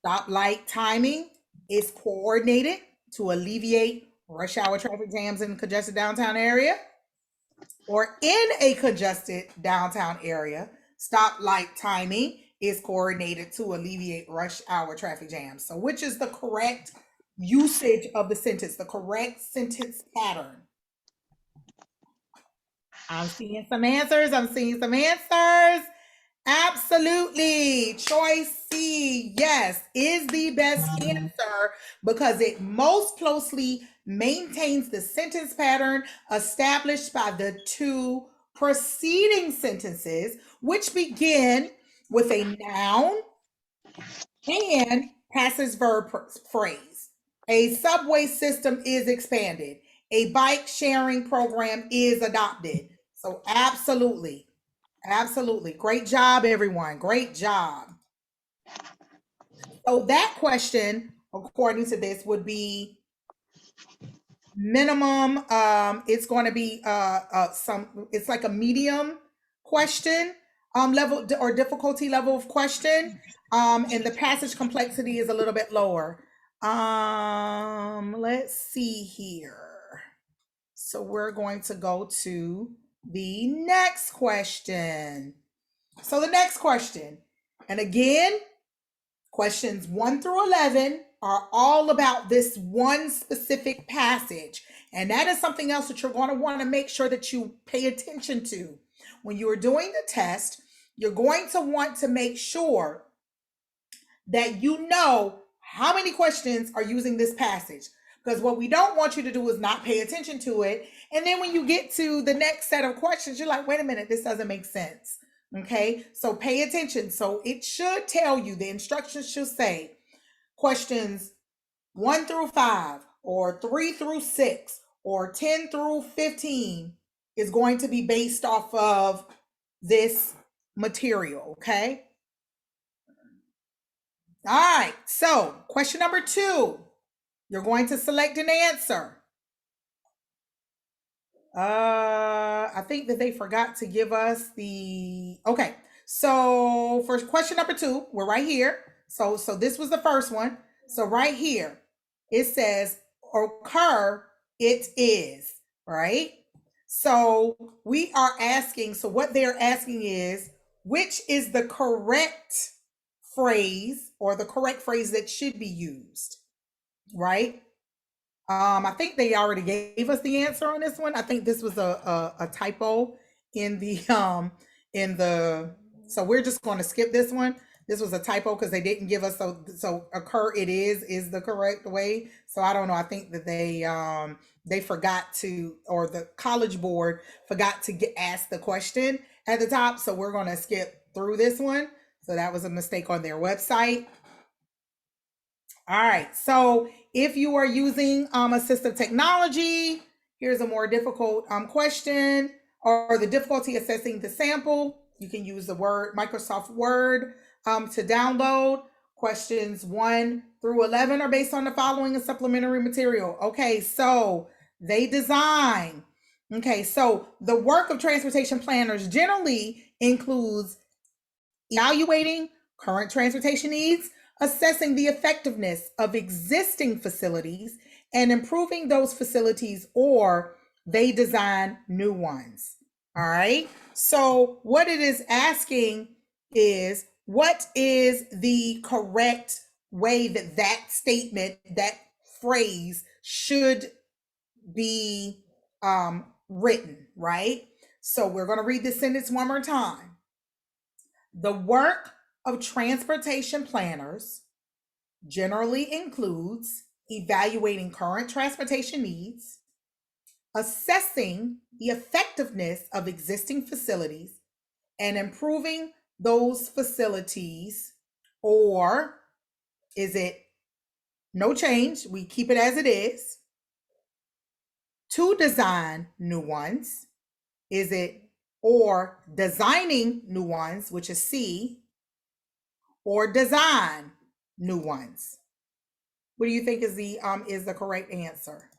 stoplight timing is coordinated to alleviate rush hour traffic jams in a congested downtown area? Or in a congested downtown area, stoplight timing is coordinated to alleviate rush hour traffic jams? So which is the correct usage of the sentence, the correct sentence pattern? I'm seeing some answers. Absolutely. Choice C, yes, is the best answer, because it most closely maintains the sentence pattern established by the 2 preceding sentences which begin with a noun and passive verb phrase. A subway system is expanded. A bike sharing program is adopted. So absolutely, absolutely. Great job, everyone. Great job. So that question, according to this, would be minimum. It's going to be it's like a medium question level or difficulty level of question. And the passage complexity is a little bit lower. Let's see here. So we're going to go to the next question. So the next question, and again, questions 1 through 11 are all about this one specific passage. And that is something else that you're going to want to make sure that you pay attention to. When you are doing the test, you're going to want to make sure that you know how many questions are using this passage. Because what we don't want you to do is not pay attention to it. And then when you get to the next set of questions, you're like, wait a minute, this doesn't make sense. Okay, so pay attention. So it should tell you, the instructions should say questions 1 through 5 or 3 through 6 or 10 through 15 is going to be based off of this material. Okay. All right, so question number 2, you're going to select an answer. I think that they forgot to give us the, okay. So for question number 2, we're right here. So this was the first one. So right here, it says occur, it is, right? So we are asking, so what they're asking is, which is the correct phrase or the correct phrase that should be used, right? I think they already gave us the answer on this one. I think this was a typo in the so we're just going to skip this one. This was a typo because they didn't give us, so occur it is the correct way. So I don't know. I think that they forgot to, or the College Board forgot to ask the question at the top. So we're going to skip through this one. So that was a mistake on their website. All right, so if you are using assistive technology, here's a more difficult question, or the difficulty assessing the sample. You can use the Microsoft Word to download. Questions 1 through 11 are based on the following and supplementary material. Okay, so they design. Okay, so the work of transportation planners generally includes evaluating current transportation needs, assessing the effectiveness of existing facilities, and improving those facilities, or they design new ones. All right. So what it is asking is, what is the correct way that that statement, that phrase should be written, right? So we're going to read this sentence one more time. The work of transportation planners generally includes evaluating current transportation needs, assessing the effectiveness of existing facilities, and improving those facilities, or is it no change? We keep it as it is. To design new ones. Is it or designing new ones, which is C, or design new ones? What do you think is the correct answer?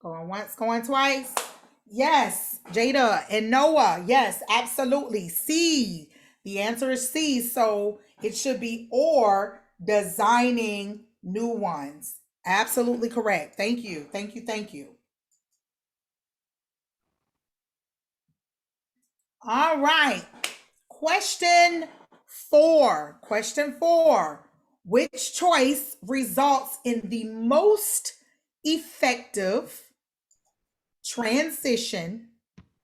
Going once, going twice. Yes, Jada and Noah. Yes, absolutely. C. The answer is C. So it should be or designing new ones. Absolutely correct. Thank you. Thank you. Thank you. All right. Question 4. Question 4. Which choice results in the most effective transition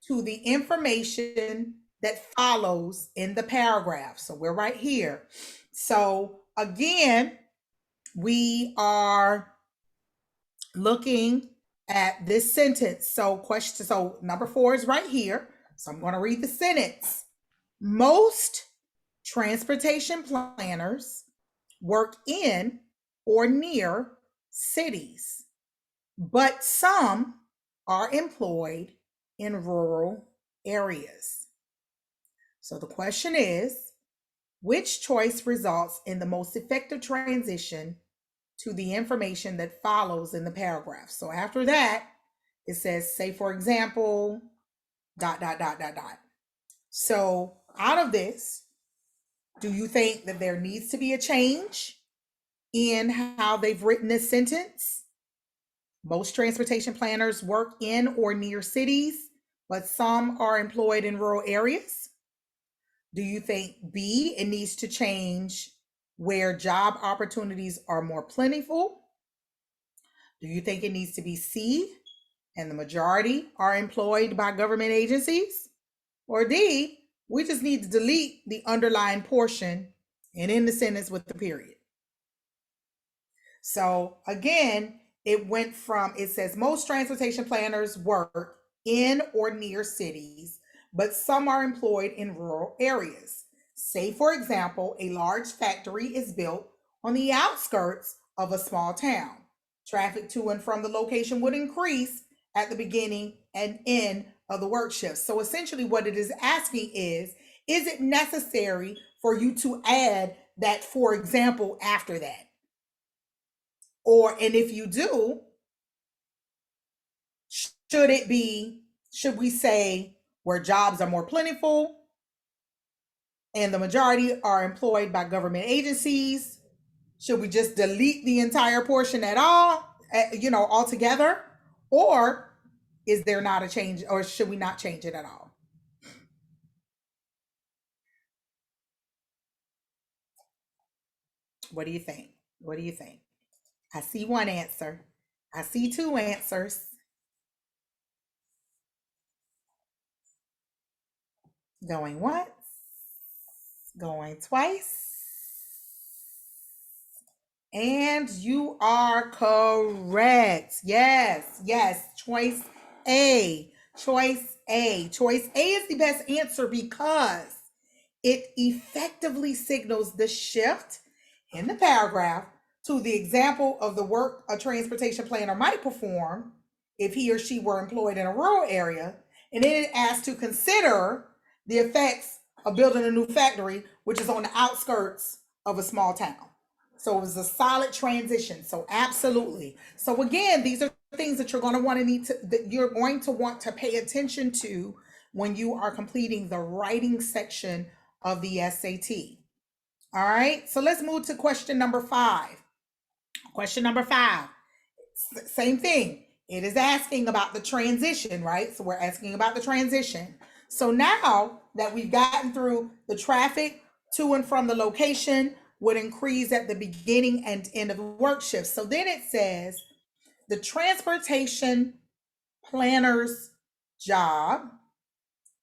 to the information that follows in the paragraph. So we're right here. So again, we are looking at this sentence. So number 4 is right here. So I'm going to read the sentence. Most transportation planners work in or near cities, but some are employed in rural areas. So the question is, which choice results in the most effective transition to the information that follows in the paragraph? So after that, it says, say, for example, ... So out of this, do you think that there needs to be a change in how they've written this sentence? Most transportation planners work in or near cities, but some are employed in rural areas. Do you think B, it needs to change where job opportunities are more plentiful? Do you think it needs to be C, and the majority are employed by government agencies? Or D, we just need to delete the underlying portion and end the sentence with the period? So again, it says most transportation planners work in or near cities, but some are employed in rural areas. Say, for example, a large factory is built on the outskirts of a small town. Traffic to and from the location would increase at the beginning and end of the work shift. So essentially what it is asking is it necessary for you to add that, for example, after that? And if you do, should we say where jobs are more plentiful and the majority are employed by government agencies? Should we just delete the entire portion at all, altogether? Or is there not a change, or should we not change it at all? What do you think? What do you think? I see one answer. I see 2 answers. Going once, going twice. And you are correct. Yes. Choice A. Choice A is the best answer because it effectively signals the shift in the paragraph to the example of the work a transportation planner might perform if he or she were employed in a rural area. And then it asks to consider the effects of building a new factory, which is on the outskirts of a small town. So it was a solid transition. So absolutely. So again, these are things that you're going to want to pay attention to when you are completing the writing section of the SAT. All right. So let's move to question number 5. Question number 5. Same thing. It is asking about the transition, right? So we're asking about the transition. So now that we've gotten through the traffic to and from the location would increase at the beginning and end of the work shift. So then it says the transportation planner's job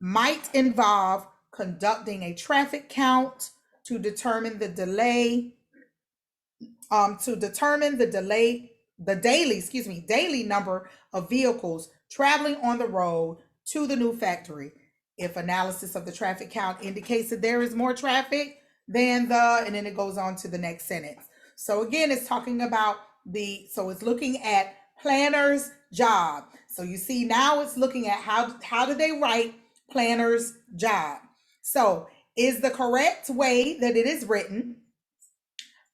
might involve conducting a traffic count to determine the daily number of vehicles traveling on the road to the new factory. If analysis of the traffic count indicates that there is more traffic than and then it goes on to the next sentence. So again, it's talking about it's looking at planner's job. So you see now it's looking at how do they write planner's job. So is the correct way that it is written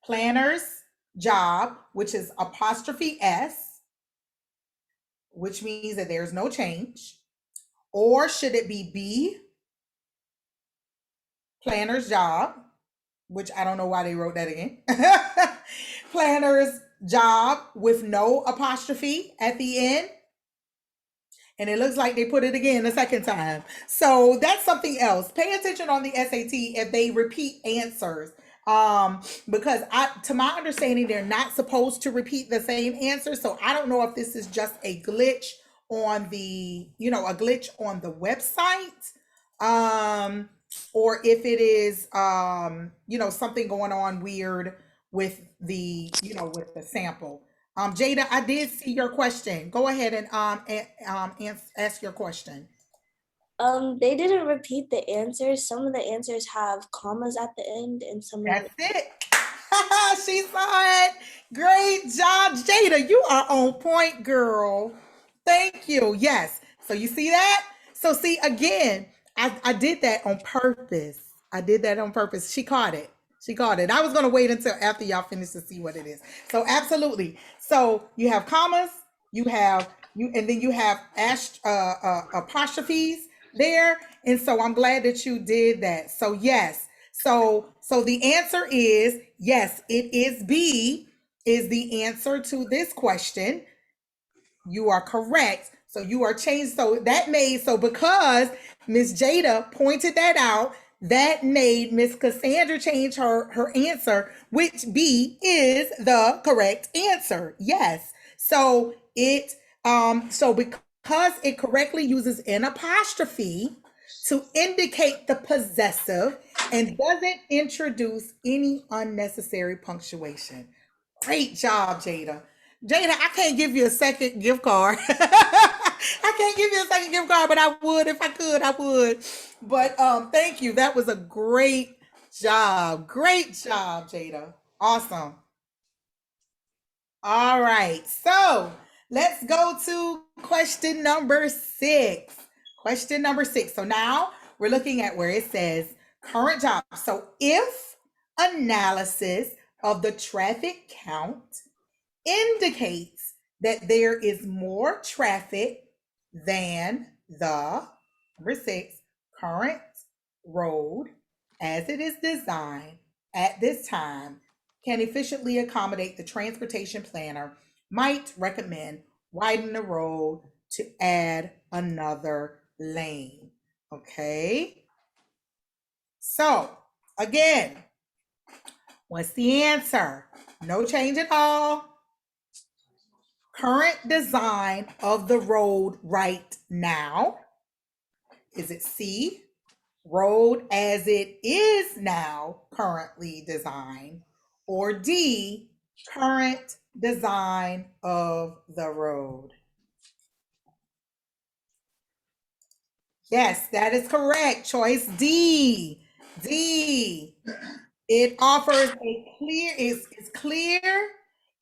planner's job, which is apostrophe S, which means that there's no change? Or should it be B, planner's job, which I don't know why they wrote that again. Planner's job with no apostrophe at the end. And it looks like they put it again the second time. So that's something else. Pay attention on the SAT if they repeat answers. Because to my understanding, they're not supposed to repeat the same answer. So I don't know if this is just a glitch on the website. or if it is, something going on weird with with the sample. Jada, I did see your question. Go ahead and ask your question. They didn't repeat the answers. Some of the answers have commas at the end, and some of That's it. She saw it. Great job, Jada. You are on point, girl. Thank you. Yes. So you see that? So see again, I did that on purpose. I did that on purpose. She caught it. She caught it. I was gonna wait until after y'all finish to see what it is. So absolutely. So you have commas, you have and then you have apostrophes there. And so I'm glad that you did that. So yes. So the answer is yes, it is B is the answer to this question. You are correct. So you are changed. So that made, so because Miss Jada pointed that out, that made Miss Cassandra change her answer, which B is the correct answer. Yes. So because it correctly uses an apostrophe to indicate the possessive and doesn't introduce any unnecessary punctuation. Great job, Jada. Jada, I can't give you a second gift card. I can't give you a second gift card, but I would if I could, I would. But thank you. That was a great job. Great job, Jada. Awesome. All right. So let's go to question number 6. Question number 6. So now we're looking at where it says current job. So if analysis of the traffic count indicates that there is more traffic than the number 6 current road as it is designed at this time can efficiently accommodate, the transportation planner might recommend widen the road to add another lane. Okay. So again, what's the answer? No change at all. Current design of the road right now. Is it C, road as it is now currently designed, or D, current design of the road? Yes, that is correct. Choice D. D. It offers a clear, it's clear,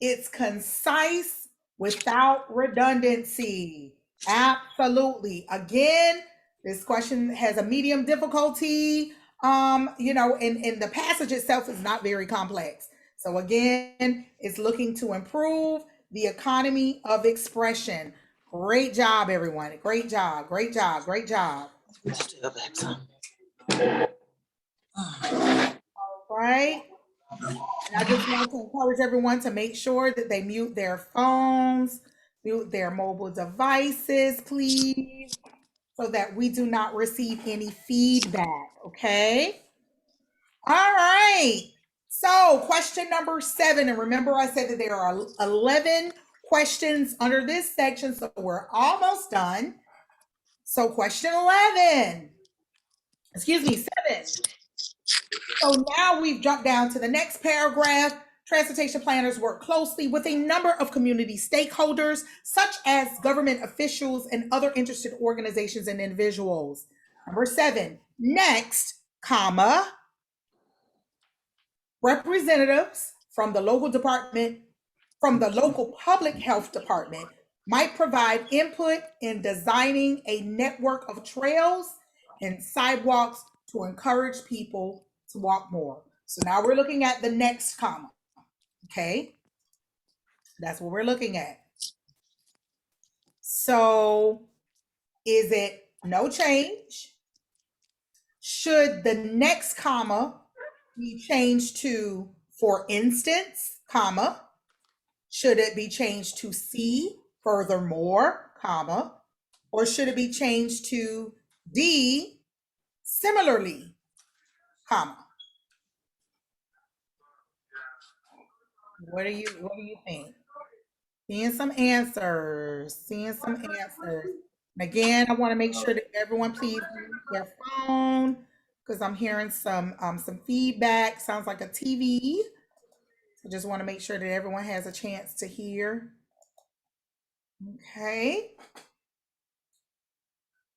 it's concise, without redundancy. Absolutely. Again, this question has a medium difficulty. And the passage itself is not very complex. So again, it's looking to improve the economy of expression. Great job, everyone. Great job, great job, great job. All right. And I just want to encourage everyone to make sure that they mute their phones, mute their mobile devices, please, so that we do not receive any feedback, okay? All right. So question number 7, and remember I said that there are 11 questions under this section, so we're almost done. So question 11, excuse me, 7. So now we've jumped down to the next paragraph. Transportation planners work closely with a number of community stakeholders, such as government officials and other interested organizations and individuals. Number 7, next, comma, representatives from the local department, from the local public health department might provide input in designing a network of trails and sidewalks to encourage people to walk more. So now we're looking at the next comma, okay? That's what we're looking at. So is it no change? Should the next comma be changed to, for instance, comma? Should it be changed to C, furthermore, comma? Or should it be changed to D, similarly, comma? What do you think? Seeing some answers. And again, I want to make sure that everyone please use their phone because I'm hearing some feedback. Sounds like a TV. So just want to make sure that everyone has a chance to hear. Okay.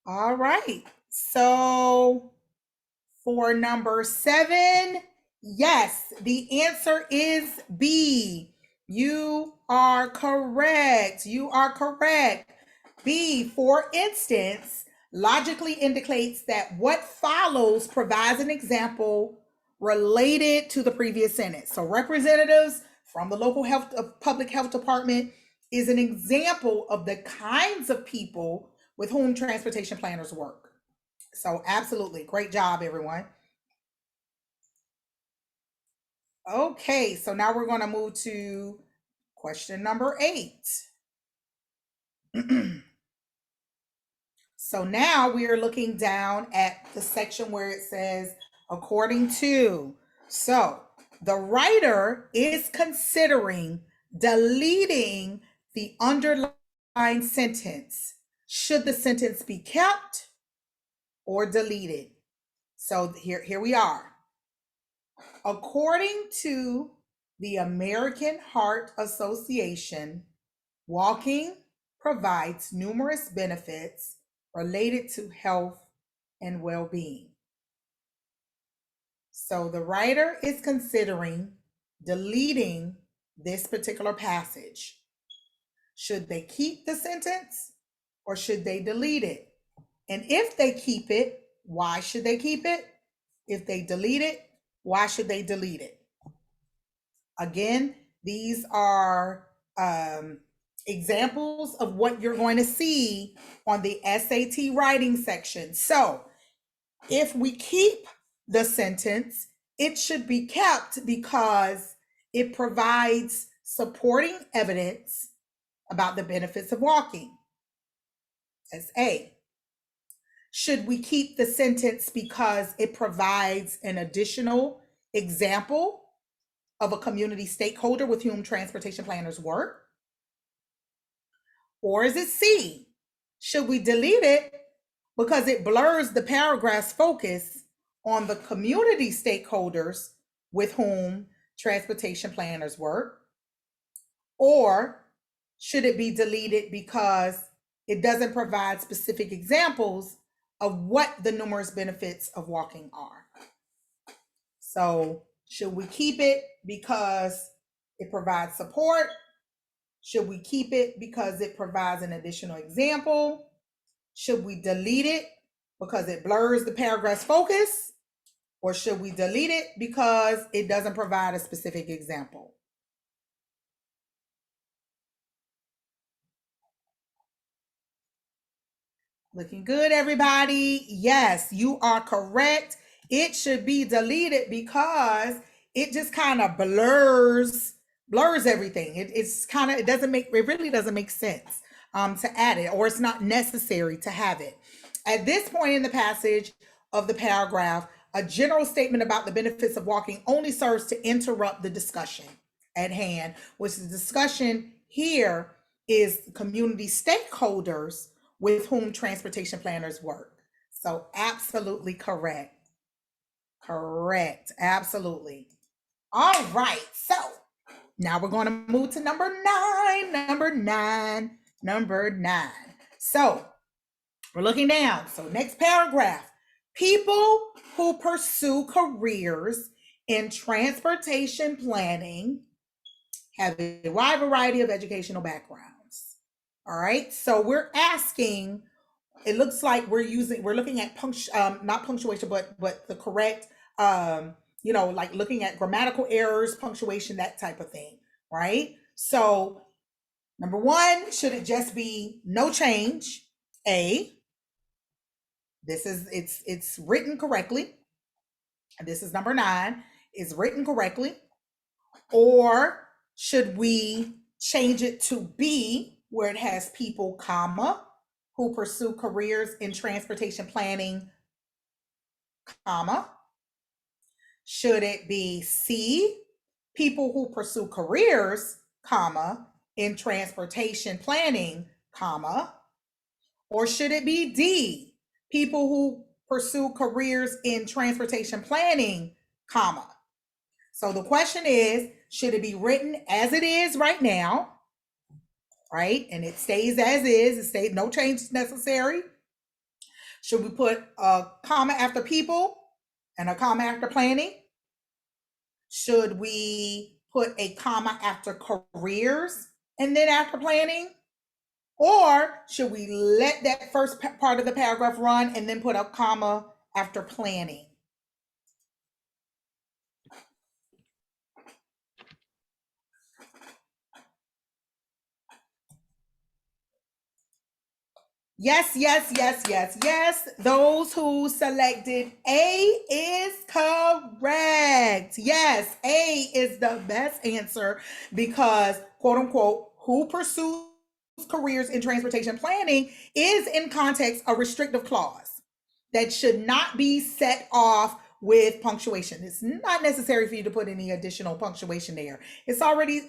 All right. So for number 7, yes, the answer is B. You are correct. You are correct. B, for instance, logically indicates that what follows provides an example related to the previous sentence. So representatives from the local public health department is an example of the kinds of people with whom transportation planners work. So absolutely, great job, everyone. Okay, so now we're going to move to question number 8. So now we are looking down at the section where it says, according to. So the writer is considering deleting the underlined sentence. Should the sentence be kept or deleted? So here we are. According to the American Heart Association, walking provides numerous benefits related to health and well-being. So the writer is considering deleting this particular passage. Should they keep the sentence or should they delete it? And if they keep it, why should they keep it? If they delete it, why should they delete it? Again, these are examples of what you're going to see on the SAT writing section. So if we keep the sentence, it should be kept because it provides supporting evidence about the benefits of walking. That's A. Should we keep the sentence because it provides an additional example of a community stakeholder with whom transportation planners work? Or is it C? Should we delete it because it blurs the paragraph's focus on the community stakeholders with whom transportation planners work? Or should it be deleted because it doesn't provide specific examples of what the numerous benefits of walking are? So should we keep it because it provides support? Should we keep it because it provides an additional example? Should we delete it because it blurs the paragraph's focus? Or should we delete it because it doesn't provide a specific example? Looking good, everybody. Yes, you are correct. It should be deleted because it just kind of blurs everything. It really doesn't make sense to add it, or it's not necessary to have it. At this point in the passage of the paragraph, a general statement about the benefits of walking only serves to interrupt the discussion at hand, which the discussion here is community stakeholders with whom transportation planners work. So absolutely correct. Correct. Absolutely. All right. So now we're going to move to number 9. Number 9. So we're looking down. So next paragraph. People who pursue careers in transportation planning have a wide variety of educational backgrounds. All right. So we're asking, it looks like we're looking at not punctuation, but the correct, like looking at grammatical errors, punctuation, that type of thing, right? So number 1, should it just be no change? A, it's written correctly. And this is number 9, is written correctly. Or should we change it to B, where it has people, comma, who pursue careers in transportation planning, comma? Should it be C, people who pursue careers, comma, in transportation planning, comma? Or should it be D, people who pursue careers in transportation planning, comma? So the question is, should it be written as it is right now, right? And it stays as is, it stays no change necessary. Should we put a comma after people and a comma after planning? Should we put a comma after careers and then after planning? Or should we let that first part of the paragraph run and then put a comma after planning? Yes, yes, yes, yes, yes. Those who selected A is correct. Yes, A is the best answer because, quote unquote, who pursues careers in transportation planning is in context a restrictive clause that should not be set off with punctuation. It's not necessary for you to put any additional punctuation there. It's already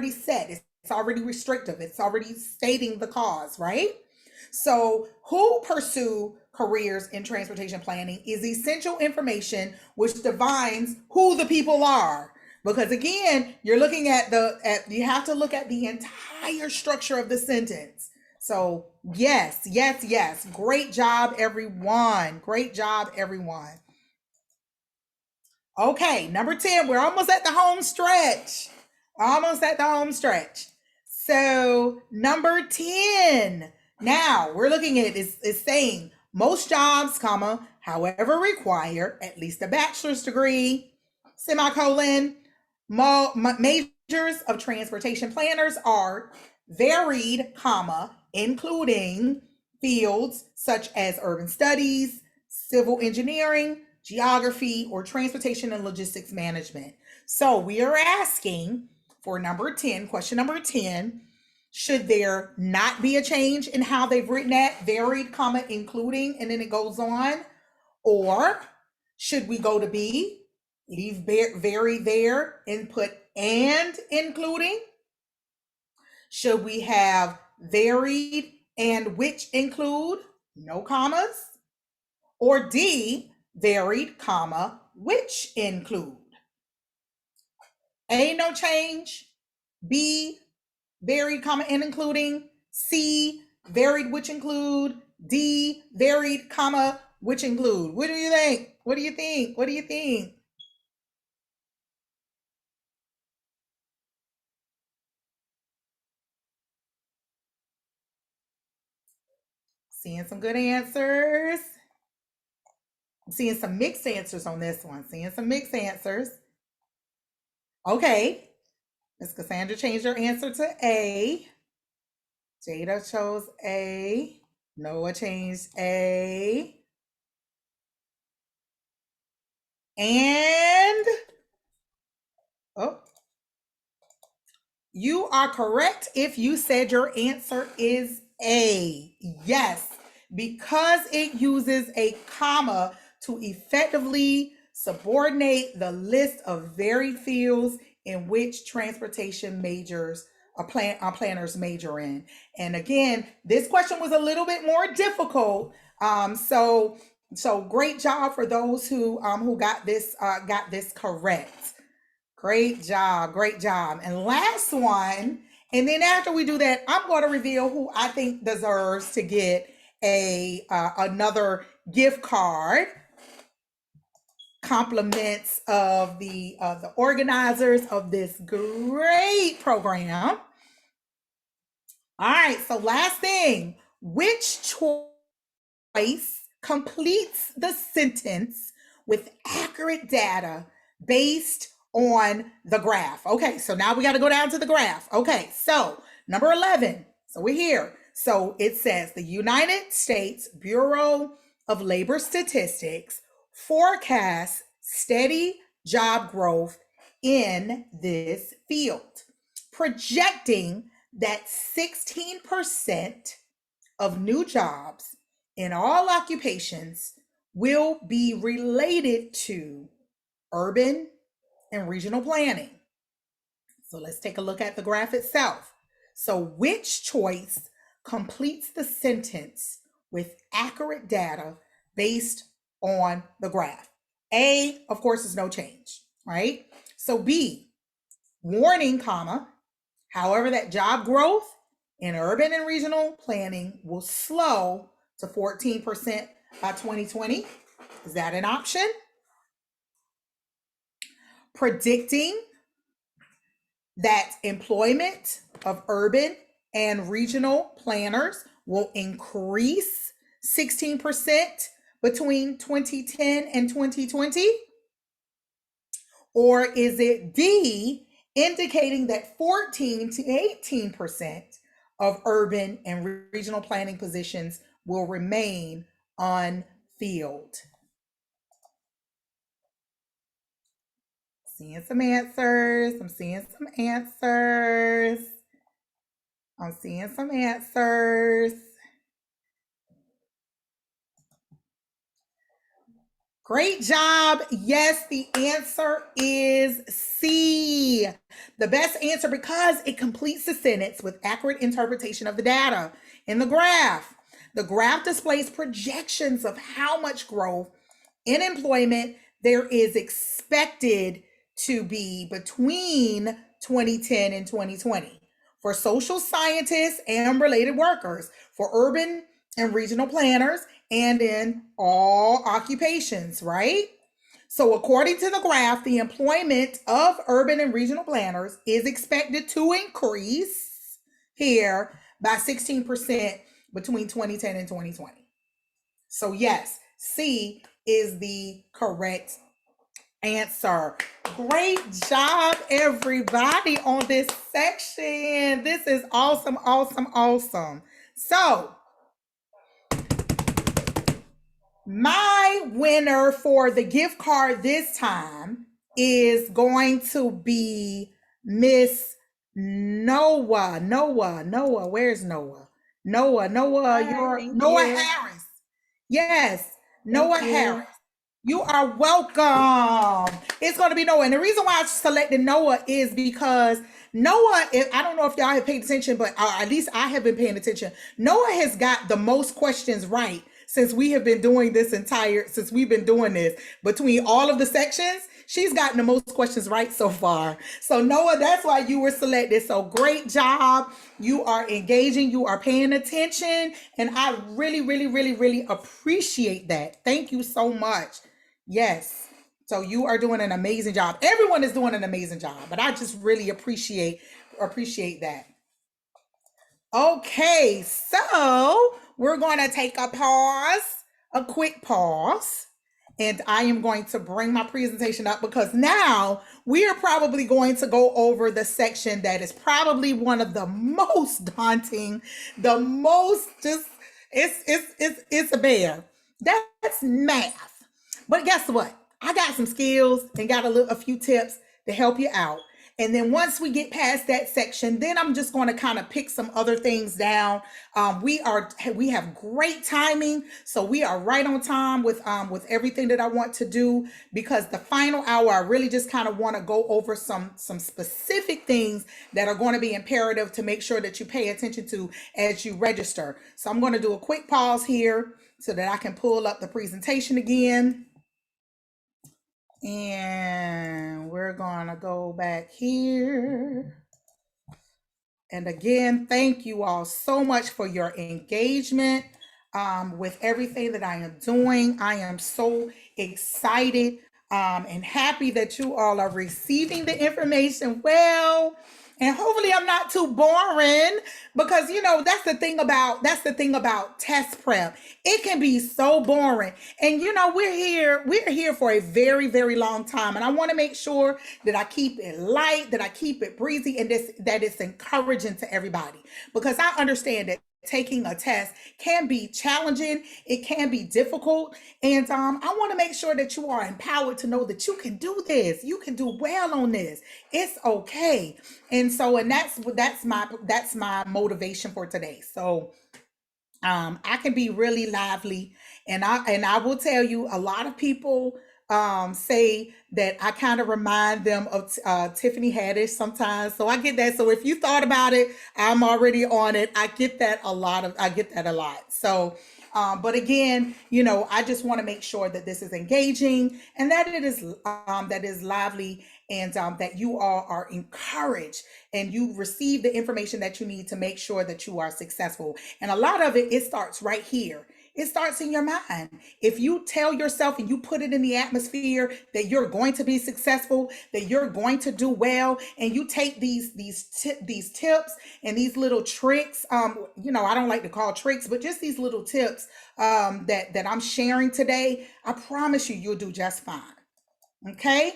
set. It's already restrictive. It's already stating the cause, right? So, who pursue careers in transportation planning is essential information which defines who the people are. Because again, you're looking at you have to look at the entire structure of the sentence. So, yes, yes, yes. Great job, everyone. Great job, everyone. Okay, number 10. We're almost at the home stretch. Almost at the home stretch. So, number 10. Now we're looking at it's saying most jobs, comma, however, require at least a bachelor's degree, semicolon. Majors of transportation planners are varied, comma, including fields such as urban studies, civil engineering, geography, or transportation and logistics management. So we are asking for number 10, question number 10. Should there not be a change in how they've written that? Varied, comma, including, and then it goes on. Or should we go to B, leave vary there and put and including? Should we have varied and which include, no commas? Or D, varied, comma, which include? A, no change. B, varied, comma, and including. C, varied, which include. D, varied, comma, which include. What do you think? What do you think? What do you think? Seeing some good answers. I'm seeing some mixed answers on this one. Seeing some mixed answers. Okay. Miss Cassandra changed her answer to A. Jada chose A. Noah changed A. And oh, you are correct if you said your answer is A. Yes, because it uses a comma to effectively subordinate the list of varied fields in which transportation majors planners major in. And again, this question was a little bit more difficult. So great job for those who got this correct. Great job, great job. And last one, and then after we do that, I'm going to reveal who I think deserves to get another gift card. Compliments of the organizers of this great program. All right, so last thing, which choice completes the sentence with accurate data based on the graph? Okay, so now we got to go down to the graph. Okay, so number 11. So we're here. So it says the United States Bureau of Labor Statistics forecasts steady job growth in this field, projecting that 16% of new jobs in all occupations will be related to urban and regional planning. So let's take a look at the graph itself. So which choice completes the sentence with accurate data based on the graph. A, of course, is no change, right? So B, warning, comma, however, that job growth in urban and regional planning will slow to 14% by 2020. Is that an option? Predicting that employment of urban and regional planners will increase 16% between 2010 and 2020? Or is it D, indicating that 14 to 18% of urban and regional planning positions will remain unfilled? Seeing some answers. I'm seeing some answers. I'm seeing some answers. Great job. Yes, the answer is C. The best answer because it completes the sentence with accurate interpretation of the data in the graph. The graph displays projections of how much growth in employment there is expected to be between 2010 and 2020 for social scientists and related workers, for urban and regional planners, and in all occupations, right? So according to the graph, the employment of urban and regional planners is expected to increase here by 16% between 2010 and 2020. So yes, C is the correct answer. Great job, everybody, on this section. This is awesome, awesome, awesome. So my winner for the gift card this time is going to be Miss Noah. Noah, where's Noah? Noah, you're Noah Harris. Yes, Noah Harris. You are welcome. It's going to be Noah. And the reason why I selected Noah is because Noah, I don't know if y'all have paid attention, but at least I have been paying attention. Noah has got the most questions right since we have been doing this since we've been doing this. Between all of the sections, she's gotten the most questions right so far. So Noah, that's why you were selected. So great job. You are engaging, you are paying attention. And I really, really, really, really appreciate that. Thank you so much. Yes. So you are doing an amazing job. Everyone is doing an amazing job, but I just really appreciate that. Okay, so we're going to take a quick pause, and I am going to bring my presentation up because now we are probably going to go over the section that is probably one of the most daunting, the most just, it's a bear. That's math. But guess what? I got some skills and got a few tips to help you out. And then once we get past that section, then I'm just going to kind of pick some other things down. We have great timing, so we are right on time with everything that I want to do, because the final hour, I really just kind of want to go over some specific things that are going to be imperative to make sure that you pay attention to as you register. So I'm going to do a quick pause here so that I can pull up the presentation again. And we're gonna go back here. And again, thank you all so much for your engagement with everything that I am doing. I am so excited and happy that you all are receiving the information well. And hopefully I'm not too boring, because that's the thing about test prep. It can be so boring. And we're here for a very, very long time. And I want to make sure that I keep it light, that I keep it breezy, and that it's encouraging to everybody. Because I understand that taking a test can be challenging, it can be difficult, and I want to make sure that you are empowered to know that you can do this, you can do well on this, it's okay. And that's my motivation for today. So I can be really lively, and I will tell you, a lot of people say that I kind of remind them of Tiffany Haddish sometimes. So I get that. So if you thought about it, I'm already on it. I get that a lot. So But again, you know, I just want to make sure that this is engaging and that it is that is lively, and that you all are encouraged and you receive the information that you need to make sure that you are successful. And a lot of it starts right here. It starts in your mind. If you tell yourself and you put it in the atmosphere that you're going to be successful, that you're going to do well, and you take these tips and these little tricks, you know, I don't like to call tricks, but just these little tips that I'm sharing today, I promise you, you'll do just fine. Okay.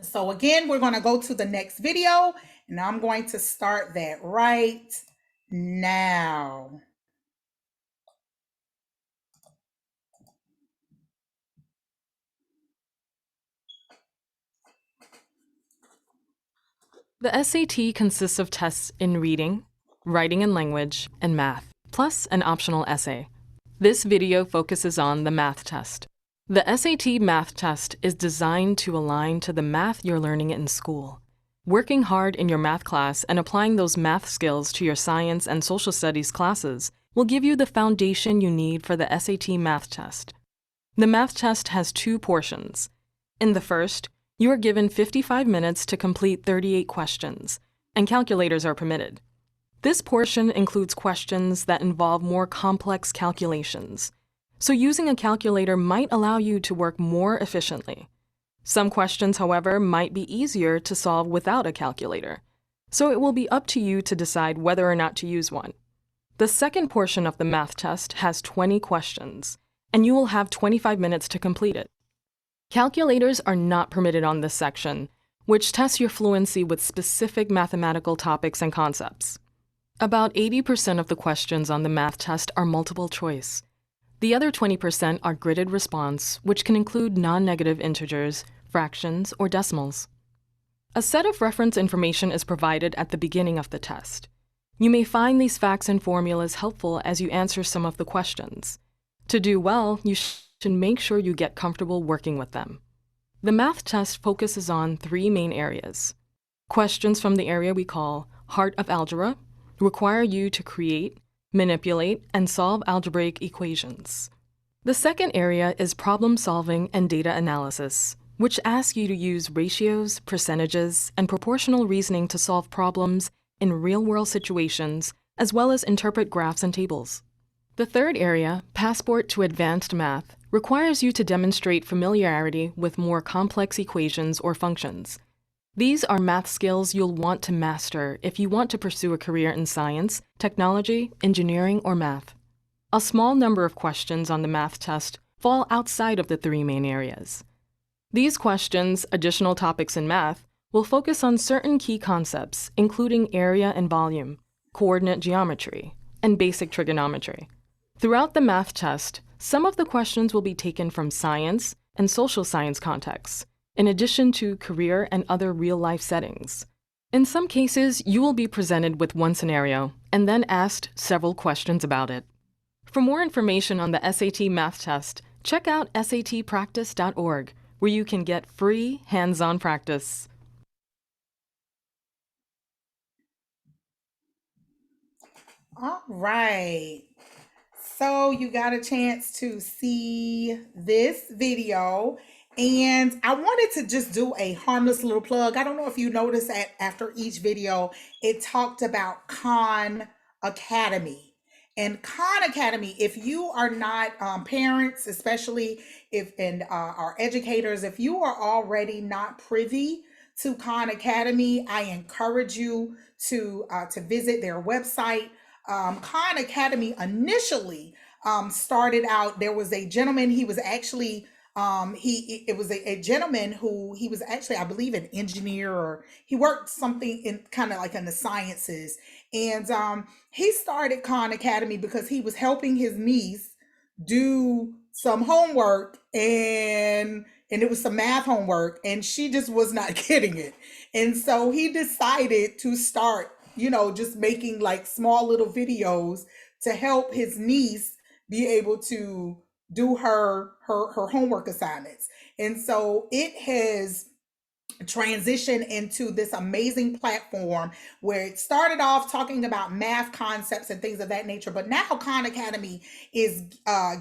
So again, we're going to go to the next video, and I'm going to start that right now. The SAT consists of tests in reading, writing and language, and math, plus an optional essay. This video focuses on the math test. The SAT math test is designed to align to the math you're learning in school. Working hard in your math class and applying those math skills to your science and social studies classes will give you the foundation you need for the SAT math test. The math test has two portions. In the first, you are given 55 minutes to complete 38 questions, and calculators are permitted. This portion includes questions that involve more complex calculations, so using a calculator might allow you to work more efficiently. Some questions, however, might be easier to solve without a calculator, so it will be up to you to decide whether or not to use one. The second portion of the math test has 20 questions, and you will have 25 minutes to complete it. Calculators are not permitted on this section, which tests your fluency with specific mathematical topics and concepts. About 80% of the questions on the math test are multiple choice. The other 20% are gridded response, which can include non-negative integers, fractions, or decimals. A set of reference information is provided at the beginning of the test. You may find these facts and formulas helpful as you answer some of the questions. To do well, you should make sure you get comfortable working with them. The math test focuses on three main areas. Questions from the area we call Heart of Algebra require you to create, manipulate, and solve algebraic equations. The second area is problem solving and data analysis, which asks you to use ratios, percentages, and proportional reasoning to solve problems in real-world situations, as well as interpret graphs and tables. The third area, Passport to Advanced Math, requires you to demonstrate familiarity with more complex equations or functions. These are math skills you'll want to master if you want to pursue a career in science, technology, engineering, or math. A small number of questions on the math test fall outside of the three main areas. These questions, additional topics in math, will focus on certain key concepts, including area and volume, coordinate geometry, and basic trigonometry. Throughout the math test, some of the questions will be taken from science and social science contexts, in addition to career and other real-life settings. In some cases, you will be presented with one scenario and then asked several questions about it. For more information on the SAT math test, check out satpractice.org, where you can get free hands-on practice. All right. So you got a chance to see this video, and I wanted to just do a harmless little plug. I don't know if you noticed that after each video, it talked about Khan Academy. And Khan Academy, if you are not parents, especially if our educators, if you are already not privy to Khan Academy, I encourage you to visit their website. Khan Academy initially started out, there was a gentleman, he was actually, it was a gentleman who, he was actually, I believe, an engineer, or he worked something in kind of like in the sciences. And he started Khan Academy because he was helping his niece do some homework, and it was some math homework, and she just was not getting it. And so he decided to start, you know, just making like small little videos to help his niece be able to do her homework assignments. And so it has transition into this amazing platform where it started off talking about math concepts and things of that nature, but now Khan Academy is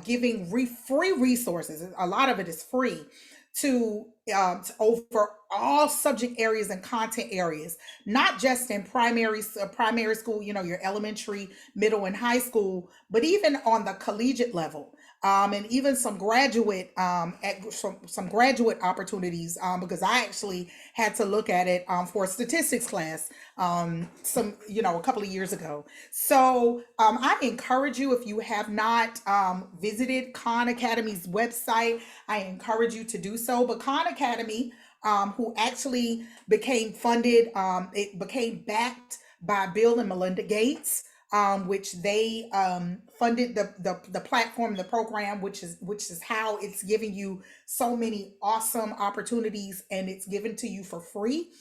giving free resources. A lot of it is free to over all subject areas and content areas, not just in primary school, you know, your elementary, middle, and high school, but even on the collegiate level. And even some graduate some graduate opportunities, because I actually had to look at it for a statistics class a couple of years ago. So I encourage you, if you have not visited Khan Academy's website, I encourage you to do so. But Khan Academy, who actually became funded, it became backed by Bill and Melinda Gates, which they funded the platform, the program, which is how it's giving you so many awesome opportunities, and it's given to you for free.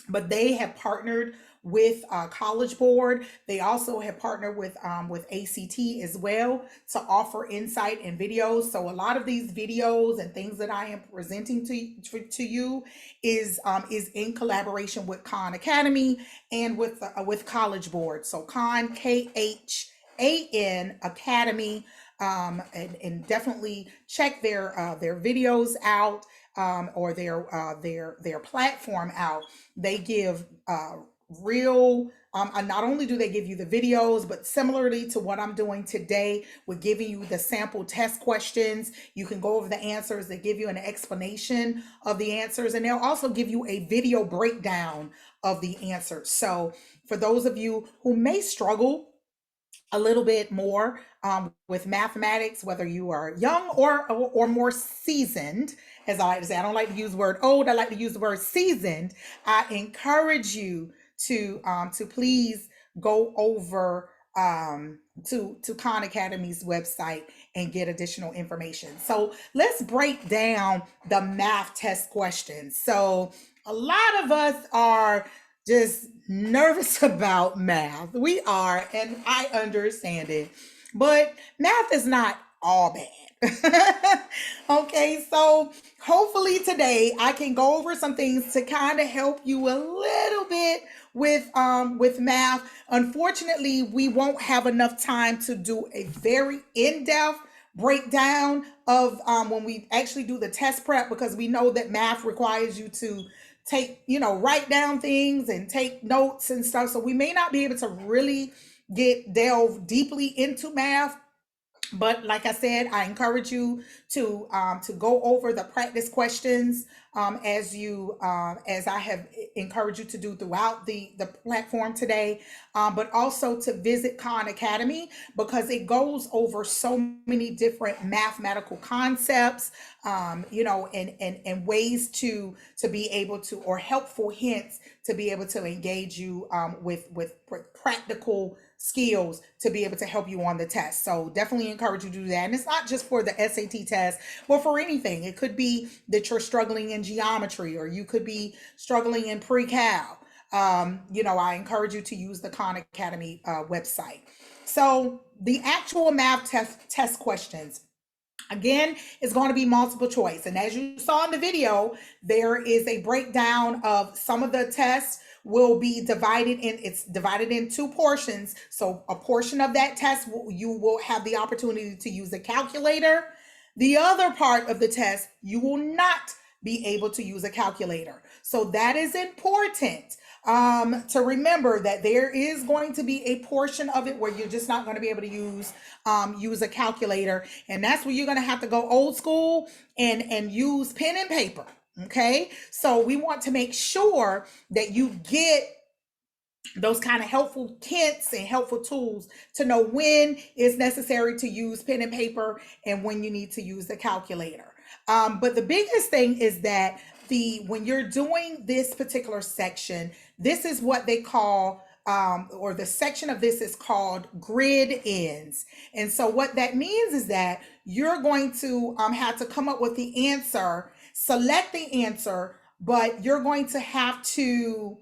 But they have partnered with College Board. They also have partnered with ACT as well to offer insight and videos. So a lot of these videos and things that I am presenting to you is in collaboration with Khan Academy and with College Board. So Khan, KHAN Academy, and definitely check their videos out, or their platform out. They give real, not only do they give you the videos, but similarly to what I'm doing today, we're giving you the sample test questions. You can go over the answers. They give you an explanation of the answers, and they'll also give you a video breakdown of the answers. So for those of you who may struggle a little bit more with mathematics, whether you are young or more seasoned, as I like to say, I don't like to use the word old, I like to use the word seasoned. I encourage you to please go over to Khan Academy's website and get additional information. So let's break down the math test questions. So a lot of us are just nervous about math. We are, and I understand it, but math is not all bad. Okay, so hopefully today I can go over some things to kind of help you a little bit with math. Unfortunately, we won't have enough time to do a very in-depth breakdown of when we actually do the test prep, because we know that math requires you to write down things and take notes and stuff. So we may not be able to really delve deeply into math. But like I said, I encourage you to go over the practice questions as I have encouraged you to do throughout the platform today, but also to visit Khan Academy, because it goes over so many different mathematical concepts, and ways to be able to, or helpful hints to be able to engage you with practical skills to be able to help you on the test. So definitely encourage you to do that. And it's not just for the SAT test, but for anything. It could be that you're struggling in geometry, or you could be struggling in pre-cal. I encourage you to use the Khan Academy website. So the actual math test questions, again, it's going to be multiple choice. And as you saw in the video, there is a breakdown of some of the tests will be divided in two portions. So a portion of that test, you will have the opportunity to use a calculator. The other part of the test, you will not be able to use a calculator. So that is important to remember, that there is going to be a portion of it where you're just not going to be able to use a calculator. And that's where you're going to have to go old school and use pen and paper. Okay, so we want to make sure that you get those kind of helpful hints and helpful tools to know when it's necessary to use pen and paper and when you need to use the calculator. But the biggest thing is that when you're doing this particular section, this is what they call or the section of this is called grid ends. And so what that means is that you're going to have to come up with the answer, select the answer, but you're going to have to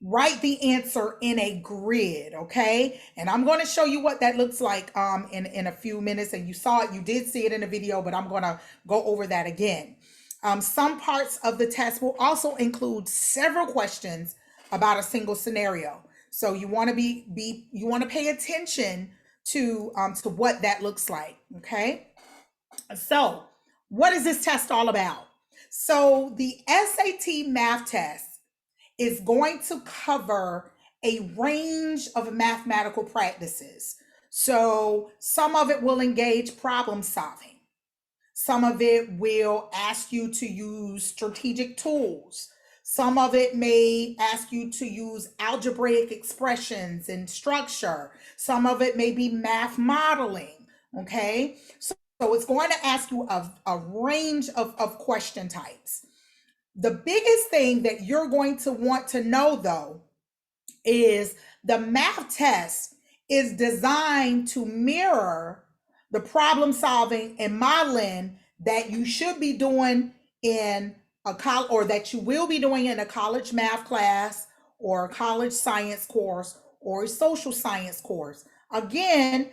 write the answer in a grid, okay? And I'm going to show you what that looks like in a few minutes. And you did see it in the video, but I'm going to go over that again. Some parts of the test will also include several questions about a single scenario. So you want to you want to pay attention to what that looks like. Okay. So what is this test all about? So the SAT math test is going to cover a range of mathematical practices. So some of it will engage problem solving. Some of it will ask you to use strategic tools. Some of it may ask you to use algebraic expressions and structure. Some of it may be math modeling. Okay. So it's going to ask you a range of question types. The biggest thing that you're going to want to know, though, is the math test is designed to mirror the problem solving and modeling that you should be doing in a college, or that you will be doing in a college math class or a college science course or a social science course. Again,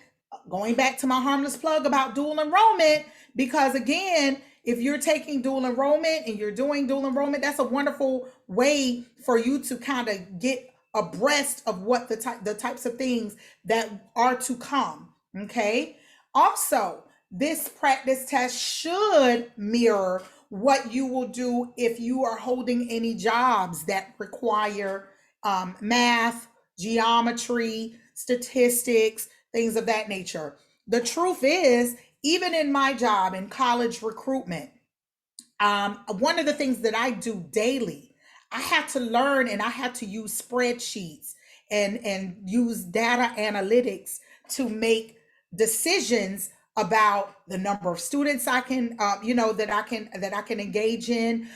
going back to my harmless plug about dual enrollment, because again, if you're taking dual enrollment and you're doing dual enrollment, that's a wonderful way for you to kind of get abreast of what the types of things that are to come. Okay. Also, this practice test should mirror what you will do if you are holding any jobs that require math, geometry, statistics, things of that nature. The truth is, even in my job in college recruitment, one of the things that I do daily, I had to learn and I had to use spreadsheets and use data analytics to make decisions about the number of students I can, that I can engage in,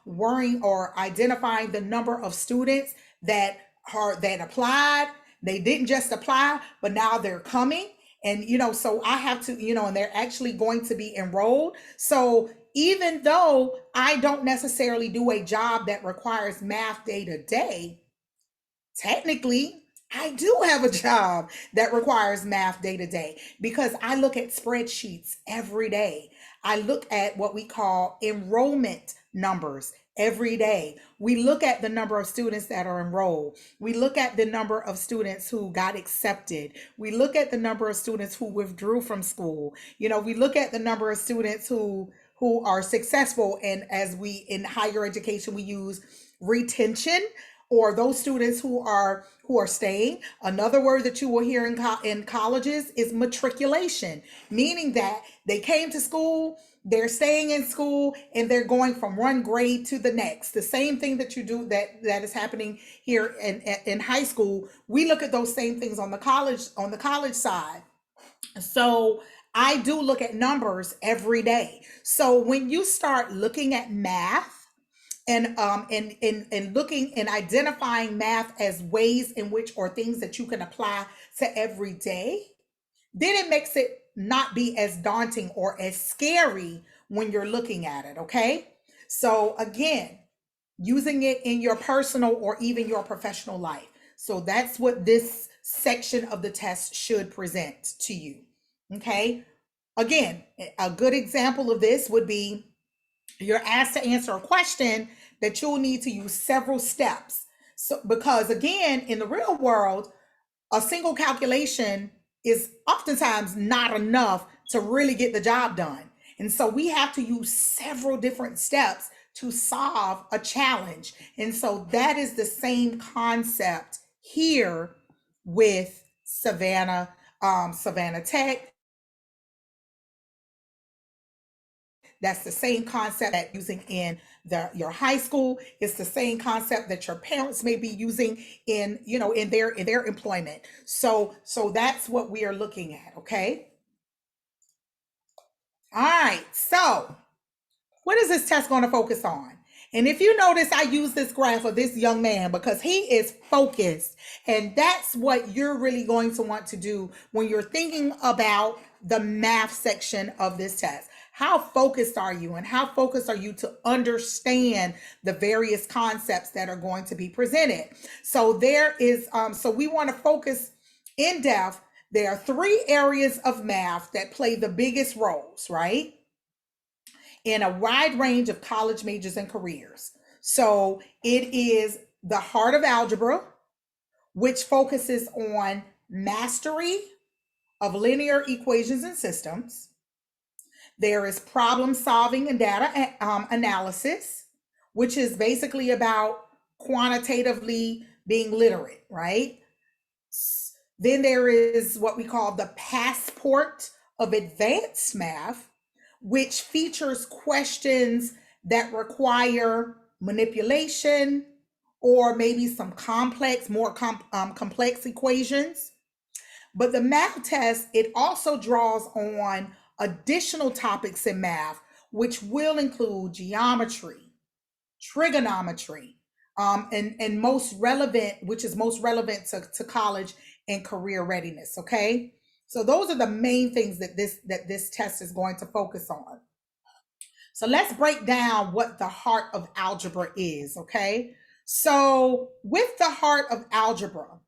worrying or identifying the number of students that applied. They didn't just apply, but now they're coming. And, so I have to, and they're actually going to be enrolled. So even though I don't necessarily do a job that requires math day to day, technically, I do have a job that requires math day to day because I look at spreadsheets every day. I look at what we call enrollment numbers every day. We look at the number of students that are enrolled. We look at the number of students who got accepted. We look at the number of students who withdrew from school. We look at the number of students who are successful. And as we in higher education, we use retention, or those students who are staying. Another word that you will hear in colleges is matriculation, meaning that they came to school, they're staying in school, and they're going from one grade to the next. The same thing that you do that is happening here in high school. We look at those same things on the college side. So I do look at numbers every day. So when you start looking at math, and looking and identifying math as ways in which, or things that you can apply to every day, then it makes it not be as daunting or as scary when you're looking at it. Okay. So again, using it in your personal or even your professional life. So that's what this section of the test should present to you. Okay. Again, a good example of this would be, you're asked to answer a question that you'll need to use several steps. So, because again, in the real world, a single calculation is oftentimes not enough to really get the job done. And so we have to use several different steps to solve a challenge. And so that is the same concept here with Savannah Tech. That's the same concept that using in your high school. It's the same concept that your parents may be using in their employment. So that's what we are looking at. Okay. All right. So what is this test going to focus on? And if you notice, I use this graph of this young man because he is focused. And that's what you're really going to want to do when you're thinking about the math section of this test. How focused are you, and how focused are you to understand the various concepts that are going to be presented? So there is, so we want to focus in depth. There are 3 areas of math that play the biggest roles, right? in a wide range of college majors and careers. So it is the heart of algebra, which focuses on mastery of linear equations and systems. There is problem solving and data analysis, which is basically about quantitatively being literate, right? Then there is what we call the passport of advanced math, which features questions that require manipulation or maybe some complex, more complex equations. But the math test, it also draws on additional topics in math, which will include geometry, trigonometry, and most relevant, which is most relevant to college and career readiness. Okay, so those are the main things that this test is going to focus on. So let's break down what the heart of algebra is. Okay, so with the heart of algebra,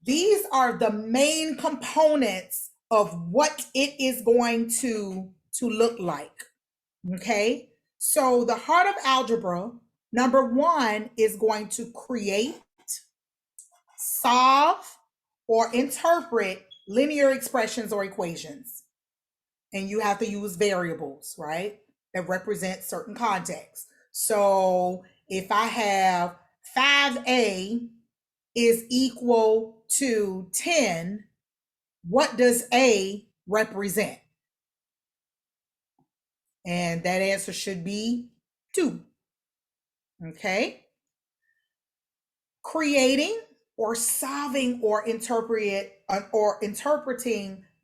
these are the main components of what it is going to look like. Okay, so the heart of algebra, number one, is going to create, solve, or interpret linear expressions or equations. And you have to use variables, right, that represent certain contexts. So if I have 5a is equal to 10, what does a represent? And that answer should be 2. Okay. Creating or solving or interpreting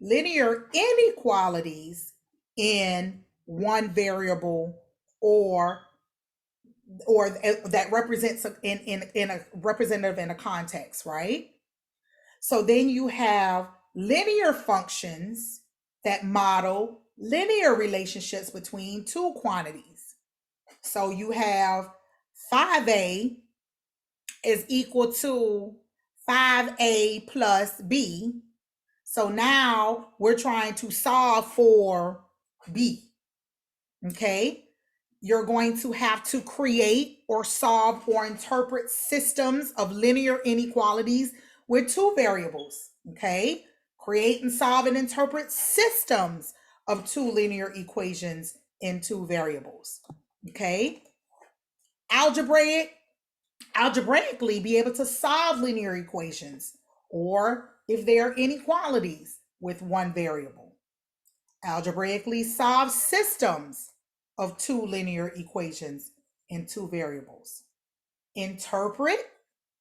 linear inequalities in one variable or that represents in a representative in a context, right? So then you have linear functions that model linear relationships between two quantities. So you have 5a is equal to 5a plus b. So now we're trying to solve for b. Okay, you're going to have to create or solve or interpret systems of linear inequalities with two variables. Okay, create and solve and interpret systems of two linear equations in two variables. Okay, algebraically be able to solve linear equations, or if there are inequalities with one variable. Algebraically solve systems of two linear equations in two variables. Interpret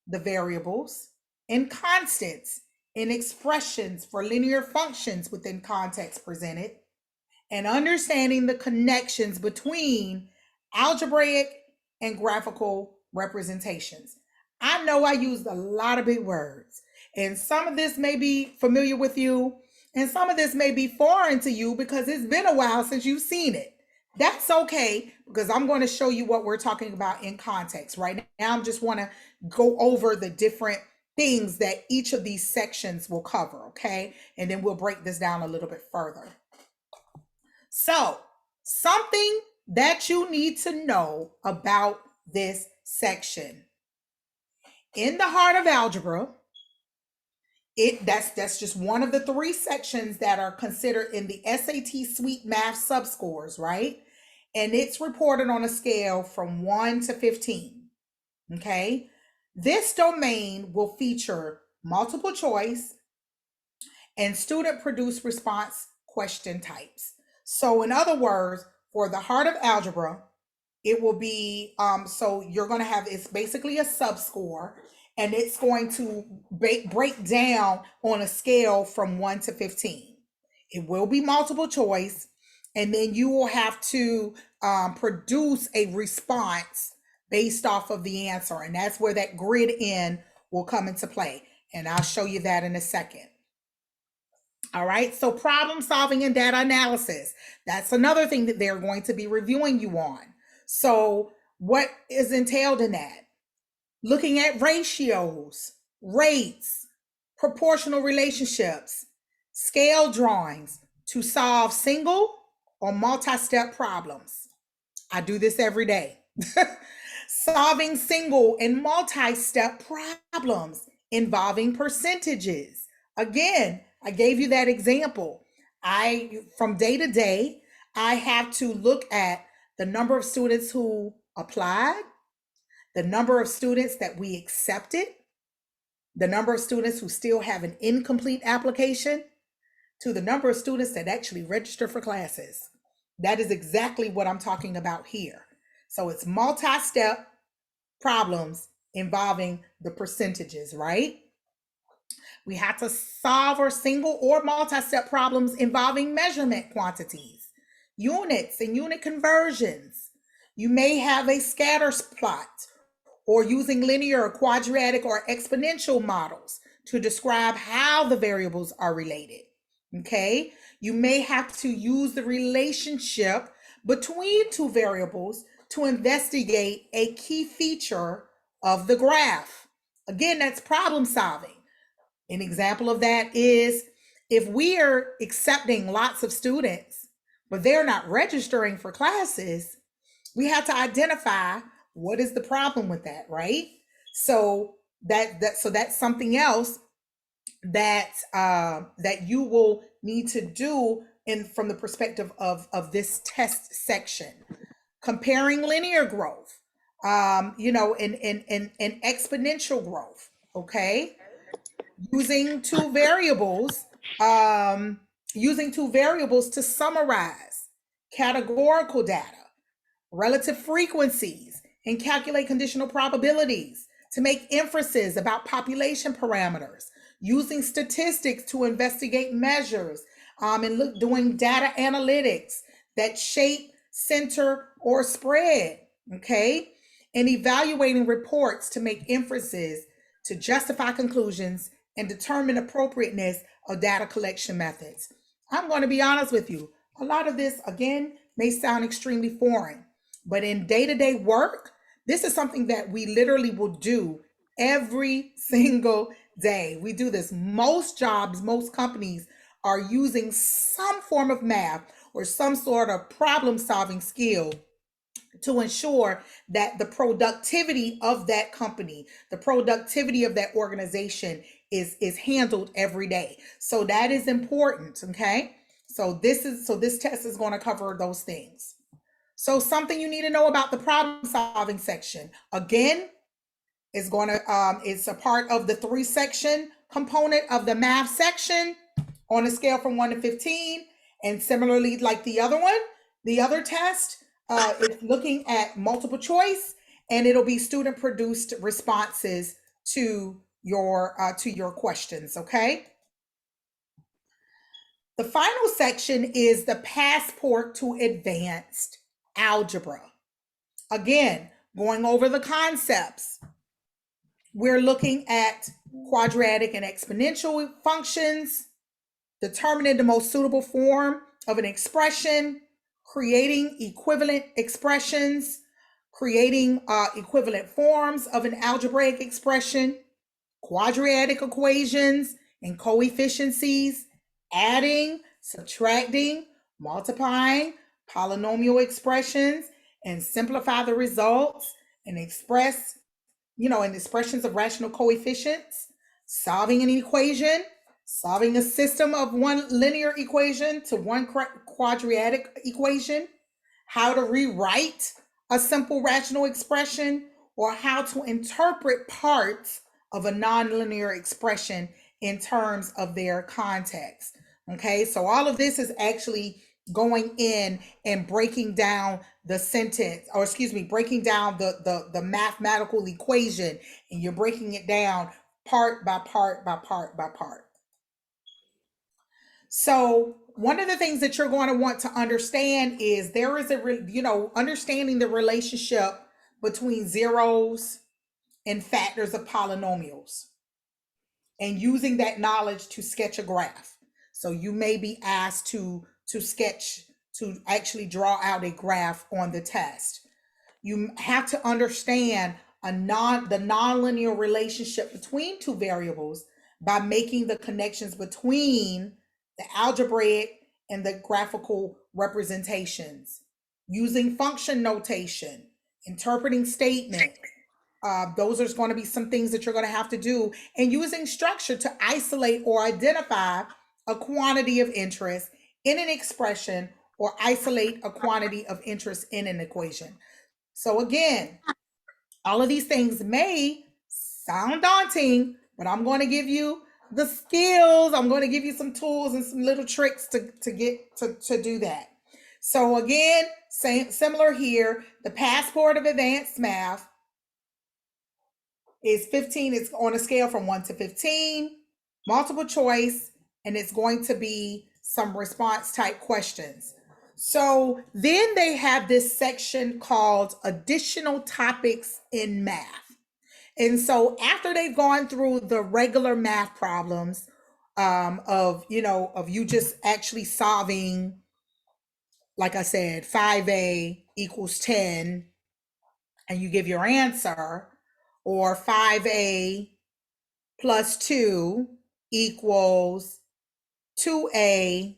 the variables and constants in expressions for linear functions within context presented, and understanding the connections between algebraic and graphical representations. I know I used a lot of big words, and some of this may be familiar with you, and some of this may be foreign to you because it's been a while since you've seen it. That's okay, because I'm going to show you what we're talking about in context. Right now, I just want to go over the different things that each of these sections will cover, okay? And then we'll break this down a little bit further. So, something that you need to know about this section. In the heart of algebra, that's just one of the 3 sections that are considered in the SAT Suite Math subscores, right? And it's reported on a scale from 1 to 15. Okay, this domain will feature multiple choice and student produced response question types. So in other words, for the heart of algebra, it will be, so you're going to have, it's basically a subscore, and it's going to break down on a scale from 1 to 15. It will be multiple choice, and then you will have to produce a response based off of the answer. And that's where that grid in will come into play. And I'll show you that in a second. All right, so problem solving and data analysis. That's another thing that they're going to be reviewing you on. So what is entailed in that? Looking at ratios, rates, proportional relationships, scale drawings to solve single on multi-step problems. I do this every day. Solving single and multi-step problems involving percentages. Again, I gave you that example. From day to day, I have to look at the number of students who applied, the number of students that we accepted, the number of students who still have an incomplete application, to the number of students that actually register for classes. That is exactly what I'm talking about here. So it's multi-step problems involving the percentages, right? We have to solve our single or multi-step problems involving measurement quantities, units and unit conversions. You may have a scatter plot or using linear or quadratic or exponential models to describe how the variables are related. Okay, you may have to use the relationship between two variables to investigate a key feature of the graph. Again, that's problem solving. An example of that is if we are accepting lots of students, but they're not registering for classes, we have to identify what is the problem with that, right? So that's something else that you will need to do from the perspective of this test section. Comparing linear growth, and exponential growth, okay? Using two variables to summarize categorical data, relative frequencies, and calculate conditional probabilities, to make inferences about population parameters, using statistics to investigate measures, and doing data analytics that shape, center, or spread, okay? And evaluating reports to make inferences, to justify conclusions, and determine appropriateness of data collection methods. I'm going to be honest with you. A lot of this, again, may sound extremely foreign, but in day-to-day work, this is something that we literally will do every single day. We do this. Most jobs, most companies are using some form of math or some sort of problem-solving skill to ensure that the productivity of that company, the productivity of that organization is handled every day. So that is important, okay? So this test is going to cover those things. So something you need to know about the problem solving section. Again, it's a part of the 3-section component of the math section on a scale from 1 to 15. And similarly, like the other test, it's looking at multiple choice, and it'll be student produced responses to your questions, okay? The final section is the passport to advanced algebra. Again, going over the concepts. We're looking at quadratic and exponential functions, determining the most suitable form of an expression, creating equivalent expressions, creating equivalent forms of an algebraic expression, quadratic equations and coefficiencies, adding, subtracting, multiplying, polynomial expressions, and simplify the results and express, in expressions of rational coefficients, solving an equation, solving a system of one linear equation to one quadratic equation, how to rewrite a simple rational expression, or how to interpret parts of a nonlinear expression in terms of their context. Okay, so all of this is actually going in and breaking down the sentence, or breaking down the mathematical equation, and you're breaking it down part by part by part by part. So one of the things that you're going to want to understand is there is understanding the relationship between zeros and factors of polynomials, and using that knowledge to sketch a graph. So you may be asked to actually draw out a graph on the test. You have to understand the nonlinear relationship between two variables by making the connections between the algebraic and the graphical representations, using function notation, interpreting statements. Those are going to be some things that you're going to have to do, and using structure to isolate or identify a quantity of interest in an expression or isolate a quantity of interest in an equation. So again, all of these things may sound daunting, but I'm going to give you the skills. I'm going to give you some tools and some little tricks to get to do that. So again, similar here, the passport of advanced math is 15. It's on a scale from 1 to 15, multiple choice, and it's going to be some response type questions. So then they have this section called additional topics in math. And so after they've gone through the regular math problems of you just actually solving, like I said, 5a equals 10, and you give your answer, or 5a plus 2 equals 2a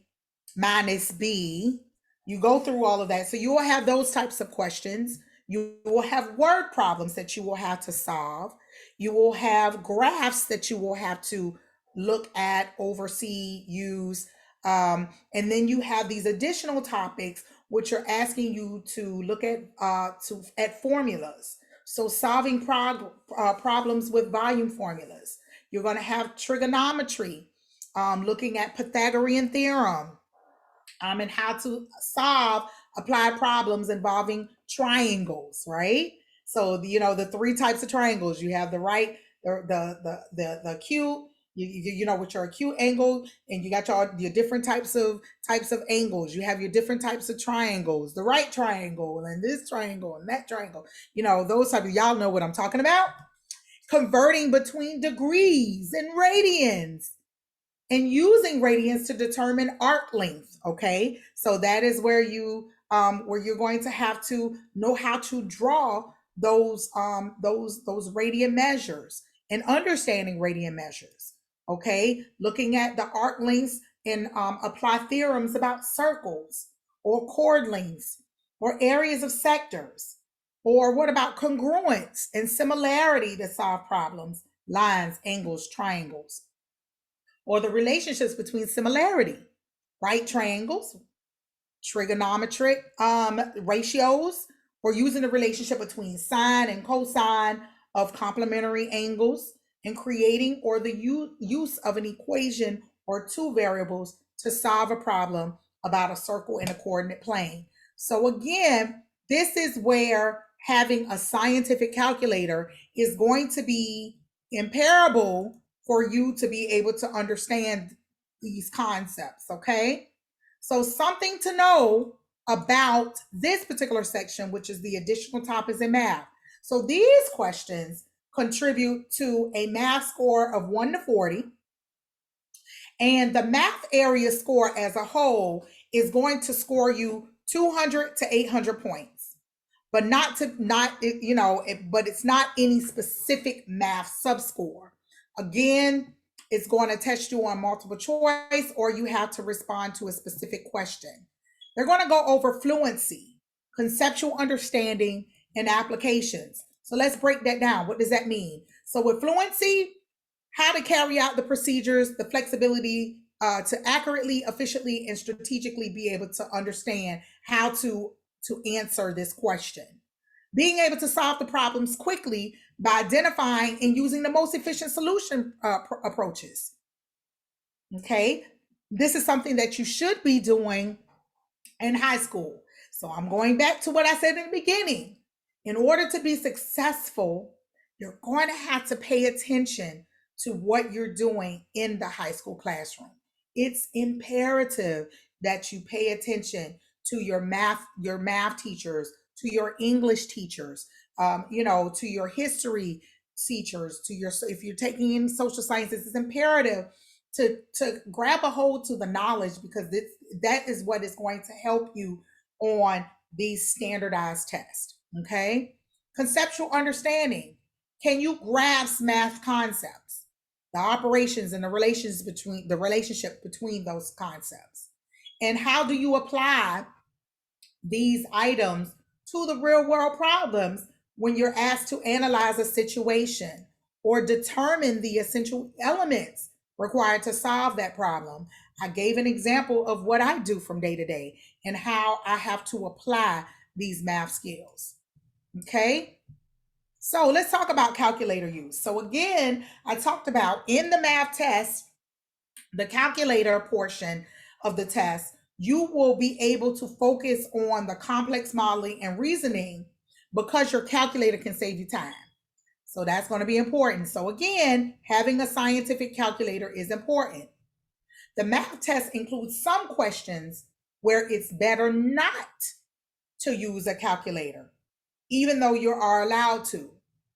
minus b. You go through all of that. So you will have those types of questions. You will have word problems that you will have to solve. You will have graphs that you will have to look at, oversee, use. And then you have these additional topics which are asking you to look at formulas. So solving problems with volume formulas. You're going to have trigonometry, looking at Pythagorean theorem, and how to solve applied problems involving triangles, right? So the three types of triangles. You have the right, the acute, with your acute angle, and you got your different types of angles. You have your different types of triangles, the right triangle and this triangle and that triangle. Those type of, y'all know what I'm talking about. Converting between degrees and radians, and using radians to determine arc length. Okay, so that is where you're going to have to know how to draw those radian measures and understanding radian measures. Okay, looking at the arc lengths and apply theorems about circles or chord lengths or areas of sectors. Or what about congruence and similarity to solve problems, lines, angles, triangles? Or the relationships between similarity, right triangles, trigonometric ratios, or using the relationship between sine and cosine of complementary angles, and creating or the use of an equation or two variables to solve a problem about a circle in a coordinate plane. So again, this is where having a scientific calculator is going to be imperable for you to be able to understand these concepts, okay? So something to know about this particular section, which is the additional topics in math. So these questions contribute to a math score of 1 to 40. And the math area score as a whole is going to score you 200 to 800 points, but but it's not any specific math subscore. Again, it's going to test you on multiple choice, or you have to respond to a specific question. They're going to go over fluency, conceptual understanding, and applications. So let's break that down. What does that mean? So with fluency, how to carry out the procedures, the flexibility to accurately, efficiently, and strategically be able to understand how to answer this question. Being able to solve the problems quickly by identifying and using the most efficient solution approaches. Okay, this is something that you should be doing in high school. So I'm going back to what I said in the beginning. In order to be successful, you're going to have to pay attention to what you're doing in the high school classroom. It's imperative that you pay attention to your math teachers, to your English teachers, to your history teachers, if you're taking in social sciences, it's imperative to grab a hold to the knowledge, because that is what is going to help you on these standardized tests. Okay, conceptual understanding. Can you grasp math concepts, the operations and the relationship between those concepts? And how do you apply these items to the real world problems when you're asked to analyze a situation or determine the essential elements required to solve that problem? I gave an example of what I do from day to day and how I have to apply these math skills. Okay, so let's talk about calculator use. So again, I talked about in the math test, the calculator portion of the test, you will be able to focus on the complex modeling and reasoning because your calculator can save you time. So that's going to be important. So again, having a scientific calculator is important. The math test includes some questions where it's better not to use a calculator, even though you are allowed to.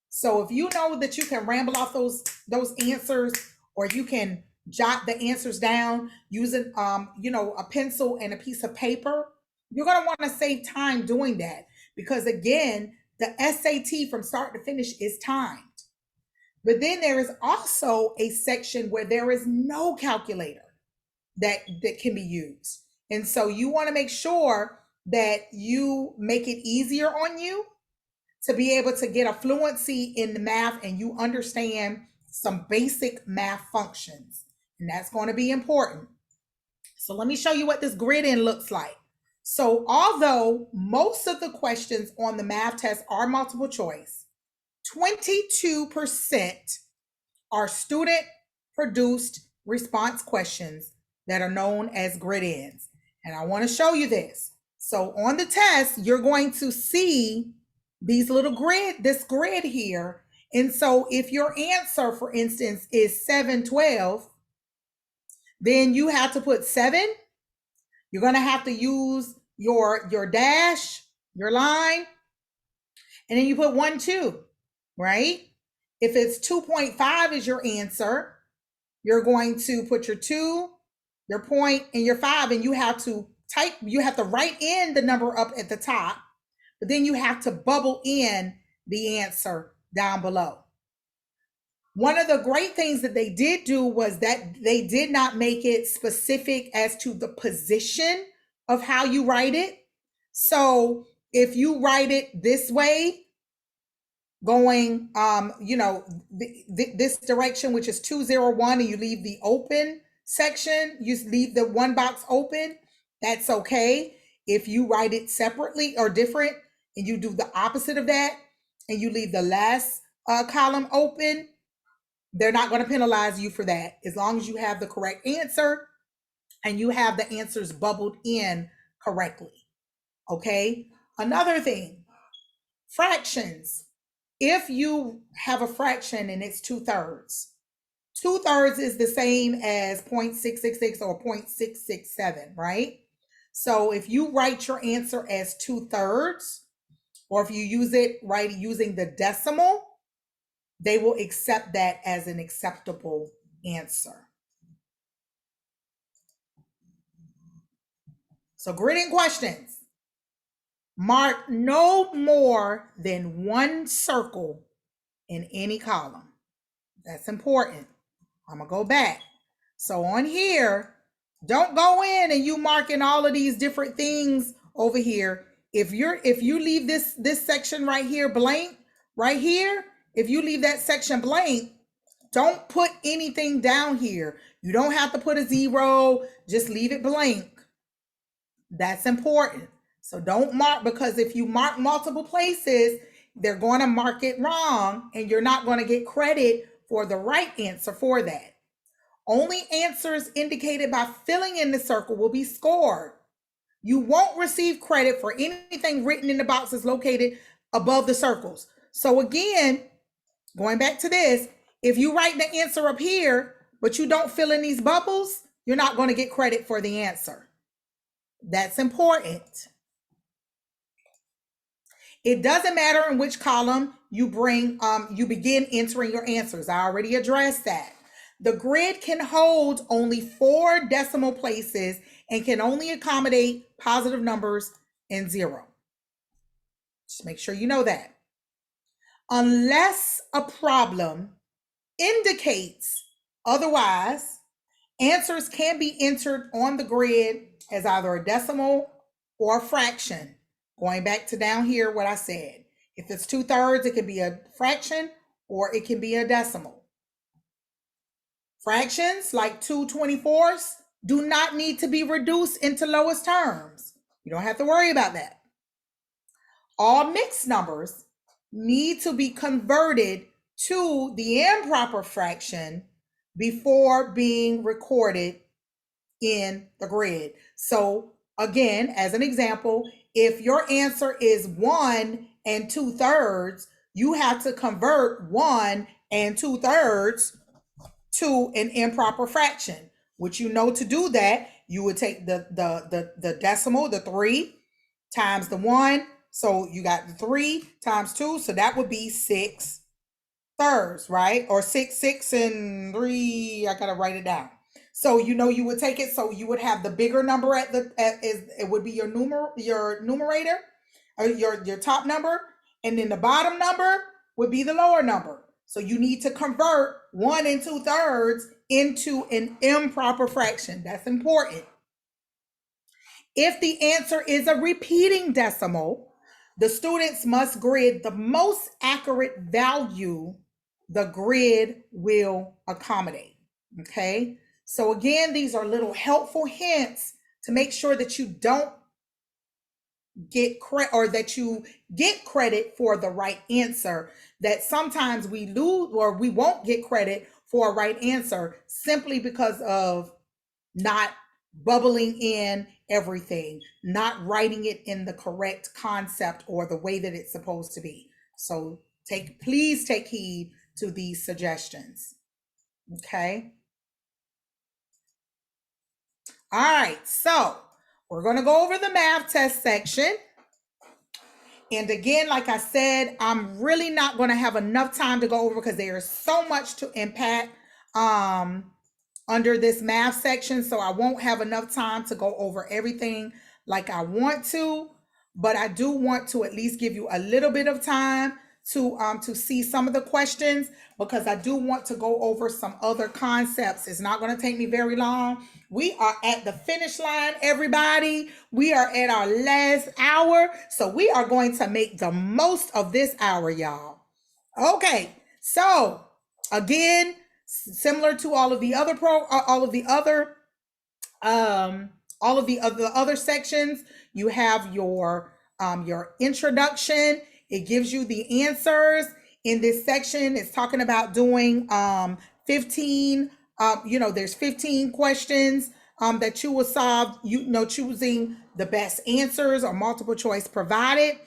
So if you know that you can ramble off those answers, or you can jot the answers down using a pencil and a piece of paper, you're going to want to save time doing that, because again, the SAT from start to finish is timed. But then there is also a section where there is no calculator that can be used. And so you want to make sure that you make it easier on you to be able to get a fluency in the math and you understand some basic math functions. And that's going to be important. So let me show you what this grid-in looks like. So although most of the questions on the math test are multiple choice, 22% are student-produced response questions that are known as grid-ins. And I want to show you this. So on the test, you're going to see these little this grid here. And so if your answer, for instance, is 712, then you have to put 7. You're going to have to use your dash, your line, and then you put 1, 2, right? If it's 2.5 is your answer, you're going to put your 2, your point, and your 5, and you have to write in the number up at the top, but then you have to bubble in the answer down below. One of the great things that they did do was that they did not make it specific as to the position of how you write it. So if you write it this way, going, this direction, which is 201, and you leave the open section, you leave the one box open, that's okay. If you write it separately or different, and you do the opposite of that, and you leave the last column open, they're not going to penalize you for that, as long as you have the correct answer and you have the answers bubbled in correctly. Okay. Another thing, fractions. If you have a fraction and it's 2/3, 2/3 is the same as 0.666 or 0.667, right? So if you write your answer as 2/3, or if you use it right using the decimal, they will accept that as an acceptable answer. So grid-in questions. Mark no more than 1 circle in any column. That's important. I'm gonna go back. So on here, don't go in and you marking all of these different things over here. If you leave this section right here blank, right here, if you leave that section blank, don't put anything down here. You don't have to put a 0, just leave it blank. That's important. So don't mark, because if you mark multiple places, they're going to mark it wrong and you're not going to get credit for the right answer for that. Only answers indicated by filling in the circle will be scored. You won't receive credit for anything written in the boxes located above the circles. So again, going back to this, if you write the answer up here, but you don't fill in these bubbles, you're not going to get credit for the answer. That's important. It doesn't matter in which column you begin entering your answers. I already addressed that. The grid can hold only 4 decimal places and can only accommodate positive numbers and 0. Just make sure you know that. Unless a problem indicates otherwise, answers can be entered on the grid as either a decimal or a fraction. Going back to down here, what I said. If it's 2/3, it can be a fraction or it can be a decimal. Fractions like 2/24 do not need to be reduced into lowest terms. You don't have to worry about that. All mixed numbers need to be converted to the improper fraction before being recorded in the grid. So again, as an example, if your answer is 1 2/3, you have to convert 1 2/3 to an improper fraction, which you know to do that, you would take the decimal, the 3 times the 1. So you got the 3 times 2. So that would be 6/3, right? Or 6 and 3. I gotta write it down. So you know you would take it. So you would have the bigger number it would be your numerator, or your top number, and then the bottom number would be the lower number. So you need to convert 1 2/3 into an improper fraction. That's important. If the answer is a repeating decimal, the students must grid the most accurate value the grid will accommodate. Okay. So again, these are little helpful hints to make sure that you don't get credit, or that you get credit for the right answer, that sometimes we lose or we won't get credit for a right answer simply because of not bubbling in everything, not writing it in the correct concept or the way that it's supposed to be. So please take heed to these suggestions. Okay. All right, so we're going to go over the math test section. And again, like I said, I'm really not going to have enough time to go over because there is so much to impact under this math section. So I won't have enough time to go over everything like I want to, but I do want to at least give you a little bit of time to see some of the questions, because I do want to go over some other concepts. It's not going to take me very long. We are at the finish line, everybody. We are at our last hour. So we are going to make the most of this hour, y'all. Okay. So again, similar to all of the other sections, you have your introduction. It gives you the answers. In this section, it's talking about doing 15, there's 15 questions that you will solve, choosing the best answers or multiple choice provided.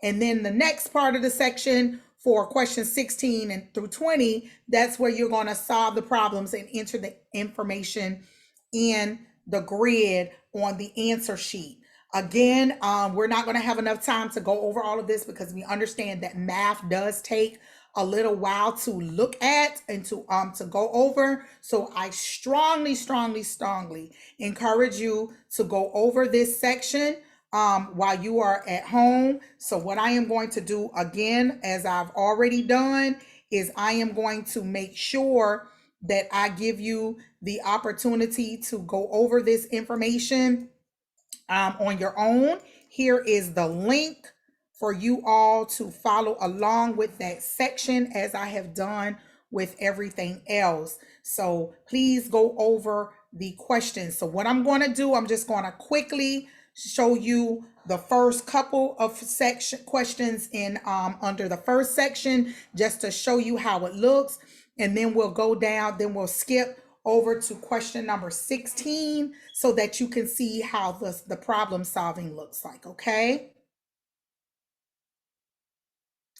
And then the next part of the section for questions 16 and through 20, that's where you're going to solve the problems and enter the information in the grid on the answer sheet. Again, we're not going to have enough time to go over all of this because we understand that math does take a little while to look at and to go over. So I strongly encourage you to go over this section while you are at home. So what I am going to do, again, as I've already done, is I am going to make sure that I give you the opportunity to go over this information on your own. Here is the link for you all to follow along with that section, as I have done with everything else. So please go over the questions. So what I'm going to do, I'm just going to quickly show you the first couple of section questions in under the first section, just to show you how it looks. And then we'll go down, then we'll skip over to question number 16 so that you can see how the problem solving looks like, okay?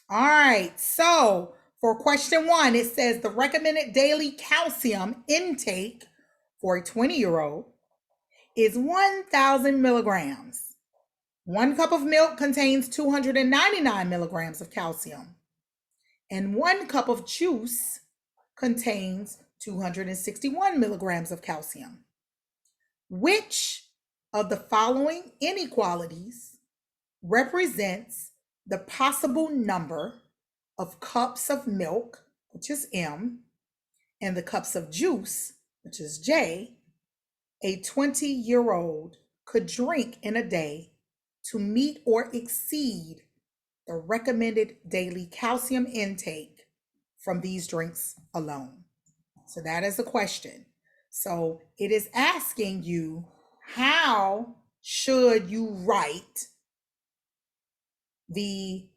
All right, so for question 1, it says the recommended daily calcium intake for a 20-year-old is 1,000 milligrams. 1 cup of milk contains 299 milligrams of calcium, and 1 cup of juice contains 261 milligrams of calcium. Which of the following inequalities represents the possible number of cups of milk, which is M, and the cups of juice, which is J, a 20-year-old could drink in a day to meet or exceed the recommended daily calcium intake from these drinks alone? So that is the question. So it is asking you, how should you write the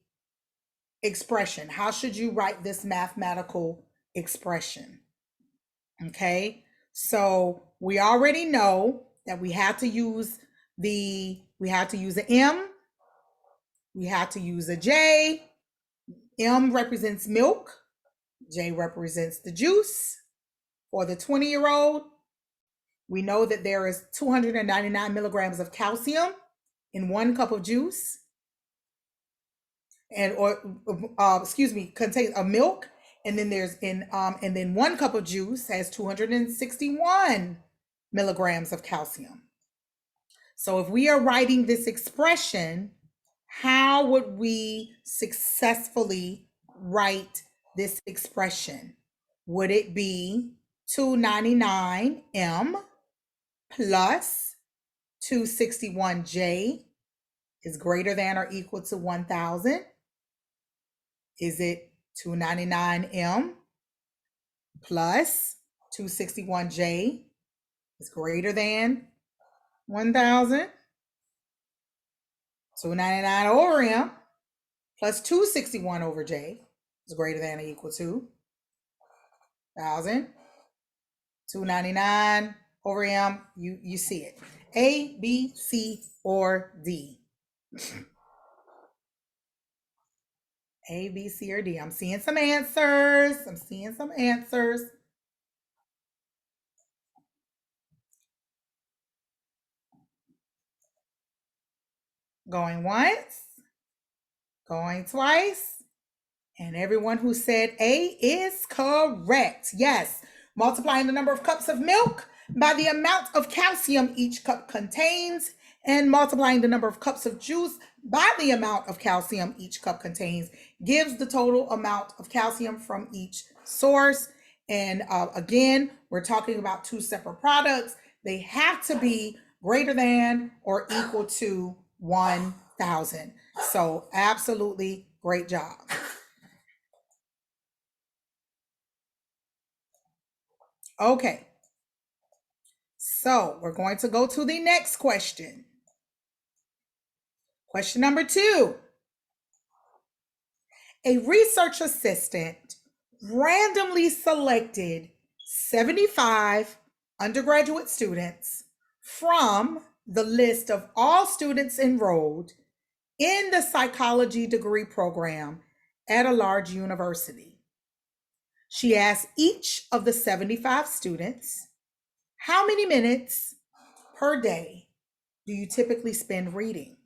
expression? How should you write this mathematical expression? Okay, so we already know that we have to use an M, we have to use a J. M represents milk, J represents the juice. For the 20-year-old, we know that there is 299 milligrams of calcium in 1 cup of juice, contains a milk, and then and then 1 cup of juice has 261 milligrams of calcium. So if we are writing this expression, how would we successfully write this expression? Would it be 299 M plus 261 J is greater than or equal to 1,000? Is it 299 M plus 261 J is greater than 1,000? 299 over M plus 261 over J is greater than or equal to 1,000. 299 over M, you see it. A, B, C, or D? A, B, C, or D? I'm seeing some answers. Going once, going twice, and everyone who said A is correct. Yes, multiplying the number of cups of milk by the amount of calcium each cup contains, and multiplying the number of cups of juice by the amount of calcium each cup contains gives the total amount of calcium from each source. And again, we're talking about 2 separate products. They have to be greater than or equal to 1,000. So absolutely great job. Okay, so we're going to go to the next question. Question number 2. A research assistant randomly selected 75 undergraduate students from the list of all students enrolled in the psychology degree program at a large university. She asked each of the 75 students, how many minutes per day do you typically spend reading?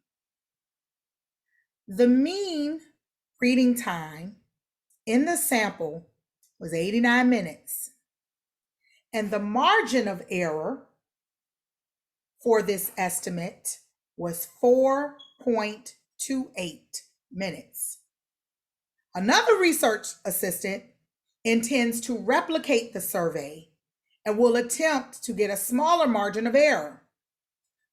The mean reading time in the sample was 89 minutes, and the margin of error for this estimate was 4.28 minutes. Another research assistant intends to replicate the survey and will attempt to get a smaller margin of error.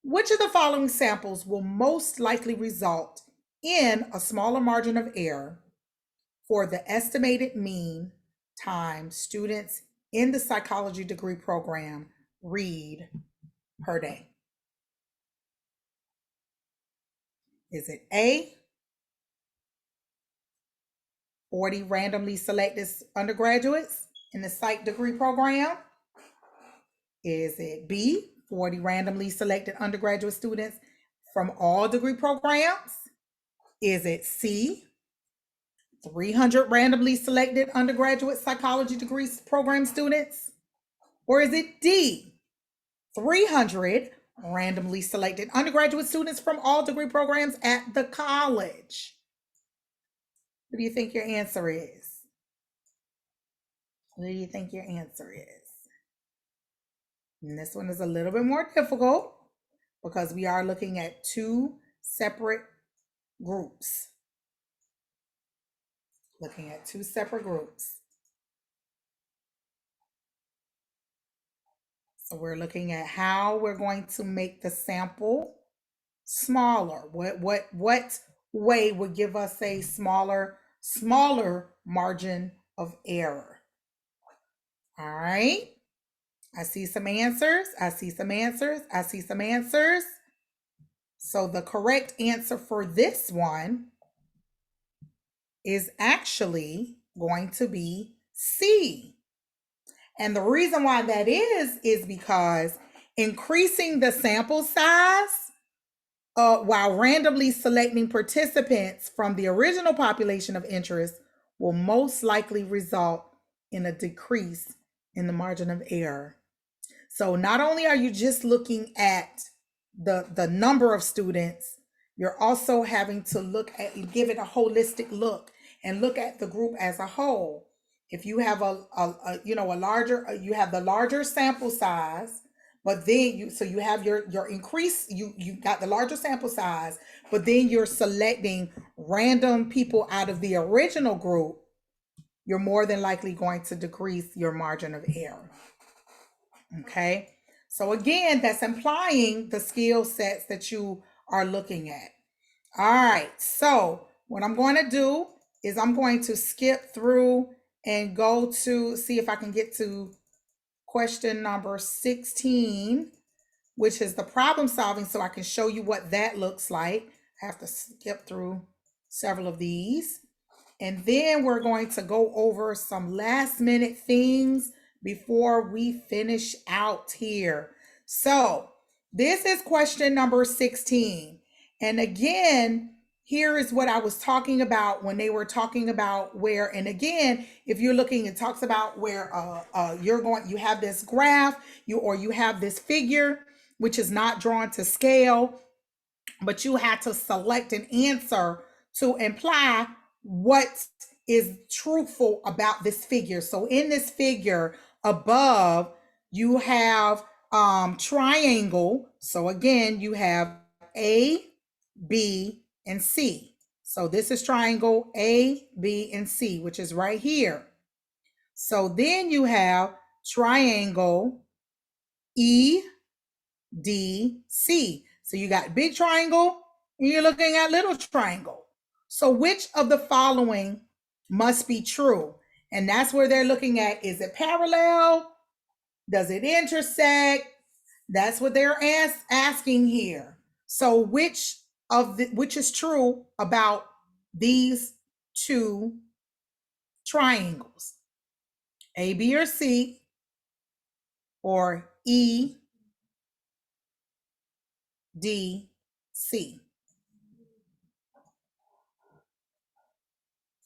Which of the following samples will most likely result in a smaller margin of error for the estimated mean time students in the psychology degree program read per day? Is it A, 40 randomly selected undergraduates in the psych degree program? Is it B, 40 randomly selected undergraduate students from all degree programs? Is it C, 300 randomly selected undergraduate psychology degree program students? Or is it D, 300 randomly selected undergraduate students from all degree programs at the college? What do you think your answer is? What do you think your answer is? And this one is a little bit more difficult because we are looking at 2 separate groups. So we're looking at how we're going to make the sample smaller. What way would give us a smaller margin of error? All right. I see some answers. I see some answers. I see some answers. So the correct answer for this one is actually going to be C. And the reason why that is because increasing the sample size while randomly selecting participants from the original population of interest will most likely result in a decrease in the margin of error. So not only are you just looking at the number of students, you're also having to look at, give it a holistic look and look at the group as a whole. If you have you have the larger sample size, but then you have your increase, you got the larger sample size, but then you're selecting random people out of the original group, you're more than likely going to decrease your margin of error. Okay, so again, that's implying the skill sets that you are looking at. All right, so what I'm going to do is I'm going to skip through and go to see if I can get to question number 16, which is the problem solving, so I can show you what that looks like. I have to skip through several of these. And then we're going to go over some last minute things before we finish out here. So this is question number 16. And again, here is what I was talking about when they were talking about where, and again, if you're looking, it talks about where you have this graph, you have this figure, which is not drawn to scale, but you had to select an answer to imply what is truthful about this figure. So in this figure above, you have triangle. So again, you have A, B, and C. So this is triangle A, B, and C, which is right here. So then you have triangle E, D, C. So you got big triangle and you're looking at little triangle. So which of the following must be true? And that's where they're looking at, is it parallel? Does it intersect? That's what they're asking here. So which is true about these two triangles? A, B, or C, or E, D, C?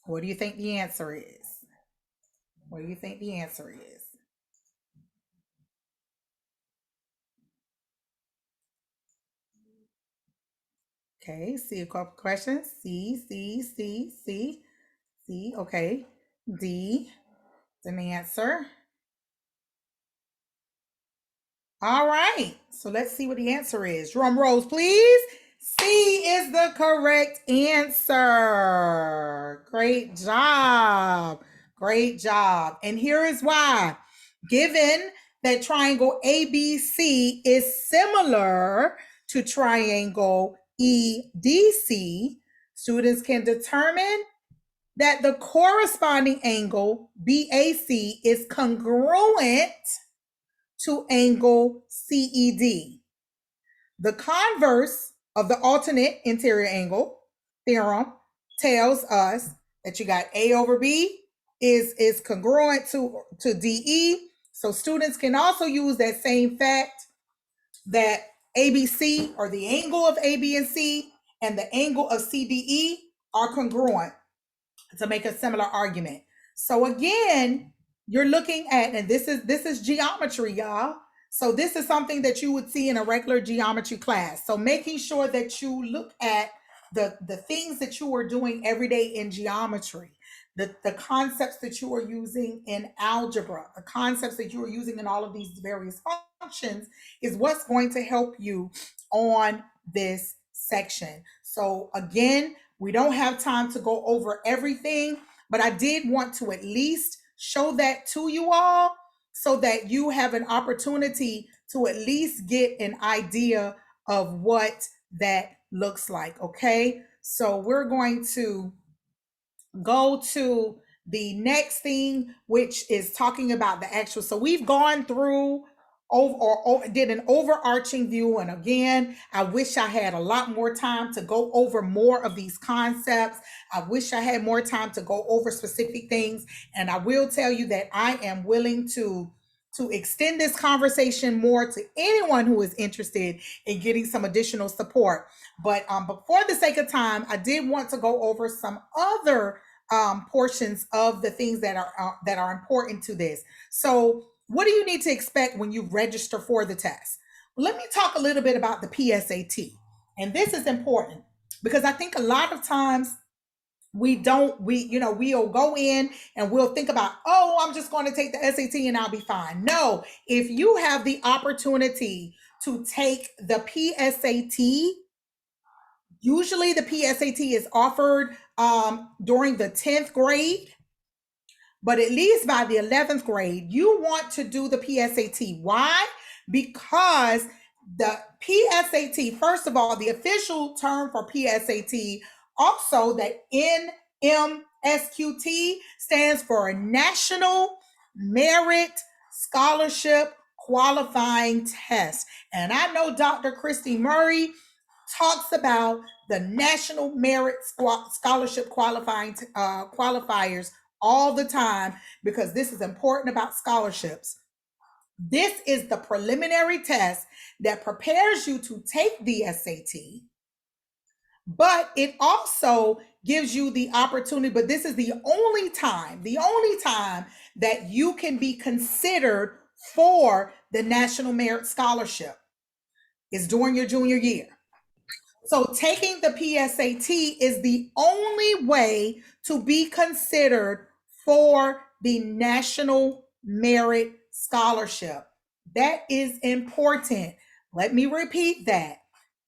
What do you think the answer is? What do you think the answer is? Okay, see a couple questions. C, C, C, C, C. Okay, D is an answer. All right, so let's see what the answer is. Drum rolls, please. C is the correct answer. Great job. Great job. And here is why. Given that triangle ABC is similar to triangle EDC, students can determine that the corresponding angle BAC is congruent to angle CED. The converse of the alternate interior angle theorem tells us that you got A over B is congruent to DE. So students can also use that same fact that ABC, or the angle of AB and C, and the angle of CDE are congruent to make a similar argument. So again, you're looking at, and this is geometry, y'all. So this is something that you would see in a regular geometry class. So making sure that you look at the things that you are doing every day in geometry, the concepts that you are using in algebra, the concepts that you are using in all of these various functions is what's going to help you on this section. So again, we don't have time to go over everything, but I did want to at least show that to you all so that you have an opportunity to at least get an idea of what that looks like. Okay, so we're going to go to the next thing, which is talking about the actual. So we've gone through or did an overarching view. And again, I wish I had a lot more time to go over more of these concepts. I wish I had more time to go over specific things. And I will tell you that I am willing to extend this conversation more to anyone who is interested in getting some additional support. But for the sake of time, I did want to go over some other portions of the things that are important to this. So what do you need to expect when you register for the test? Well, let me talk a little bit about the PSAT. And this is important because I think a lot of times we'll go in and we'll think about, oh, I'm just going to take the SAT and I'll be fine. No, if you have the opportunity to take the PSAT, usually the PSAT is offered during the 10th grade, but at least by the 11th grade, you want to do the PSAT. Why? Because the PSAT, first of all, the official term for PSAT, also that NMSQT stands for National Merit Scholarship Qualifying Test. And I know Dr. Christy Murray talks about the National Merit Scholarship qualifiers all the time because this is important about scholarships. This is the preliminary test that prepares you to take the SAT, but it also gives you the opportunity, but this is the only time that you can be considered for the National Merit Scholarship is during your junior year. So taking the PSAT is the only way to be considered for the National Merit Scholarship. That is important. Let me repeat that.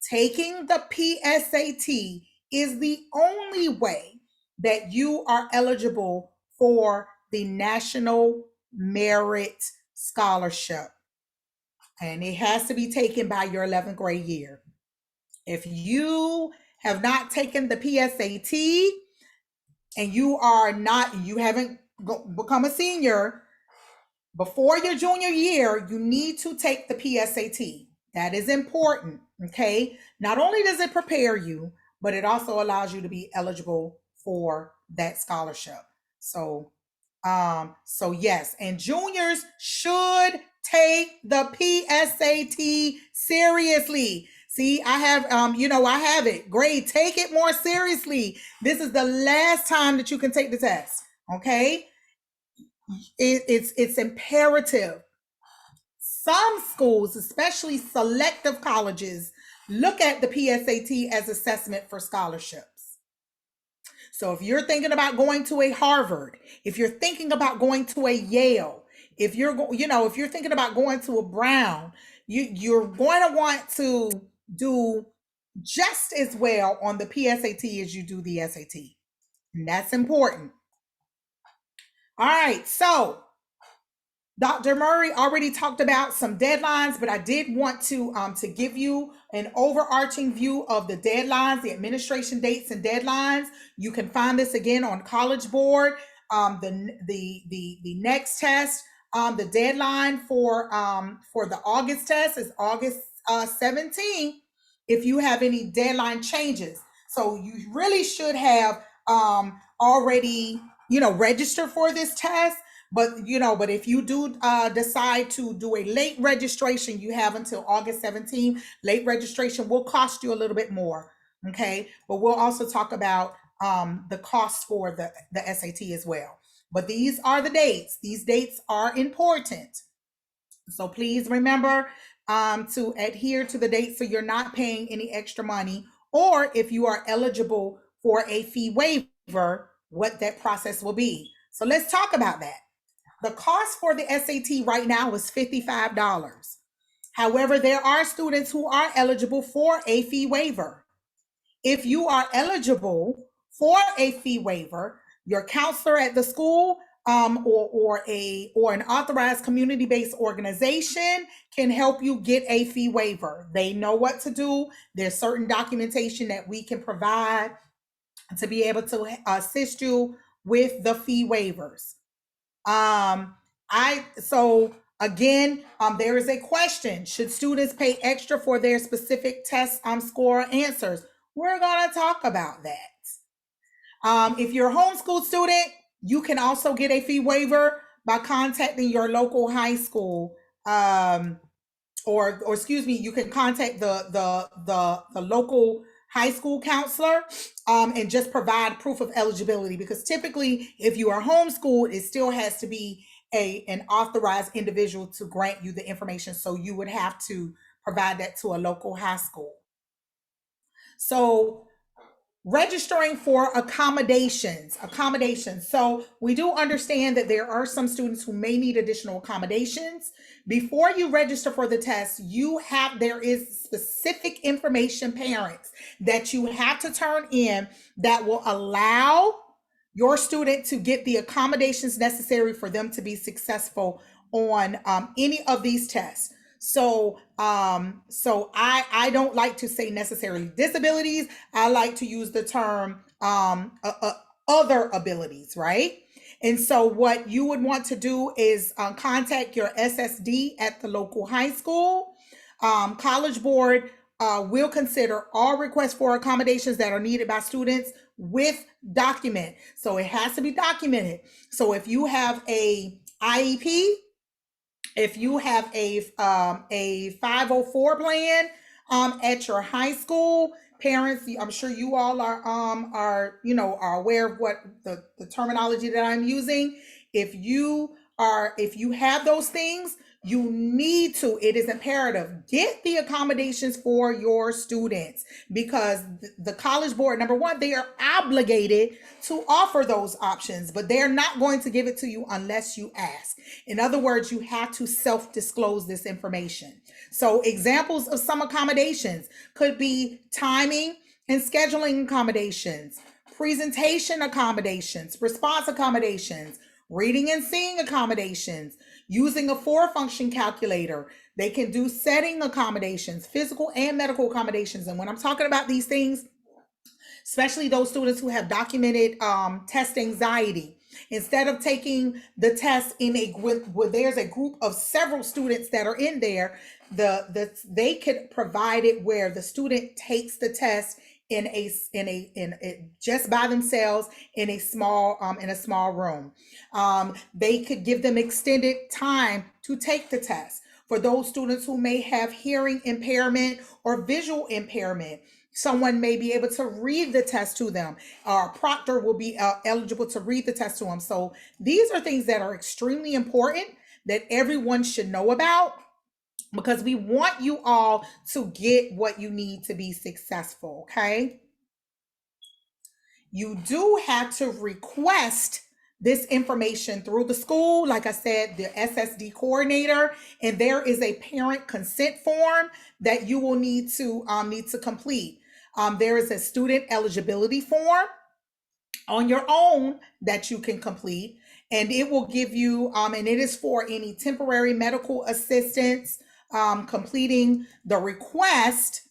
Taking the PSAT is the only way that you are eligible for the National Merit Scholarship. And it has to be taken by your 11th grade year. If you have not taken the PSAT and you haven't become a senior before your junior year, you need to take the PSAT. That is important, okay? Not only does it prepare you, but it also allows you to be eligible for that scholarship. So yes, and juniors should take the PSAT seriously. See, I have, I have it. Great. Take it more seriously. This is the last time that you can take the test. Okay. It's imperative. Some schools, especially selective colleges, look at the PSAT as assessment for scholarships. So if you're thinking about going to a Harvard, if you're thinking about going to a Yale, if you're thinking about going to a Brown, you're going to want to do just as well on the PSAT as you do the SAT. And that's important. All right, so Dr. Murray already talked about some deadlines, but I did want to give you an overarching view of the deadlines, the administration dates and deadlines. You can find this again on College Board. The next test, the deadline for the August test is August 17th. If you have any deadline changes, so you really should have already registered for this test. But if you do decide to do a late registration, you have until August 17th. Late registration will cost you a little bit more. Okay, but we'll also talk about the cost for the SAT as well. But these are the dates. These dates are important. So please remember to adhere to the dates so you're not paying any extra money, or if you are eligible for a fee waiver, what that process will be. So let's talk about that. The cost for the SAT right now is $55. However, there are students who are eligible for a fee waiver. If you are eligible for a fee waiver, your counselor at the school or an authorized community-based organization can help you get a fee waiver. They know what to do. There's certain documentation that we can provide to be able to assist you with the fee waivers. There is a question: should students pay extra for their specific test score answers? We're going to talk about that. If you're a homeschool student, you can also get a fee waiver by contacting your local high school, you can contact the local high school counselor and just provide proof of eligibility, because typically if you are homeschooled, it still has to be an authorized individual to grant you the information. So you would have to provide that to a local high school. So registering for accommodations. So we do understand that there are some students who may need additional accommodations. Before you register for the test, there is specific information, parents, that you have to turn in that will allow your student to get the accommodations necessary for them to be successful on any of these tests. So I don't like to say necessarily disabilities. I like to use the term other abilities, right? And so what you would want to do is contact your SSD at the local high school. College Board will consider all requests for accommodations that are needed by students with document. So it has to be documented. So if you have a IEP, if you have a 504 plan at your high school, parents, I'm sure you all are aware of what the terminology that I'm using. If you have those things, you need to, it is imperative, get the accommodations for your students, because the College Board, number one, they are obligated to offer those options, but they're not going to give it to you unless you ask. In other words, you have to self-disclose this information. So examples of some accommodations could be timing and scheduling accommodations, presentation accommodations, response accommodations, reading and seeing accommodations, using a 4-function calculator. They can do setting accommodations, physical and medical accommodations. And when I'm talking about these things, especially those students who have documented test anxiety, instead of taking the test where there's a group of several students that are in there, they could provide it where the student takes the test in just by themselves in a small room. They could give them extended time to take the test. For those students who may have hearing impairment or visual impairment, someone may be able to read the test to them. Our proctor will be eligible to read the test to them. So these are things that are extremely important that everyone should know about, because we want you all to get what you need to be successful, okay? You do have to request this information through the school, like I said, the SSD coordinator, and there is a parent consent form that you will need to complete. There is a student eligibility form on your own that you can complete, and it will give you, and it is for any temporary medical assistance, completing the request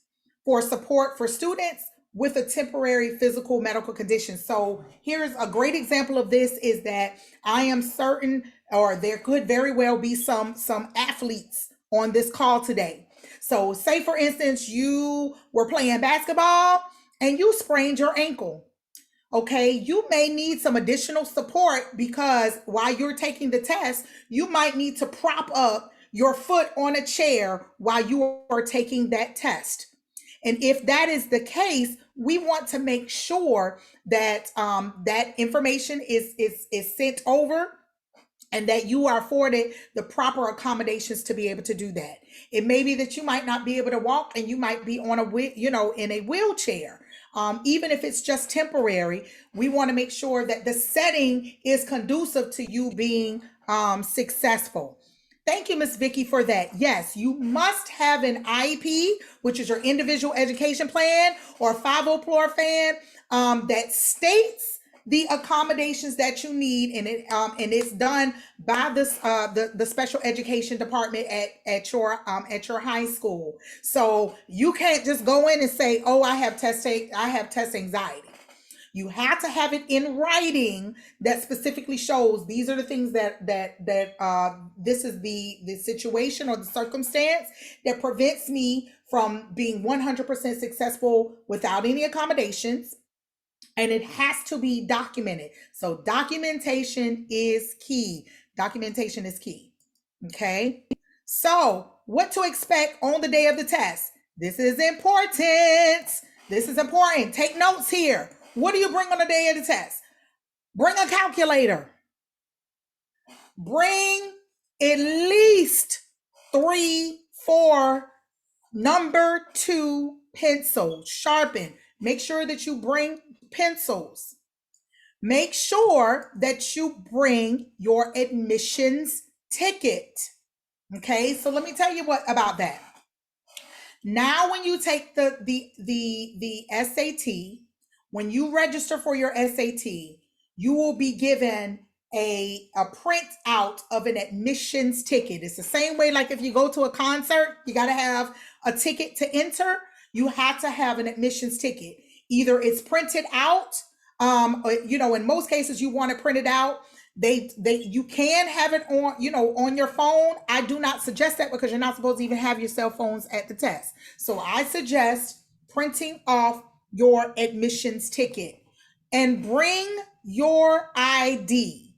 for support for students with a temporary physical medical condition. So here's a great example of this, is that I am certain, or there could very well be some athletes on this call today. So say for instance, you were playing basketball and you sprained your ankle. Okay, you may need some additional support, because while you're taking the test, you might need to prop up your foot on a chair while you are taking that test. And if that is the case, we want to make sure that that information is sent over, and that you are afforded the proper accommodations to be able to do that. It may be that you might not be able to walk, and you might be on in a wheelchair. Even if it's just temporary, we want to make sure that the setting is conducive to you being successful. Thank you, Ms. Vicky, for that. Yes, you must have an IEP, which is your individual education plan, or a 504 plan that states the accommodations that you need, and it's done by this the special education department at your high school. So you can't just go in and say, "Oh, I have test anxiety." You have to have it in writing that specifically shows these are the things that this is the situation or the circumstance that prevents me from being 100% successful without any accommodations. And it has to be documented. So documentation is key. Documentation is key. Okay. So what to expect on the day of the test? This is important. This is important. Take notes here. What do you bring on the day of the test? Bring a calculator. Bring at least 3, 4 number 2 pencils. Sharpen. Make sure that you bring pencils. Make sure that you bring your admissions ticket. Okay, so let me tell you what about that. Now, when you take the SAT, when you register for your SAT, you will be given a print out of an admissions ticket. It's the same way, like if you go to a concert, you got to have a ticket to enter. You have to have an admissions ticket. Either it's printed out, in most cases you want to print it out. You can have it on your phone. I do not suggest that because you're not supposed to even have your cell phones at the test. So I suggest printing off your admissions ticket and bring your ID,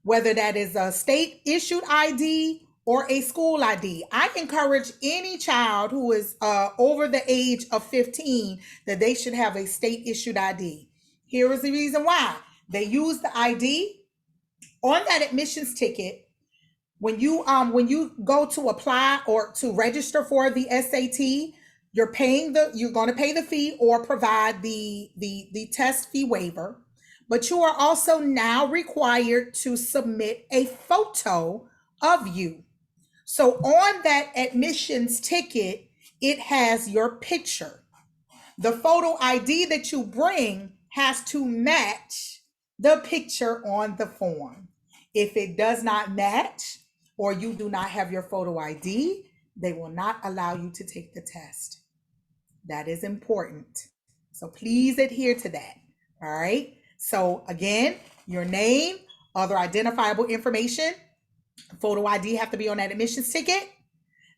whether that is a state issued ID or a school ID. I encourage any child who is over the age of 15 that they should have a state issued ID. Here is the reason why. They use the ID on that admissions ticket. When you go to apply or to register for the SAT, you're going to pay the fee or provide the test fee waiver. But you are also now required to submit a photo of you. So on that admissions ticket, it has your picture. The photo ID that you bring has to match the picture on the form. If it does not match or you do not have your photo ID, they will not allow you to take the test. That is important. So please adhere to that. All right. So again, your name, other identifiable information, photo ID have to be on that admissions ticket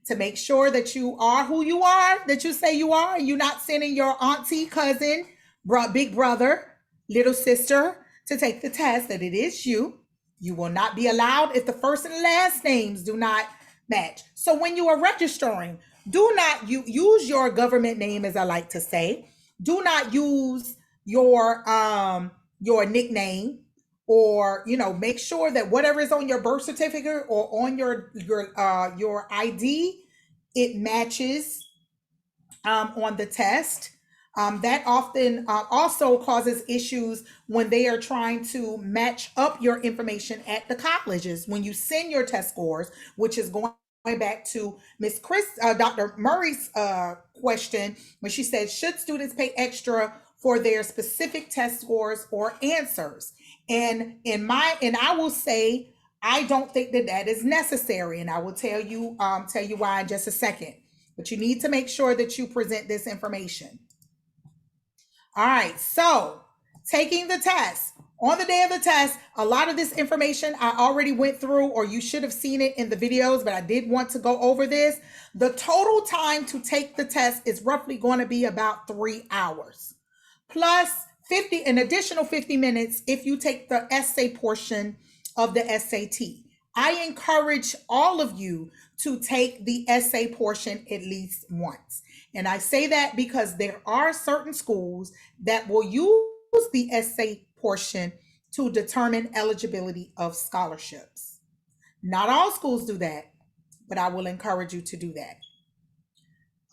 to make sure that you are who you are, that you say you are. You're not sending your auntie, cousin, big brother, little sister to take the test, that it is you. You will not be allowed if the first and last names do not match. So when you are registering, do not use your government name, as I like to say. Do not use your nickname, or make sure that whatever is on your birth certificate or on your ID, it matches on the test. That often also causes issues when they are trying to match up your information at the colleges. When you send your test scores, which is going back to Miss Dr. Murray's question, when she said, should students pay extra for their specific test scores or answers? And I will say, I don't think that is necessary. And I will tell you why in just a second. But you need to make sure that you present this information. All right, so taking the test. On the day of the test, a lot of this information I already went through, or you should have seen it in the videos, but I did want to go over this. The total time to take the test is roughly going to be about 3 hours, plus an additional 50 minutes if you take the essay portion of the SAT. I encourage all of you to take the essay portion at least once. And I say that because there are certain schools that will use the essay portion to determine eligibility of scholarships. Not all schools do that, but I will encourage you to do that.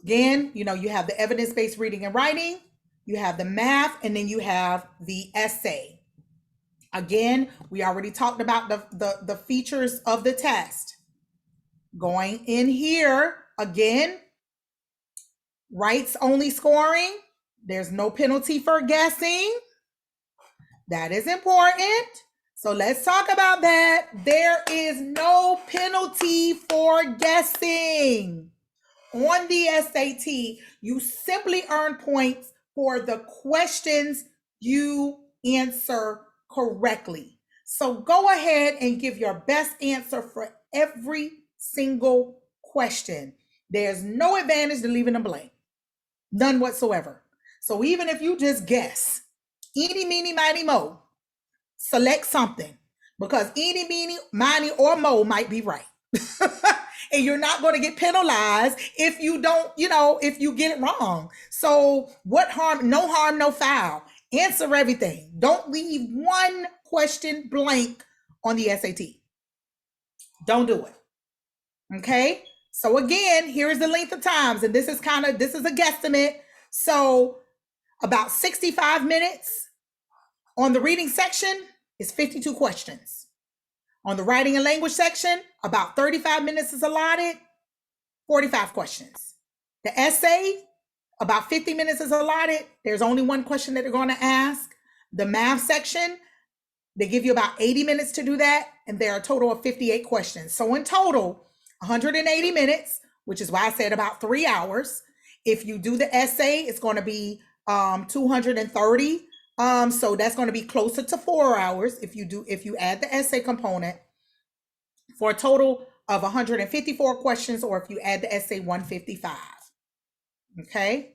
Again, you have the evidence-based reading and writing, you have the math, and then you have the essay. Again, we already talked about the features of the test. Going in here, again, rights only scoring. There's no penalty for guessing. That is important. So let's talk about that. There is no penalty for guessing. On the SAT, you simply earn points for the questions you answer correctly. So go ahead and give your best answer for every single question. There's no advantage to leaving them blank, none whatsoever. So even if you just guess, eeny, meeny, miny, mo, select something, because eeny, meeny, miny, or mo might be right. And you're not going to get penalized if you don't, if you get it wrong. So what harm? No harm, no foul. Answer everything. Don't leave one question blank on the SAT. Don't do it. Okay. So again, here's the length of times, and this is a guesstimate. So about 65 minutes on the reading section is 52 questions. On the writing and language section, about 35 minutes is allotted, 45 questions. The essay, about 50 minutes is allotted. There's only one question that they're going to ask. The math section, they give you about 80 minutes to do that, and there are a total of 58 questions. So in total, 180 minutes, which is why I said about 3 hours. If you do the essay, it's going to be 230. So that's going to be closer to 4 hours if you add the essay component, for a total of 154 questions, or if you add the essay, 155. Okay.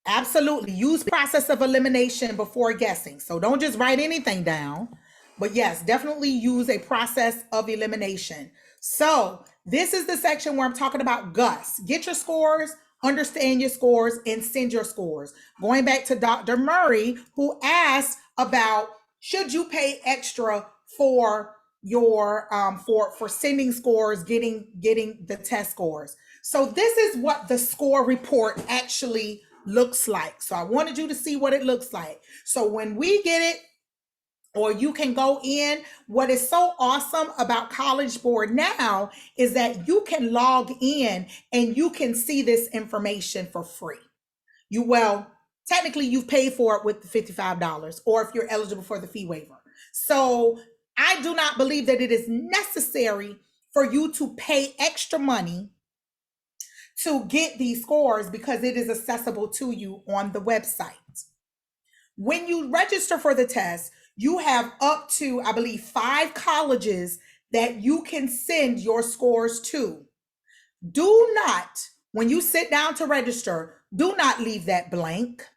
Absolutely. Use process of elimination before guessing. So don't just write anything down, but yes, definitely use a process of elimination. So this is the section where I'm talking about GUS. Get your scores, understand your scores, and send your scores. Going back to Dr. Murray, who asked about, should you pay extra for your for sending scores, getting the test scores? So this is what the score report actually looks like. So I wanted you to see what it looks like. So when we get it, or you can go in, what is so awesome about College Board now is that you can log in and you can see this information for free. Technically you've paid for it with the $55, or if you're eligible for the fee waiver. So I do not believe that it is necessary for you to pay extra money to get these scores, because it is accessible to you on the website. When you register for the test, you have up to, I believe, 5 colleges that you can send your scores to. Do not, when you sit down to register, do not leave that blank.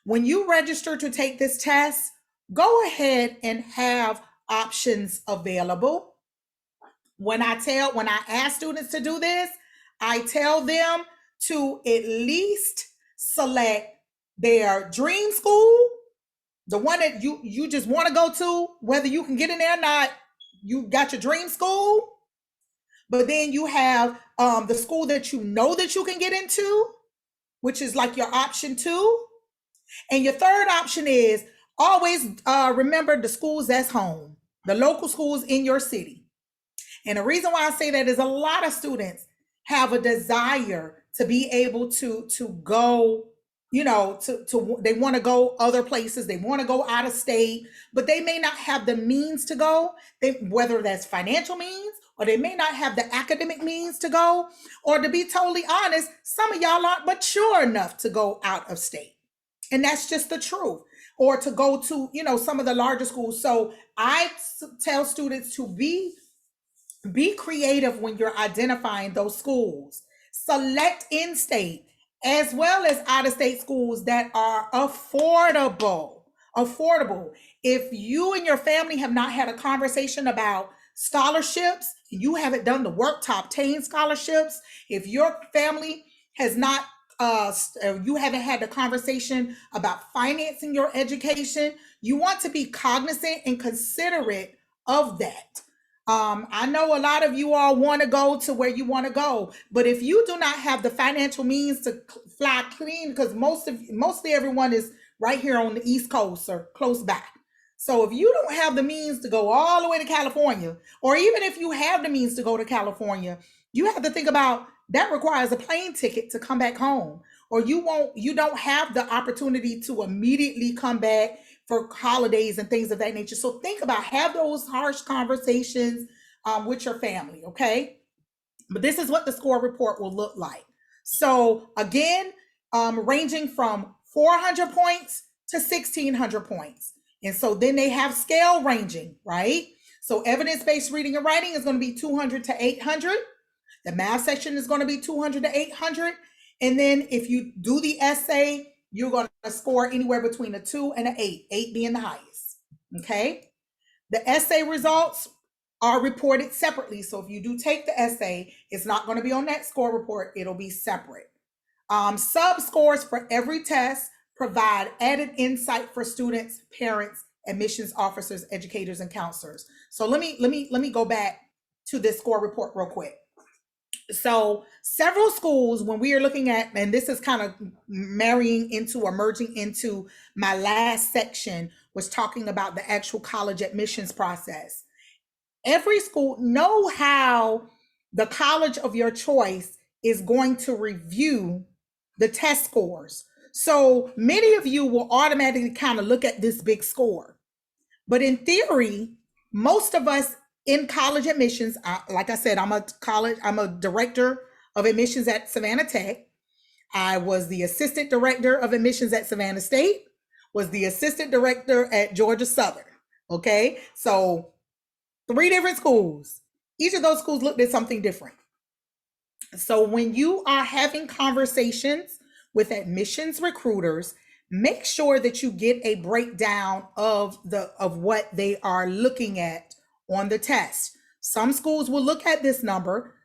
When you register to take this test, go ahead and have options available. When I ask students to do this, I tell them to at least select their dream school, the one that you just want to go to, whether you can get in there or not. You got your dream school, but then you have the school that you know that you can get into, which is like your option 2. And your third option is always remember the schools that's home, the local schools in your city. And the reason why I say that is a lot of students have a desire to be able to go, they want to go other places, they want to go out of state, but they may not have the means to go, whether that's financial means, or they may not have the academic means to go, or to be totally honest, some of y'all aren't mature enough to go out of state. And that's just the truth. Or to go to, some of the larger schools. So I tell students to be creative when you're identifying those schools. Select in-state as well as out-of-state schools that are affordable. If you and your family have not had a conversation about scholarships, you haven't done the work to obtain scholarships, if your family has not you haven't had the conversation about financing your education, you want to be cognizant and considerate of that. I know a lot of you all want to go to where you want to go, but if you do not have the financial means to fly clean, because mostly everyone is right here on the East Coast or close by. So if you don't have the means to go all the way to California, or even if you have the means to go to California, you have to think about that requires a plane ticket to come back home, or you don't have the opportunity to immediately come back for holidays and things of that nature. So think about, have those harsh conversations with your family, okay? But this is what the score report will look like. So again, ranging from 400 points to 1600 points. And so then they have scale ranging, right? So evidence-based reading and writing is going to be 200 to 800. The math section is going to be 200 to 800. And then if you do the essay, you're going to score anywhere between a 2 and an 8, 8 being the highest. Okay. The essay results are reported separately. So if you do take the essay, it's not going to be on that score report. It'll be separate. Sub scores for every test provide added insight for students, parents, admissions officers, educators, and counselors. So let me go back to this score report real quick. So several schools, when we are looking at, and this is kind of marrying into or merging into my last section, was talking about the actual college admissions process. Every school know how the college of your choice is going to review the test scores. So many of you will automatically kind of look at this big score. But in theory, most of us in college admissions, like I said, I'm a director of admissions at Savannah Tech. I was the assistant director of admissions at Savannah State, was the assistant director at Georgia Southern. Okay, so 3 different schools. Each of those schools looked at something different. So when you are having conversations with admissions recruiters, make sure that you get a breakdown of what they are looking at on the test. Some schools will look at this number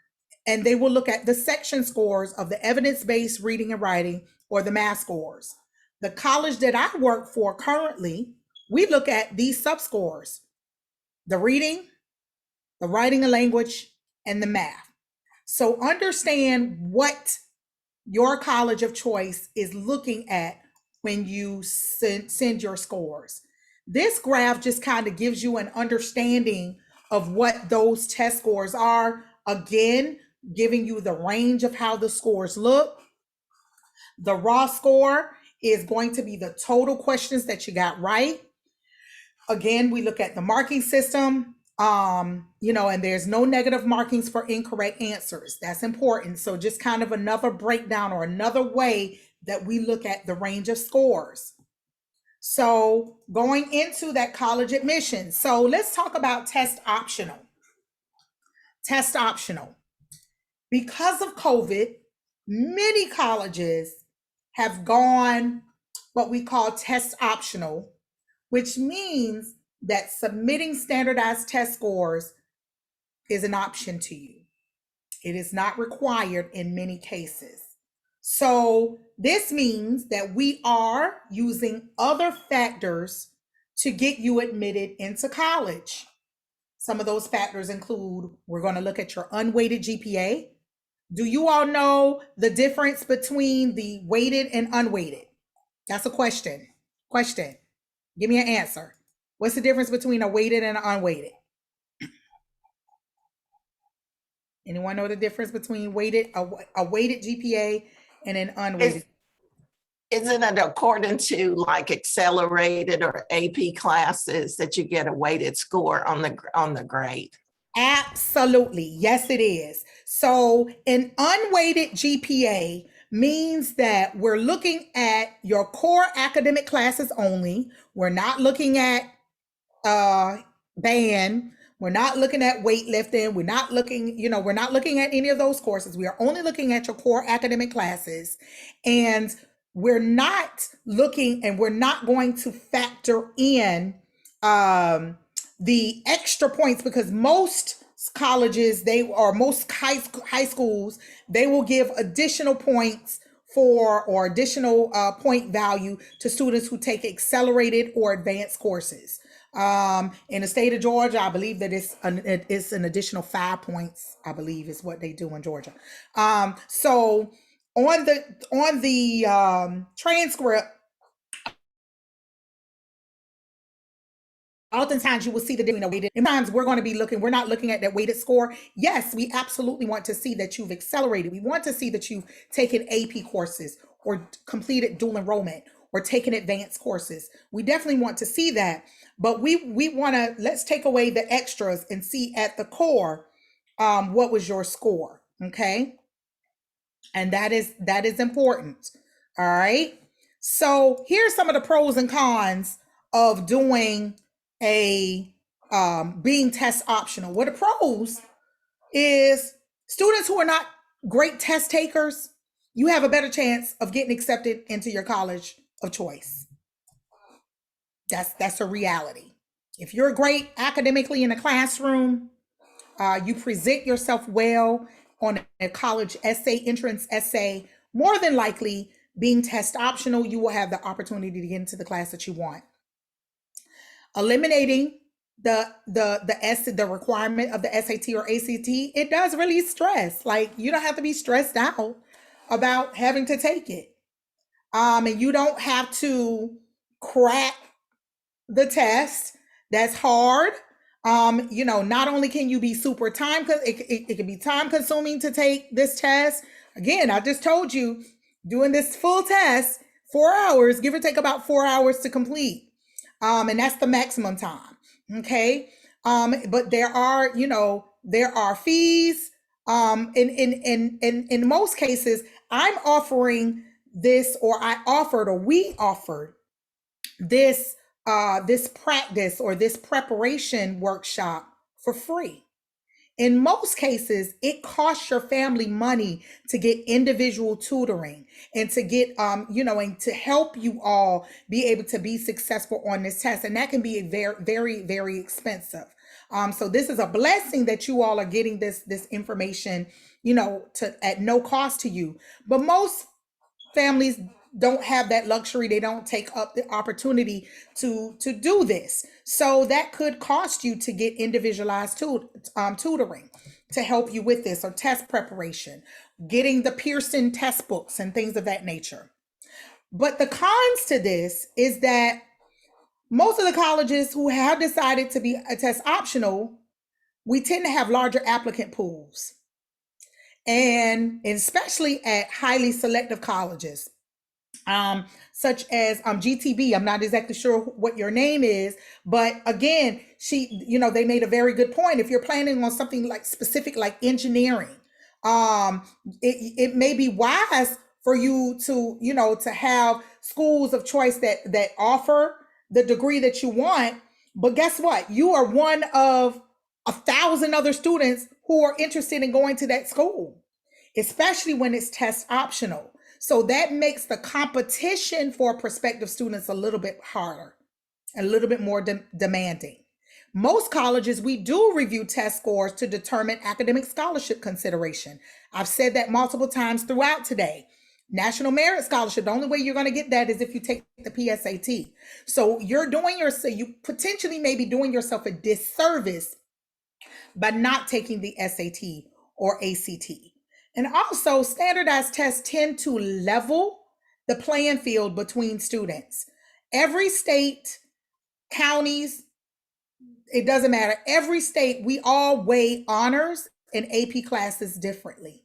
and they will look at the section scores of the evidence-based reading and writing or the math scores. The college that I work for currently, we look at these sub-scores: the reading, the writing and language, and the math. So understand what your college of choice is looking at when you send your scores. This graph just kind of gives you an understanding of what those test scores are. Again, giving you the range of how the scores look. The raw score is going to be the total questions that you got right. Again, we look at the marking system, and there's no negative markings for incorrect answers. That's important. So just kind of another breakdown or another way that we look at the range of scores. So going into that college admission. So let's talk about test optional. Test optional. Because of COVID, many colleges have gone what we call test optional, which means that submitting standardized test scores is an option to you. It is not required in many cases. So this means that we are using other factors to get you admitted into college. Some of those factors include, we're going to look at your unweighted GPA. Do you all know the difference between the weighted and unweighted? That's a question. Question. Give me an answer. What's the difference between a weighted and an unweighted? Anyone know the difference between a weighted GPA and an unweighted? Isn't it according to like accelerated or AP classes that you get a weighted score on the grade? Absolutely. Yes, it is. So an unweighted GPA means that we're looking at your core academic classes only. We're not looking at band. We're not looking at weightlifting. We're not looking at any of those courses. We are only looking at your core academic classes. And we're not going to factor in the extra points, because most colleges, most high schools, they will give additional points or additional point value to students who take accelerated or advanced courses. In the state of Georgia, I believe that it's an additional 5 points, I believe is what they do in Georgia. So on the transcript, Oftentimes you will see the difference in weighted. Sometimes we're going to be looking, we're not looking at that weighted score. Yes, we absolutely want to see that you've accelerated. We want to see that you've taken AP courses or completed dual enrollment or taken advanced courses. We definitely want to see that. But we want to, let's take away the extras and see at the core, what was your score, okay? And that is important. All right. So here's some of the pros and cons of doing a being test optional. What the pros is students who are not great test takers, you have a better chance of getting accepted into your college of choice. That's a reality. If you're great academically in a classroom, you present yourself well on a college essay, entrance essay, more than likely being test optional, you will have the opportunity to get into the class that you want. Eliminating the requirement of the SAT or ACT, it does really stress. Like, you don't have to be stressed out about having to take it. And you don't have to crack the test. That's hard. Not only can you be super time, it can be time consuming to take this test. Again, I just told you, doing this full test, 4 hours, give or take about 4 hours to complete. And that's the maximum time. Okay. But there are fees. In most cases, I'm offering this, or we offered this practice or this preparation workshop for free. In most cases, it costs your family money to get individual tutoring and to get, and to help you all be able to be successful on this test. And that can be very, very, very expensive. So this is a blessing that you all are getting this information, at no cost to you. But most families don't have that luxury. They don't take up the opportunity to do this. So that could cost you to get individualized tutoring to help you with this, or test preparation, getting the Pearson test books and things of that nature. But the cons to this is that most of the colleges who have decided to be a test optional, we tend to have larger applicant pools. And especially at highly selective colleges, such as GTB. I'm not exactly sure what your name is, but again, they made a very good point. If you're planning on something like specific, like engineering, it may be wise for you to have schools of choice that offer the degree that you want. But guess what? You are one of 1,000 other students who are interested in going to that school, especially when it's test optional. So that makes the competition for prospective students a little bit harder, a little bit more demanding. Most colleges, we do review test scores to determine academic scholarship consideration. I've said that multiple times throughout today. National Merit Scholarship, the only way you're going to get that is if you take the PSAT. So you potentially may be doing yourself a disservice by not taking the SAT or ACT. And also, standardized tests tend to level the playing field between students. Every state, counties, it doesn't matter. Every state, we all weigh honors and AP classes differently.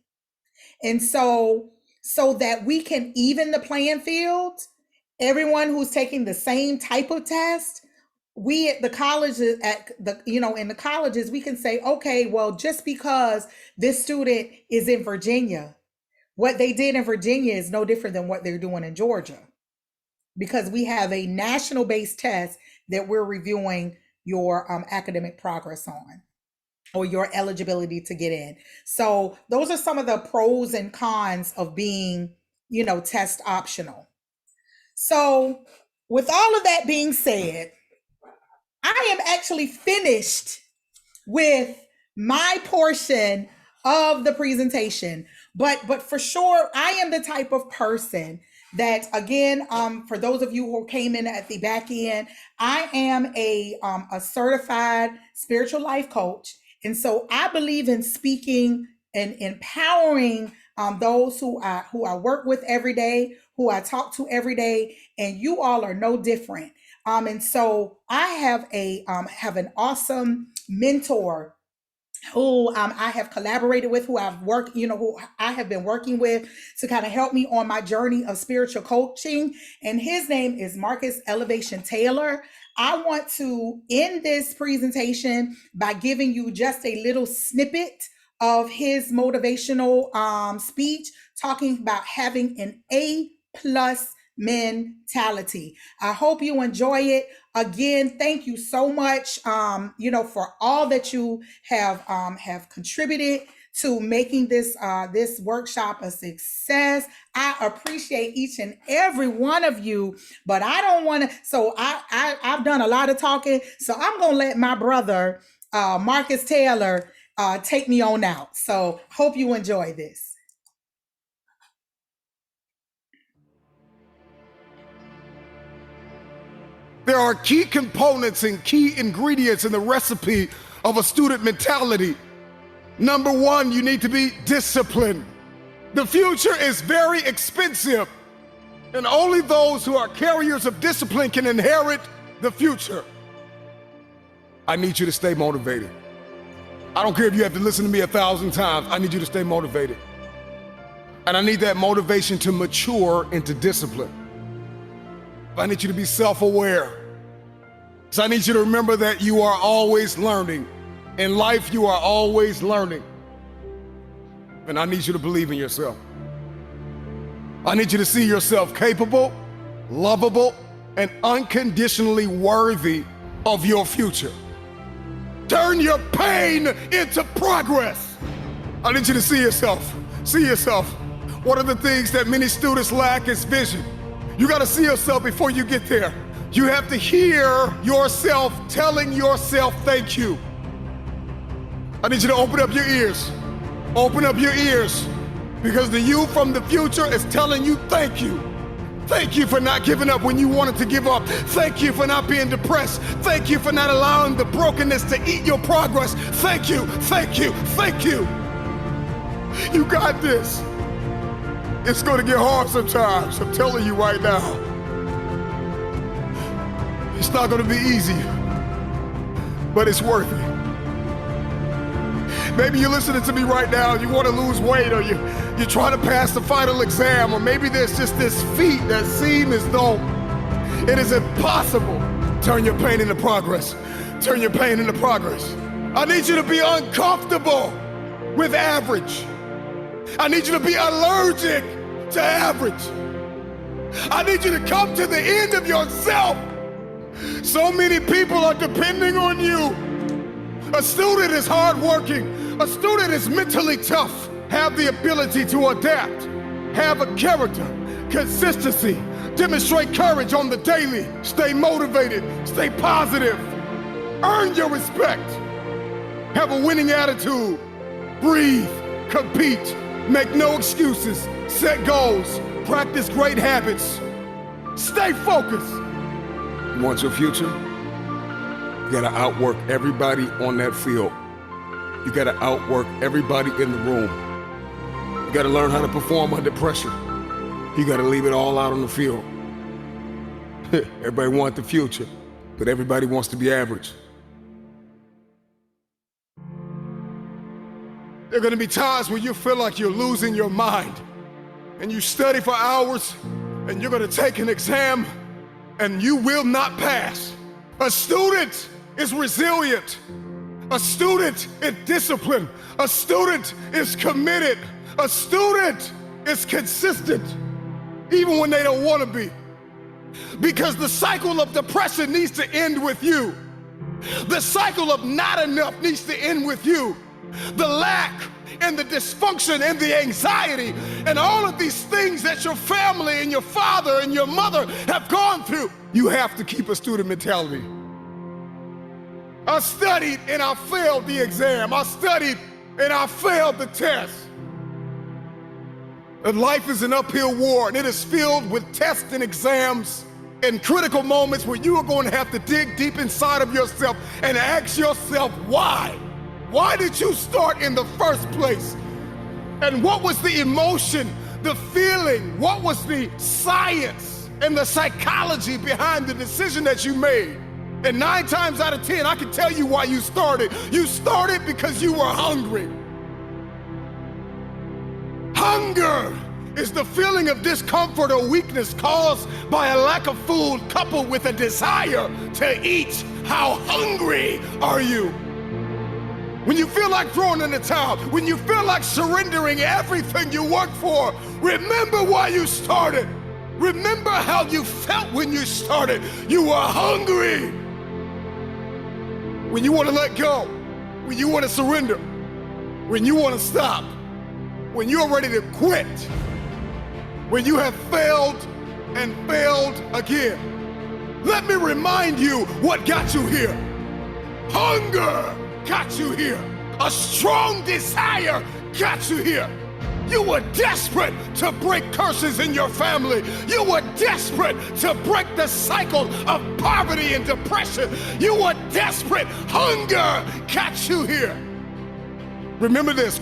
And so that we can even the playing field, everyone who's taking the same type of test, we at the colleges, in the colleges, we can say, okay, well, just because this student is in Virginia, what they did in Virginia is no different than what they're doing in Georgia, because we have a national based test that we're reviewing your academic progress on, or your eligibility to get in. So those are some of the pros and cons of being, test optional. So with all of that being said, I am actually finished with my portion of the presentation, but for sure, I am the type of person that, again, for those of you who came in at the back end, I am a certified spiritual life coach. And so I believe in speaking and empowering those who I work with every day, who I talk to every day, and you all are no different. And so I have an awesome mentor who I have collaborated with, who I've worked, who I have been working with to kind of help me on my journey of spiritual coaching. And his name is Marcus Elevation Taylor. I want to end this presentation by giving you just a little snippet of his motivational speech, talking about having an A+ mentality. I hope you enjoy it. Again, thank you so much, for all that you have contributed to making this workshop a success. I appreciate each and every one of you, but I don't want to. So I've done a lot of talking, so I'm gonna let my brother Marcus Taylor take me on out. So hope you enjoy this. There are key components and key ingredients in the recipe of a student mentality. Number one, you need to be disciplined. The future is very expensive, and only those who are carriers of discipline can inherit the future. I need you to stay motivated. I don't care if you have to listen to me 1,000 times. I need you to stay motivated. And I need that motivation to mature into discipline. I need you to be self-aware. So I need you to remember that you are always learning. In life, you are always learning. And I need you to believe in yourself. I need you to see yourself capable, lovable, and unconditionally worthy of your future. Turn your pain into progress. I need you to see yourself. See yourself. One of the things that many students lack is vision. You got to see yourself before you get there. You have to hear yourself telling yourself thank you. I need you to open up your ears. Open up your ears, because the you from the future is telling you thank you. Thank you for not giving up when you wanted to give up. Thank you for not being depressed. Thank you for not allowing the brokenness to eat your progress. Thank you, thank you, thank you. You got this. It's going to get hard sometimes, I'm telling you right now. It's not going to be easy, but it's worth it. Maybe you're listening to me right now and you want to lose weight, or you're trying to pass the final exam, or maybe there's just this feat that seems as though it is impossible. Turn your pain into progress. Turn your pain into progress. I need you to be uncomfortable with average. I need you to be allergic to average. I need you to come to the end of yourself. So many people are depending on you. A student is hardworking. A student is mentally tough. Have the ability to adapt. Have a character, consistency. Demonstrate courage on the daily. Stay motivated. Stay positive. Earn your respect. Have a winning attitude. Breathe. Compete. Make no excuses. Set goals. Practice great habits. Stay focused. You want your future? You gotta outwork everybody on that field. You gotta outwork everybody in the room. You gotta learn how to perform under pressure. You gotta leave it all out on the field. Everybody wants the future, but everybody wants to be average. There are gonna be times when you feel like you're losing your mind, and you study for hours, and you're gonna take an exam, and you will not pass. A student is resilient. A student is disciplined. A student is committed. A student is consistent, even when they don't want to be. Because the cycle of depression needs to end with you. The cycle of not enough needs to end with you. The lack and the dysfunction and the anxiety and all of these things that your family and your father and your mother have gone through. You have to keep a student mentality. I studied and I failed the exam. I studied and I failed the test. And life is an uphill war, and it is filled with tests and exams and critical moments where you are going to have to dig deep inside of yourself and ask yourself why. Why did you start in the first place? And what was the emotion, the feeling? What was the science and the psychology behind the decision that you made. And 9 times out of 10, I can tell you why you started. You started because you were hungry. Hunger is the feeling of discomfort or weakness caused by a lack of food coupled with a desire to eat. How hungry are you? When you feel like throwing in the towel, when you feel like surrendering everything you worked for, remember why you started. Remember how you felt when you started. You were hungry. When you want to let go, when you want to surrender, when you want to stop, when you're ready to quit, when you have failed and failed again. Let me remind you what got you here. Hunger got you here. A strong desire got you here. You were desperate to break curses in your family. You were desperate to break the cycle of poverty and depression. You were desperate. Hunger got you here. Remember this.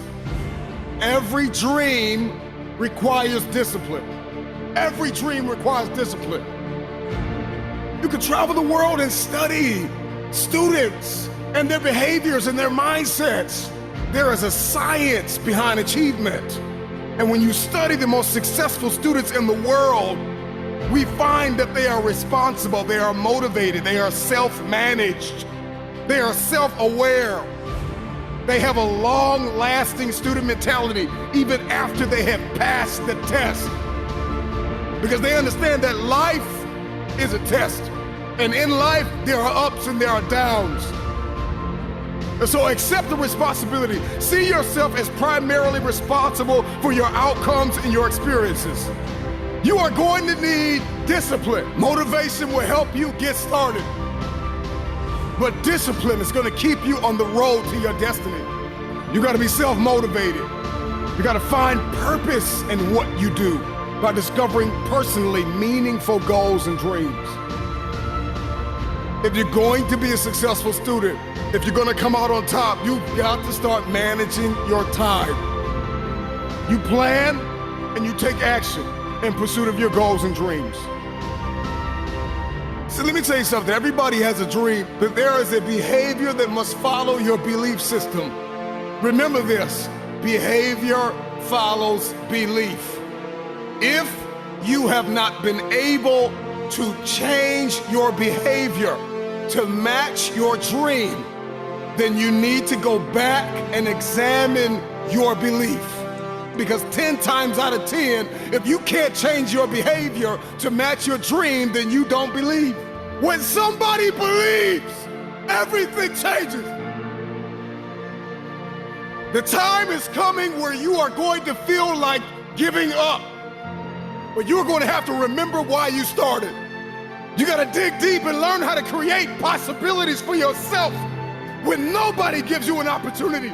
Every dream requires discipline. Every dream requires discipline. You can travel the world and study students and their behaviors and their mindsets. There is a science behind achievement. And when you study the most successful students in the world, we find that they are responsible, they are motivated, they are self-managed, they are self-aware. They have a long-lasting student mentality even after they have passed the test. Because they understand that life is a test. And in life, there are ups and there are downs. And so accept the responsibility. See yourself as primarily responsible for your outcomes and your experiences. You are going to need discipline. Motivation will help you get started. But discipline is going to keep you on the road to your destiny. You got to be self-motivated. You got to find purpose in what you do by discovering personally meaningful goals and dreams. If you're going to be a successful student, if you're going to come out on top, you've got to start managing your time. You plan and you take action in pursuit of your goals and dreams. So let me tell you something. Everybody has a dream, but there is a behavior that must follow your belief system. Remember this, behavior follows belief. If you have not been able to change your behavior to match your dream, then you need to go back and examine your belief. Because 10 times out of 10, if you can't change your behavior to match your dream, then you don't believe. When somebody believes, everything changes. The time is coming where you are going to feel like giving up. But you're going to have to remember why you started. You got to dig deep and learn how to create possibilities for yourself when nobody gives you an opportunity.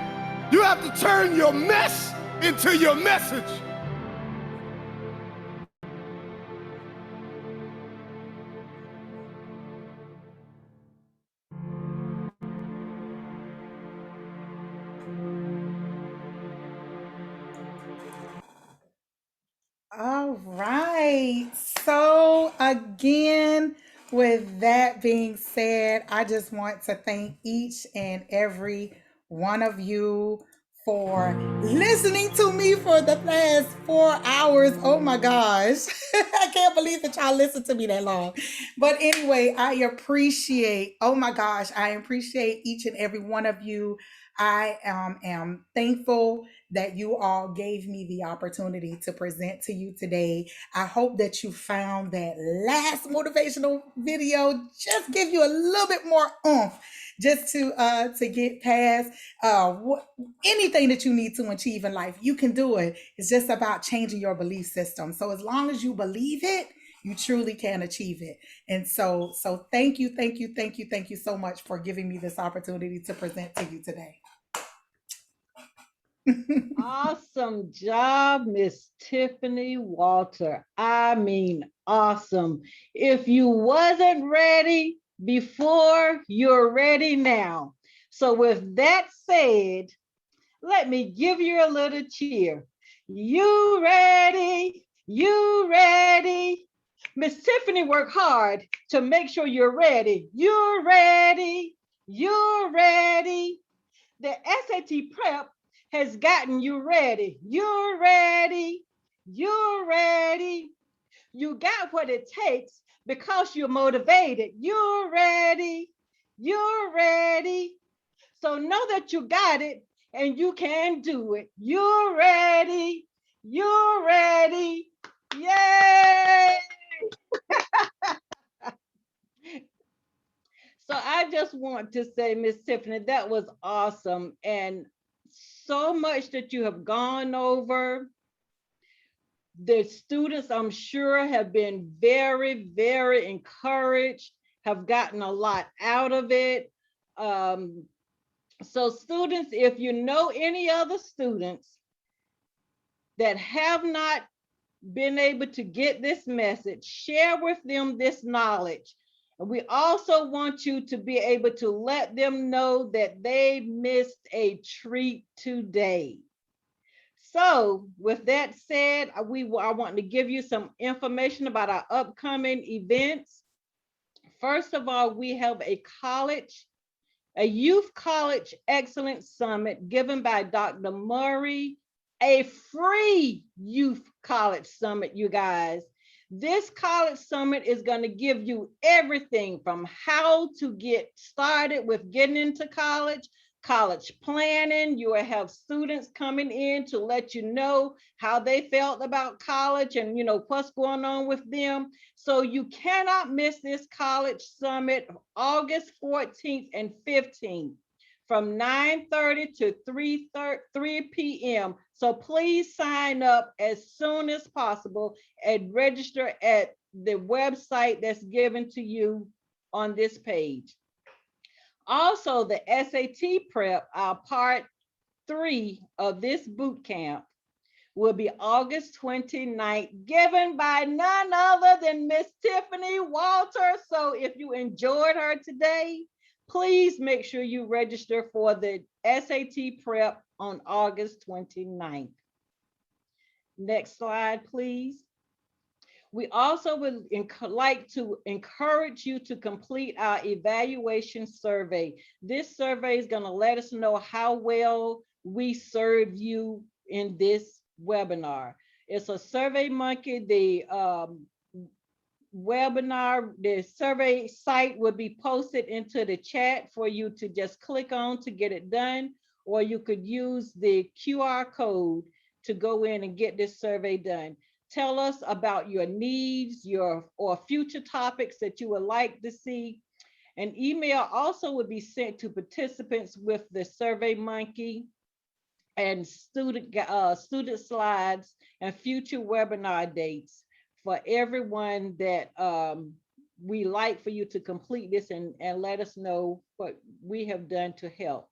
You have to turn your mess into your message. All right. So again, with that being said, I just want to thank each and every one of you for listening to me for the past 4 hours. Oh my gosh. I can't believe that y'all listened to me that long. But anyway, I appreciate, oh my gosh, I appreciate each and every one of you. I am thankful that you all gave me the opportunity to present to you today. I hope that you found that last motivational video just give you a little bit more oomph just to get past anything that you need to achieve in life. You can do it. It's just about changing your belief system. So as long as you believe it, you truly can achieve it. And so thank you so much for giving me this opportunity to present to you today. Awesome job, Miss Tiffany Walter. I mean, awesome. If you wasn't ready before, you're ready now. So with that said, let me give you a little cheer. You ready? You ready? Miss Tiffany worked hard to make sure you're ready. You're ready. You're ready. The SAT prep has gotten you ready. You're ready. You're ready. You got what it takes because you're motivated. You're ready. You're ready. So know that you got it and you can do it. You're ready. You're ready. Yay! So I just want to say, Miss Tiffany, that was awesome. And so much that you have gone over. The students, I'm sure, have been very, very encouraged, have gotten a lot out of it. So students, if you know any other students that have not been able to get this message, share with them this knowledge. And we also want you to be able to let them know that they missed a treat today. So with that said, I want to give you some information about our upcoming events. First of all, we have a youth college excellence summit given by Dr. Murray, a free youth college summit, you guys. This college summit is going to give you everything from how to get started with getting into college planning. You will have students coming in to let you know how they felt about college and what's going on with them. So you cannot miss this college summit, August 14th and 15th from 9:30 to 3 p.m. So please sign up as soon as possible and register at the website that's given to you on this page. Also, the SAT prep, our part 3 of this boot camp, will be August 29th, given by none other than Miss Tiffany Walters. So if you enjoyed her today, please make sure you register for the SAT prep on August 29th. Next slide, please. We also would like to encourage you to complete our evaluation survey. This survey is going to let us know how well we served you in this webinar. It's a Survey Monkey. The webinar, the survey site will be posted into the chat for you to just click on to get it done, or you could use the QR code to go in and get this survey done. Tell us about your needs, or future topics that you would like to see. An email also would be sent to participants with the Survey Monkey and student slides and future webinar dates for everyone that we like for you to complete this and let us know what we have done to help.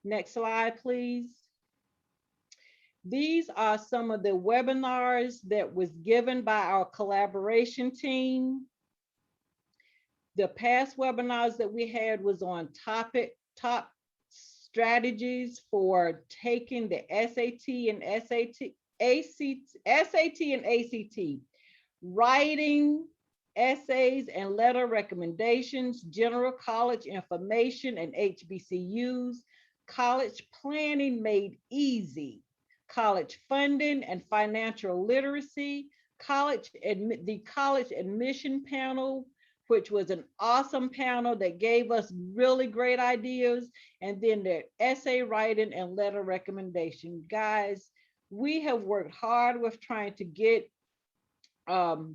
Next slide, please. These are some of the webinars that was given by our collaboration team. The past webinars that we had was on top strategies for taking the SAT and ACT, writing essays and letter recommendations, general college information and HBCUs, college planning made easy, college funding and financial literacy, the college admission panel, which was an awesome panel that gave us really great ideas, and then the essay writing and letter recommendation. Guys, we have worked hard with trying to get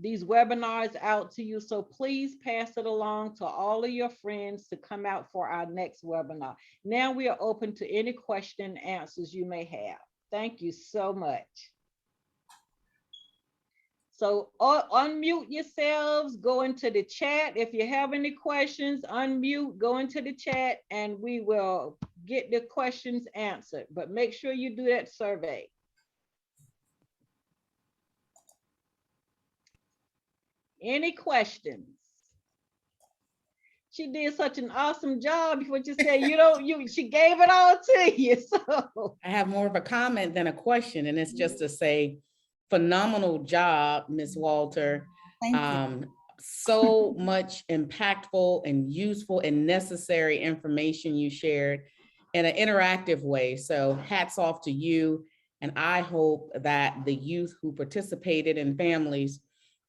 these webinars out to you, so please pass it along to all of your friends to come out for our next webinar. Now we are open to any question and answers you may have. Thank you so much. So unmute yourselves, go into the chat. If you have any questions, unmute, go into the chat, and we will get the questions answered. But make sure you do that survey. Any questions? She did such an awesome job. What you say, she gave it all to you. So I have more of a comment than a question, and it's just to say, phenomenal job, Miss Walter. Thank you. So much impactful and useful and necessary information you shared in an interactive way. So hats off to you. And I hope that the youth who participated and families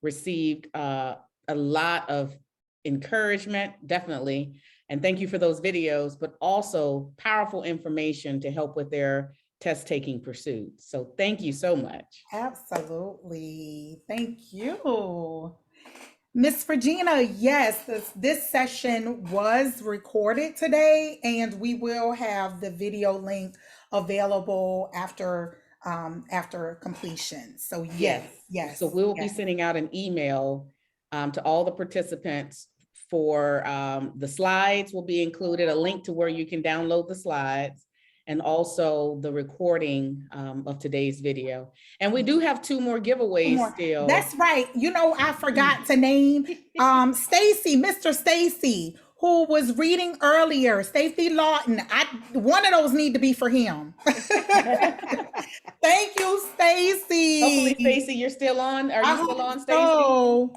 received a lot of encouragement, definitely. And thank you for those videos, but also powerful information to help with their test taking pursuits. So thank you so much. Absolutely. Thank you. Miss Regina, yes, this session was recorded today, and we will have the video link available after completion. So yes. So we'll be sending out an email to all the participants for the slides will be included, a link to where you can download the slides, and also the recording of today's video. And we do have 2 more giveaways still. That's right. You know, I forgot to name Stacy, Mr. Stacy, who was reading earlier, Stacy Lawton. One of those need to be for him. Thank you, Stacy. Hopefully, Stacy, you're still on. Are you still on, Stacy? So,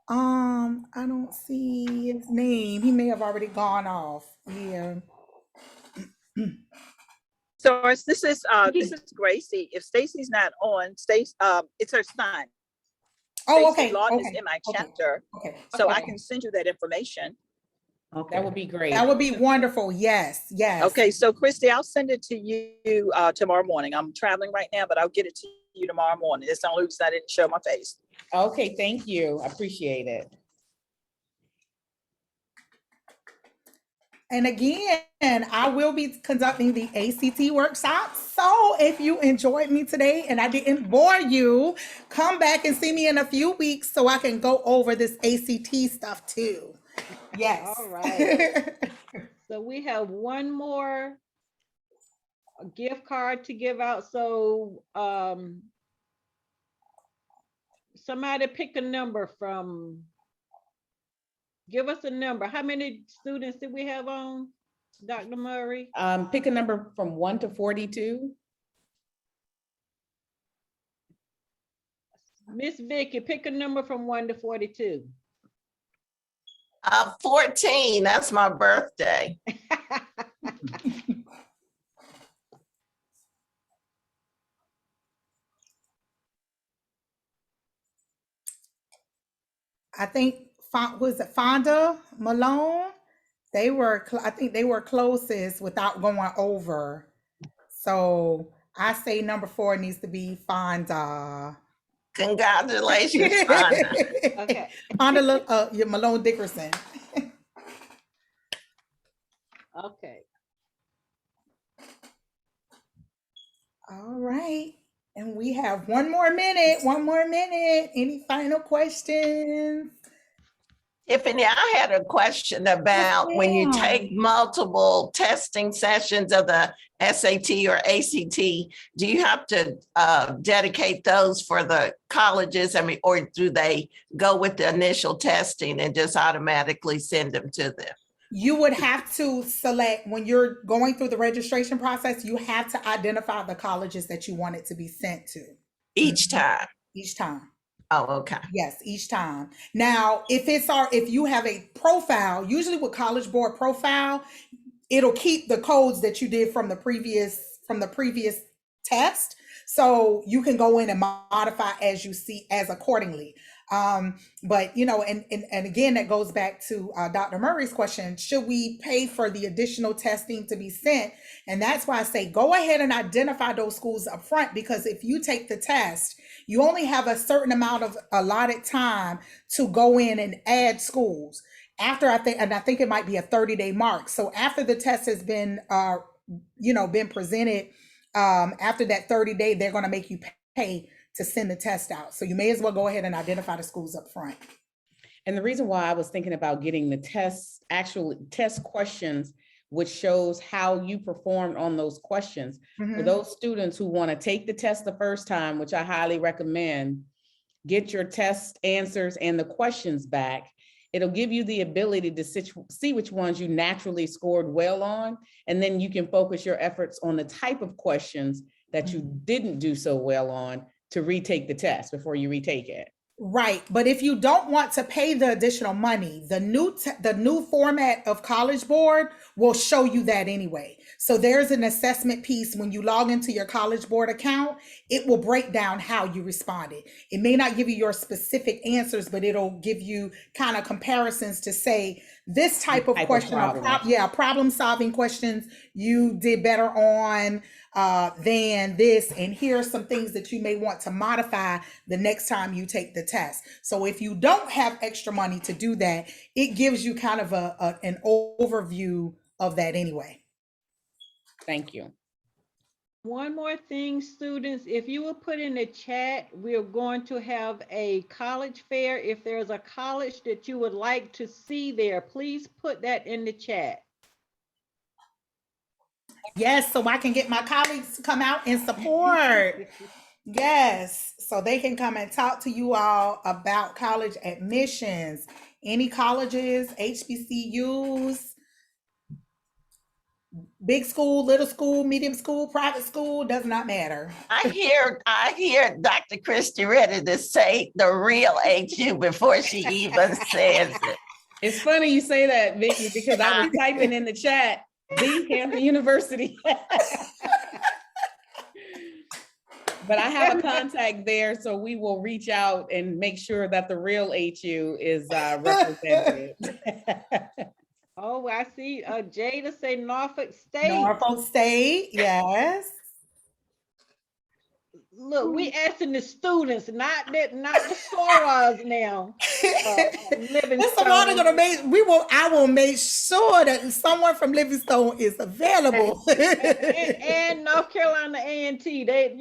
I don't see his name. He may have already gone off. Yeah. So this is Gracie. If Stacy's not on, Stacy, it's her son. Oh, Stacey okay. Lawton is in my chapter, so I can send you that information. Okay, that would be great. That would be wonderful. Yes. Okay, so Christy, I'll send it to you tomorrow morning. I'm traveling right now, but I'll get it to you tomorrow morning. It's the only reason I didn't show my face. Okay, thank you. I appreciate it. And again, I will be conducting the ACT workshop. So if you enjoyed me today and I didn't bore you, come back and see me in a few weeks so I can go over this ACT stuff too. Yes. All right. So we have one more gift card to give out. So somebody pick a number from, give us a number. How many students did we have on, Dr. Murray? Pick a number from 1 to 42. Miss Vicky, pick a number from 1 to 42. 14, that's my birthday. I think, was it Fonda Malone? I think they were closest without going over. So I say number 4 needs to be Fonda. Congratulations, Fonda. Okay. Fonda Malone Dickerson. Okay. All right. And we have one more minute. Any final questions? Tiffany, I had a question about when you take multiple testing sessions of the SAT or ACT, do you have to dedicate those for the colleges? I mean, or do they go with the initial testing and just automatically send them to them? You would have to select, when you're going through the registration process, you have to identify the colleges that you want it to be sent to. Each time? Each time. Oh, okay. Yes, each time. Now, if you have a profile, usually with College Board profile, it'll keep the codes that you did from the previous test. So you can go in and modify as you see, as accordingly. But you know, and again, that goes back to Dr. Murray's question: should we pay for the additional testing to be sent? And that's why I say go ahead and identify those schools up front, because if you take the test, you only have a certain amount of allotted time to go in and add schools. After I think it might be a 30-day mark. So after the test has been been presented, after that 30-day, they're going to make you pay to send the test out. So you may as well go ahead and identify the schools up front. And the reason why I was thinking about getting the actual test questions, which shows how you performed on those questions. For those students who want to take the test the first time, which I highly recommend, get your test answers and the questions back. It'll give you the ability to see which ones you naturally scored well on, and then you can focus your efforts on the type of questions that you didn't do so well on to retake the test before you retake it. Right, but if you don't want to pay the additional money, the new format of College Board will show you that anyway. So there's an assessment piece when you log into your College Board account. It will break down how you responded. It may not give you your specific answers, but it'll give you kind of comparisons to say this type of question, problem solving questions you did better on than this, and here are some things that you may want to modify the next time you take the test. So if you don't have extra money to do that, it gives you kind of an overview of that anyway. Thank you. One more thing, students, if you will put in the chat, we're going to have a college fair. If there's a college that you would like to see there, please put that in the chat. Yes, so I can get my colleagues to come out and support. Yes, so they can come and talk to you all about college admissions, any colleges, HBCUs, big school, little school, medium school, private school, does not matter. I hear Dr. Christie ready to say the real HU before she even says it. It's funny you say that, Vicki, because I was typing in the chat, the Hampton University. But I have a contact there, so we will reach out and make sure that the real HU is represented. Oh, I see Jada say Norfolk State. Norfolk State, yes. Look, we asking the students, not the sorors now. Savannah I will make sure that someone from Livingstone is available. and North Carolina A&T, they,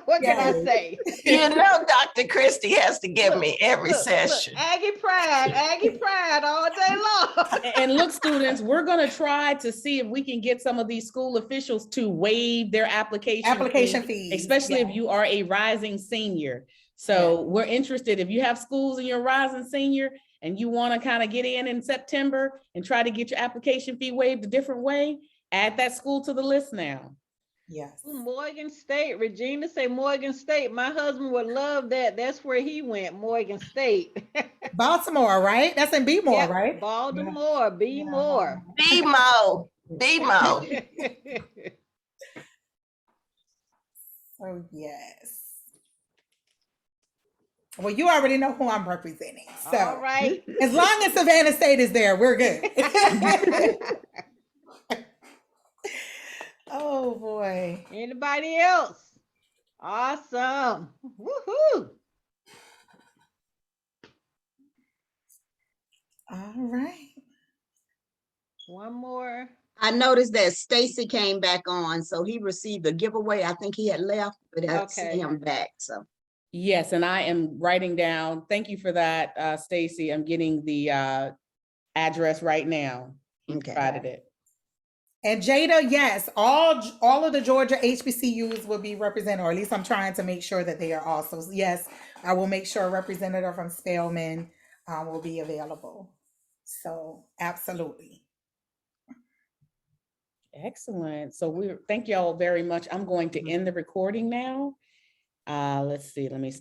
what can I say? Dr. Christie has to give me every session. Aggie pride all day long. And look, students, we're gonna try to see if we can get some of these school officials to waive their application fee, especially if you are a rising senior. So we're interested, if you have schools and you're a rising senior and you want to kind of get in September and try to get your application fee waived a different way, add that school to the list now. Yes. Morgan State, Regina say Morgan State. My husband would love that. That's where he went, Morgan State. Baltimore, right? That's in B-more, right? Baltimore, B-more. B-mo. Oh, yes. Well, you already know who I'm representing. So all right. As long as Savannah State is there, we're good. Oh boy. Anybody else? Awesome. Woohoo. All right. One more. I noticed that Stacy came back on, so he received a giveaway. I think he had left, but I see him back. So yes, and I am writing down. Thank you for that, Stacy. I'm getting the address right now. Okay. Provided it. And Jada, yes, all of the Georgia HBCUs will be represented, or at least I'm trying to make sure that they are also. Yes, I will make sure a representative from Spelman will be available. So absolutely. Excellent. So thank you all very much. I'm going to end the recording now. Let's see, let me